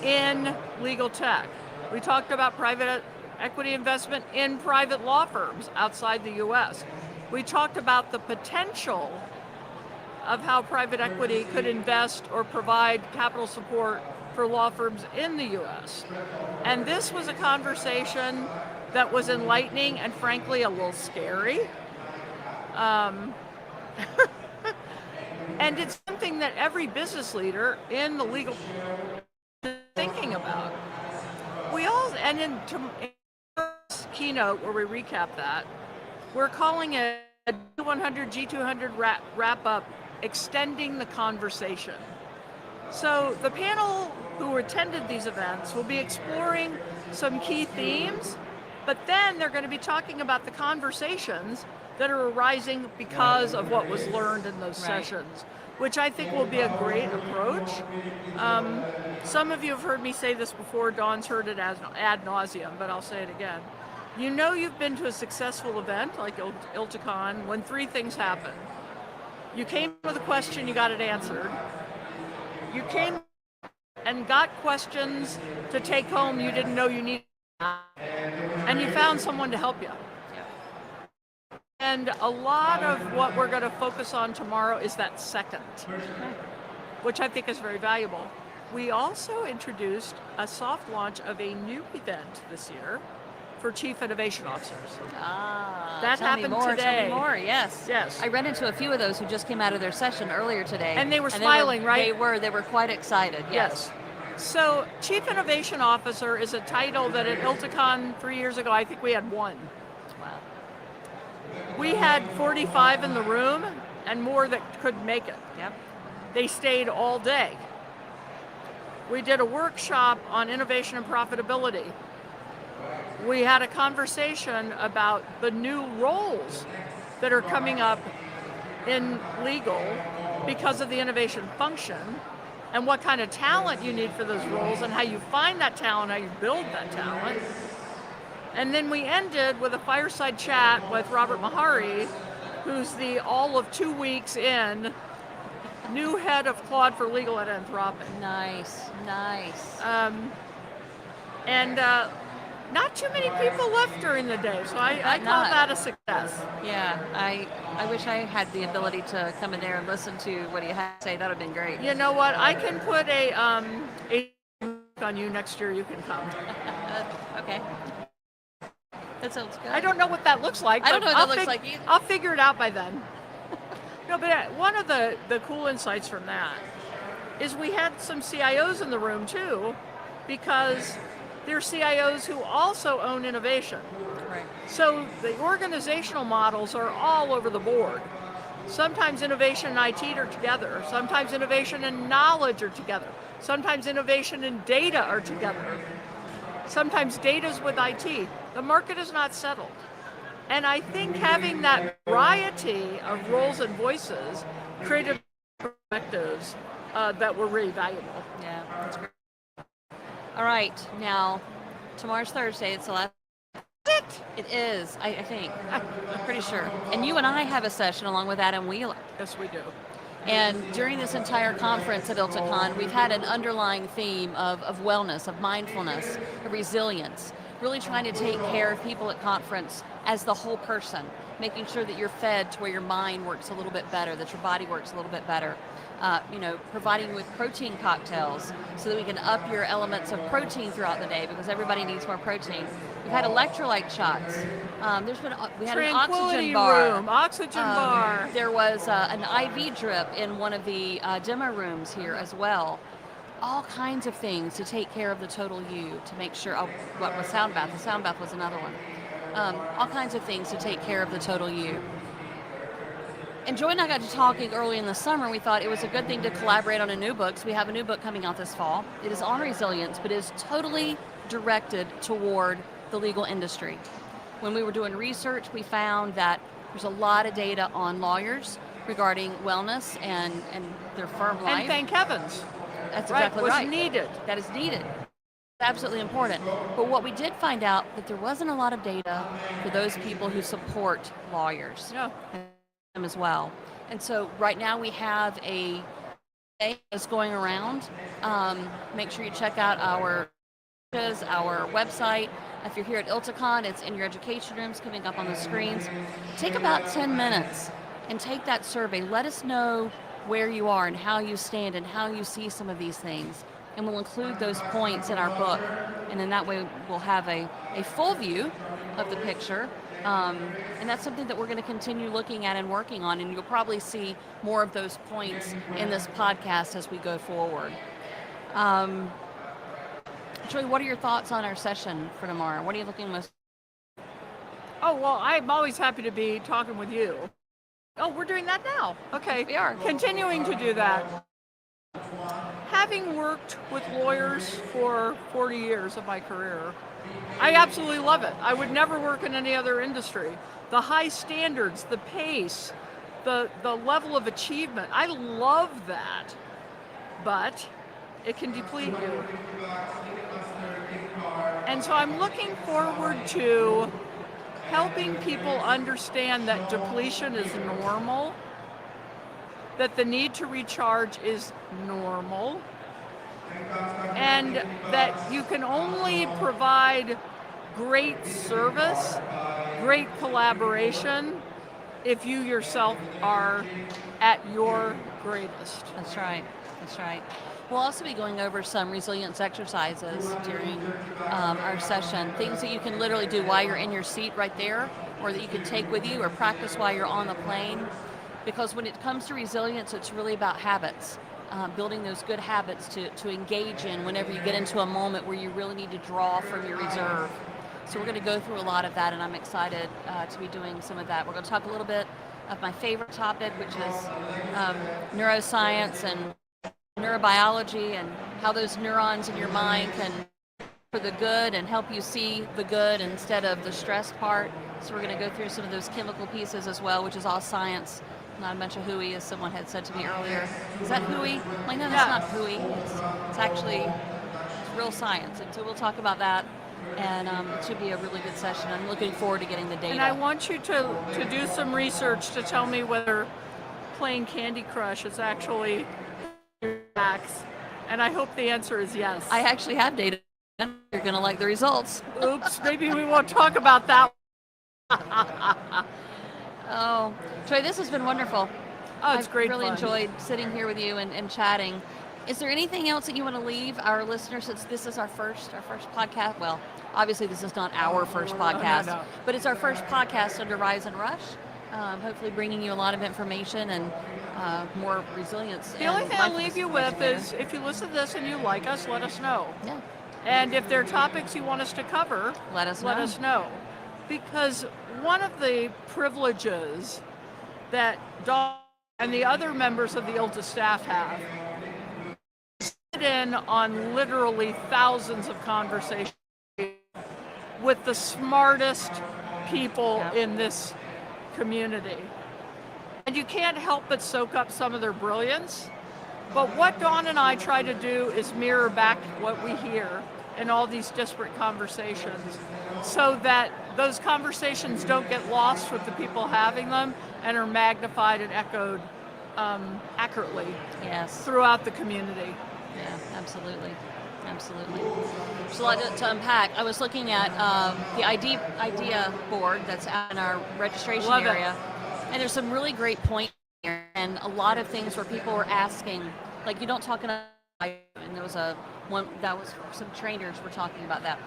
S11: in legal tech. We talked about private equity investment in private law firms outside the US. We talked about the potential of how private equity could invest or provide capital support for law firms in the US. And this was a conversation that was enlightening and frankly a little scary. And it's something that every business leader in the legal is thinking about. And in tomorrow's keynote where we recap that, we're calling it a G100, G200 wrap-up, extending the conversation. So the panel who attended these events will be exploring some key themes, but then they're going to be talking about the conversations that are arising because of what was learned in those sessions, which I think will be a great approach. Some of you have heard me say this before, Dawn's heard it as ad nauseum, but I'll say it again. You know you've been to a successful event like ILTACON when 3 things happen. You came with a question, you got it answered. You came and got questions to take home you didn't know you needed, and you found someone to help you. And a lot of what we're going to focus on tomorrow is that second, which I think is very valuable. We also introduced a soft launch of a new event this year for Chief Innovation Officers. That happened today.
S10: Tell me more, yes.
S11: Yes.
S10: I ran into a few of those who just came out of their session earlier today.
S11: And they were smiling, right?
S10: They were quite excited, yes.
S11: So Chief Innovation Officer is a title that at ILTACON 3 years ago, I think we had 1.
S10: Wow.
S11: We had 45 in the room and more that could make it.
S10: Yep.
S11: They stayed all day. We did a workshop on innovation and profitability. We had a conversation about the new roles that are coming up in legal because of the innovation function and what kind of talent you need for those roles and how you find that talent, how you build that talent. And then we ended with a fireside chat with Robert Mahari, who's the all of 2 weeks in new head of Claude for Legal at Anthropic.
S10: Nice.
S11: Not too many people left during the day, so I call that a success.
S10: Yeah, I wish I had the ability to come in there and listen to what he had to say. That would have been great.
S11: You know what? I can put a on you next year. You can come.
S10: Okay. That sounds good.
S11: I don't know what that looks like.
S10: I don't know what that looks like either.
S11: I'll figure it out by then. No, but one of the cool insights from that is we had some CIOs in the room too, because they're CIOs who also own innovation.
S10: Right.
S11: So the organizational models are all over the board. Sometimes innovation and IT are together. Sometimes innovation and knowledge are together. Sometimes innovation and data are together. Sometimes data's with IT. The market is not settled. And I think having that variety of roles and voices created perspectives that were really valuable.
S10: Yeah, that's great. All right, now tomorrow's Thursday. It's the last. It is, I think. I'm pretty sure. And you and I have a session along with Adam Wheeler.
S11: Yes, we do.
S10: And during this entire conference at ILTACON, we've had an underlying theme of wellness, of mindfulness, of resilience, really trying to take care of people at conference as the whole person, making sure that you're fed to where your mind works a little bit better, that your body works a little bit better. Providing you with protein cocktails so that we can up your elements of protein throughout the day because everybody needs more protein. We've had electrolyte shots. We had an oxygen bar.
S11: Room, oxygen bar.
S10: There was an IV drip in one of the demo rooms here as well. All kinds of things to take care of the total you, to make sure. What was sound bath? The sound bath was another one. All kinds of things to take care of the total you. And Joy and I got to talking early in the summer. We thought it was a good thing to collaborate on a new book. So we have a new book coming out this fall. It is on resilience, but it is totally directed toward the legal industry. When we were doing research, we found that there's a lot of data on lawyers regarding wellness and their firm life.
S11: And thank heavens.
S10: That's exactly right.
S11: Was needed.
S10: That is needed. Absolutely important. But what we did find out that there wasn't a lot of data for those people who support lawyers.
S11: Yeah.
S10: As well. And so right now we have a day that's going around. Make sure you check out our website. If you're here at ILTACON, it's in your education rooms coming up on the screens. Take about 10 minutes and take that survey. Let us know where you are and how you stand and how you see some of these things. And we'll include those points in our book. And in that way, we'll have a full view of the picture. And that's something that we're going to continue looking at and working on. And you'll probably see more of those points in this podcast as we go forward. Joy, what are your thoughts on our session for tomorrow? What are you looking most?
S11: Oh, well, I'm always happy to be talking with you. Oh, we're doing that now. Okay.
S10: We are.
S11: Continuing to do that. Having worked with lawyers for 40 years of my career, I absolutely love it. I would never work in any other industry. The high standards, the pace, the level of achievement, I love that. But it can deplete you. And so I'm looking forward to helping people understand that depletion is normal, that the need to recharge is normal, and that you can only provide great service, great collaboration, if you yourself are at your greatest.
S10: That's right. That's right. We'll also be going over some resilience exercises during our session, things that you can literally do while you're in your seat right there, or that you can take with you or practice while you're on the plane. Because when it comes to resilience, it's really about habits, building those good habits to engage in whenever you get into a moment where you really need to draw from your reserve. So we're going to go through a lot of that, and I'm excited to be doing some of that. We're going to talk a little bit of my favorite topic, which is neuroscience and neurobiology and how those neurons in your mind can for the good and help you see the good instead of the stress part. So we're going to go through some of those chemical pieces as well, which is all science, not a bunch of hooey, as someone had said to me earlier. Is that hooey? Like, no, that's not hooey. It's actually real science. And so we'll talk about that. And it should be a really good session. I'm looking forward to getting the data.
S11: And I want you to do some research to tell me whether playing Candy Crush is actually facts. And I hope the answer is yes.
S10: I actually have data. You're going to like the results.
S11: Oops, maybe we won't talk about that.
S10: Oh, Troy, this has been wonderful.
S11: Oh, it's great
S10: I've really
S11: fun.
S10: enjoyed sitting here with you and chatting. Is there anything else that you want to leave our listeners, since this is our first podcast? Well, obviously this is not our first podcast,
S11: no.
S10: but it's our first podcast under Rise and Rush. Hopefully bringing you a lot of information and more resilience.
S11: The only thing I'll leave you with is, if you listen to this and you like us, let us know.
S10: Yeah.
S11: And if there are topics you want us to cover,
S10: let us
S11: know. Because one of the privileges that Dawn and the other members of the ILTA staff have is sit in on literally thousands of conversations with the smartest people in this community. And you can't help but soak up some of their brilliance. But what Dawn and I try to do is mirror back what we hear in all these disparate conversations, so that those conversations don't get lost with the people having them and are magnified and echoed accurately
S10: Yes.
S11: throughout the community.
S10: Yeah, absolutely. Absolutely. There's a lot to unpack. I was looking at the idea board that's out in our registration
S11: Love it.
S10: area, and there's some really great points here, and a lot of things where people were asking, like, you don't talk enough, and there was one that was some trainers were talking about that.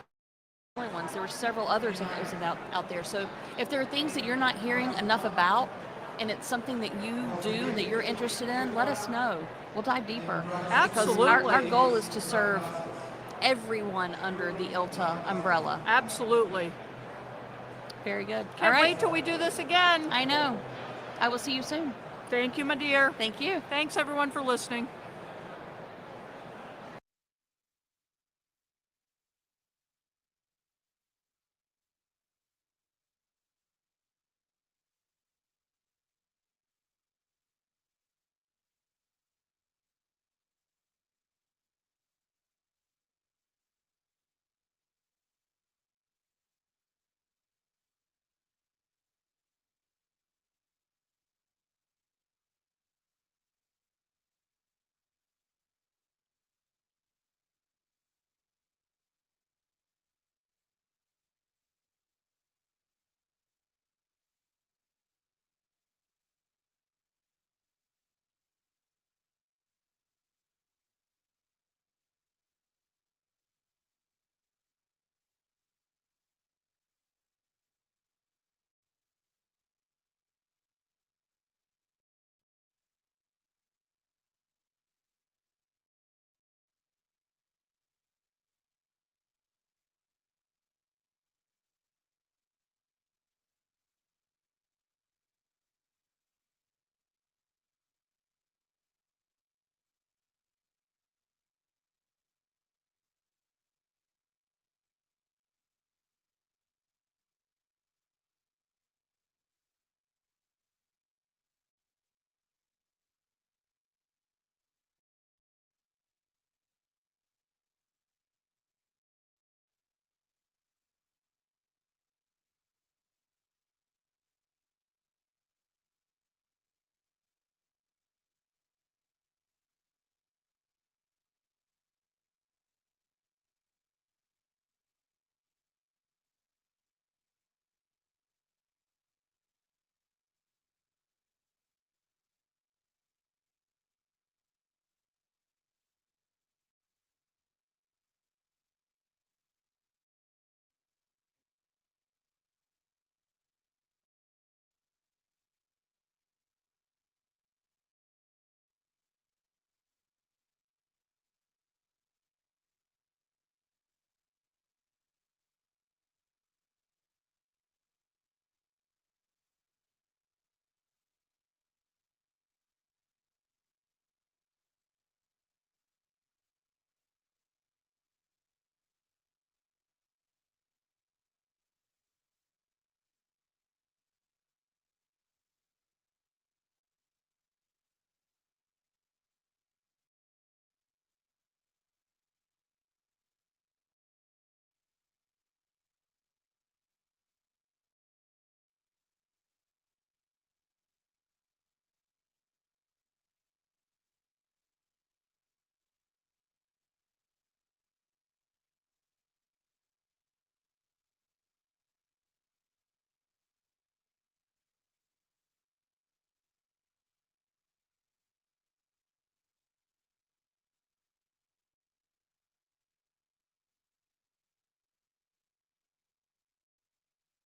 S10: Only ones. There were several others that was out there. So if there are things that you're not hearing enough about, and it's something that you do that you're interested in, let us know. We'll dive deeper.
S11: Absolutely.
S10: Because our goal is to serve everyone under the ILTA umbrella.
S11: Absolutely.
S10: Very good.
S11: Can't
S10: All right.
S11: wait till we do this again.
S10: I know. I will see you soon.
S11: Thank you, my dear.
S10: Thank you.
S11: Thanks, everyone, for listening.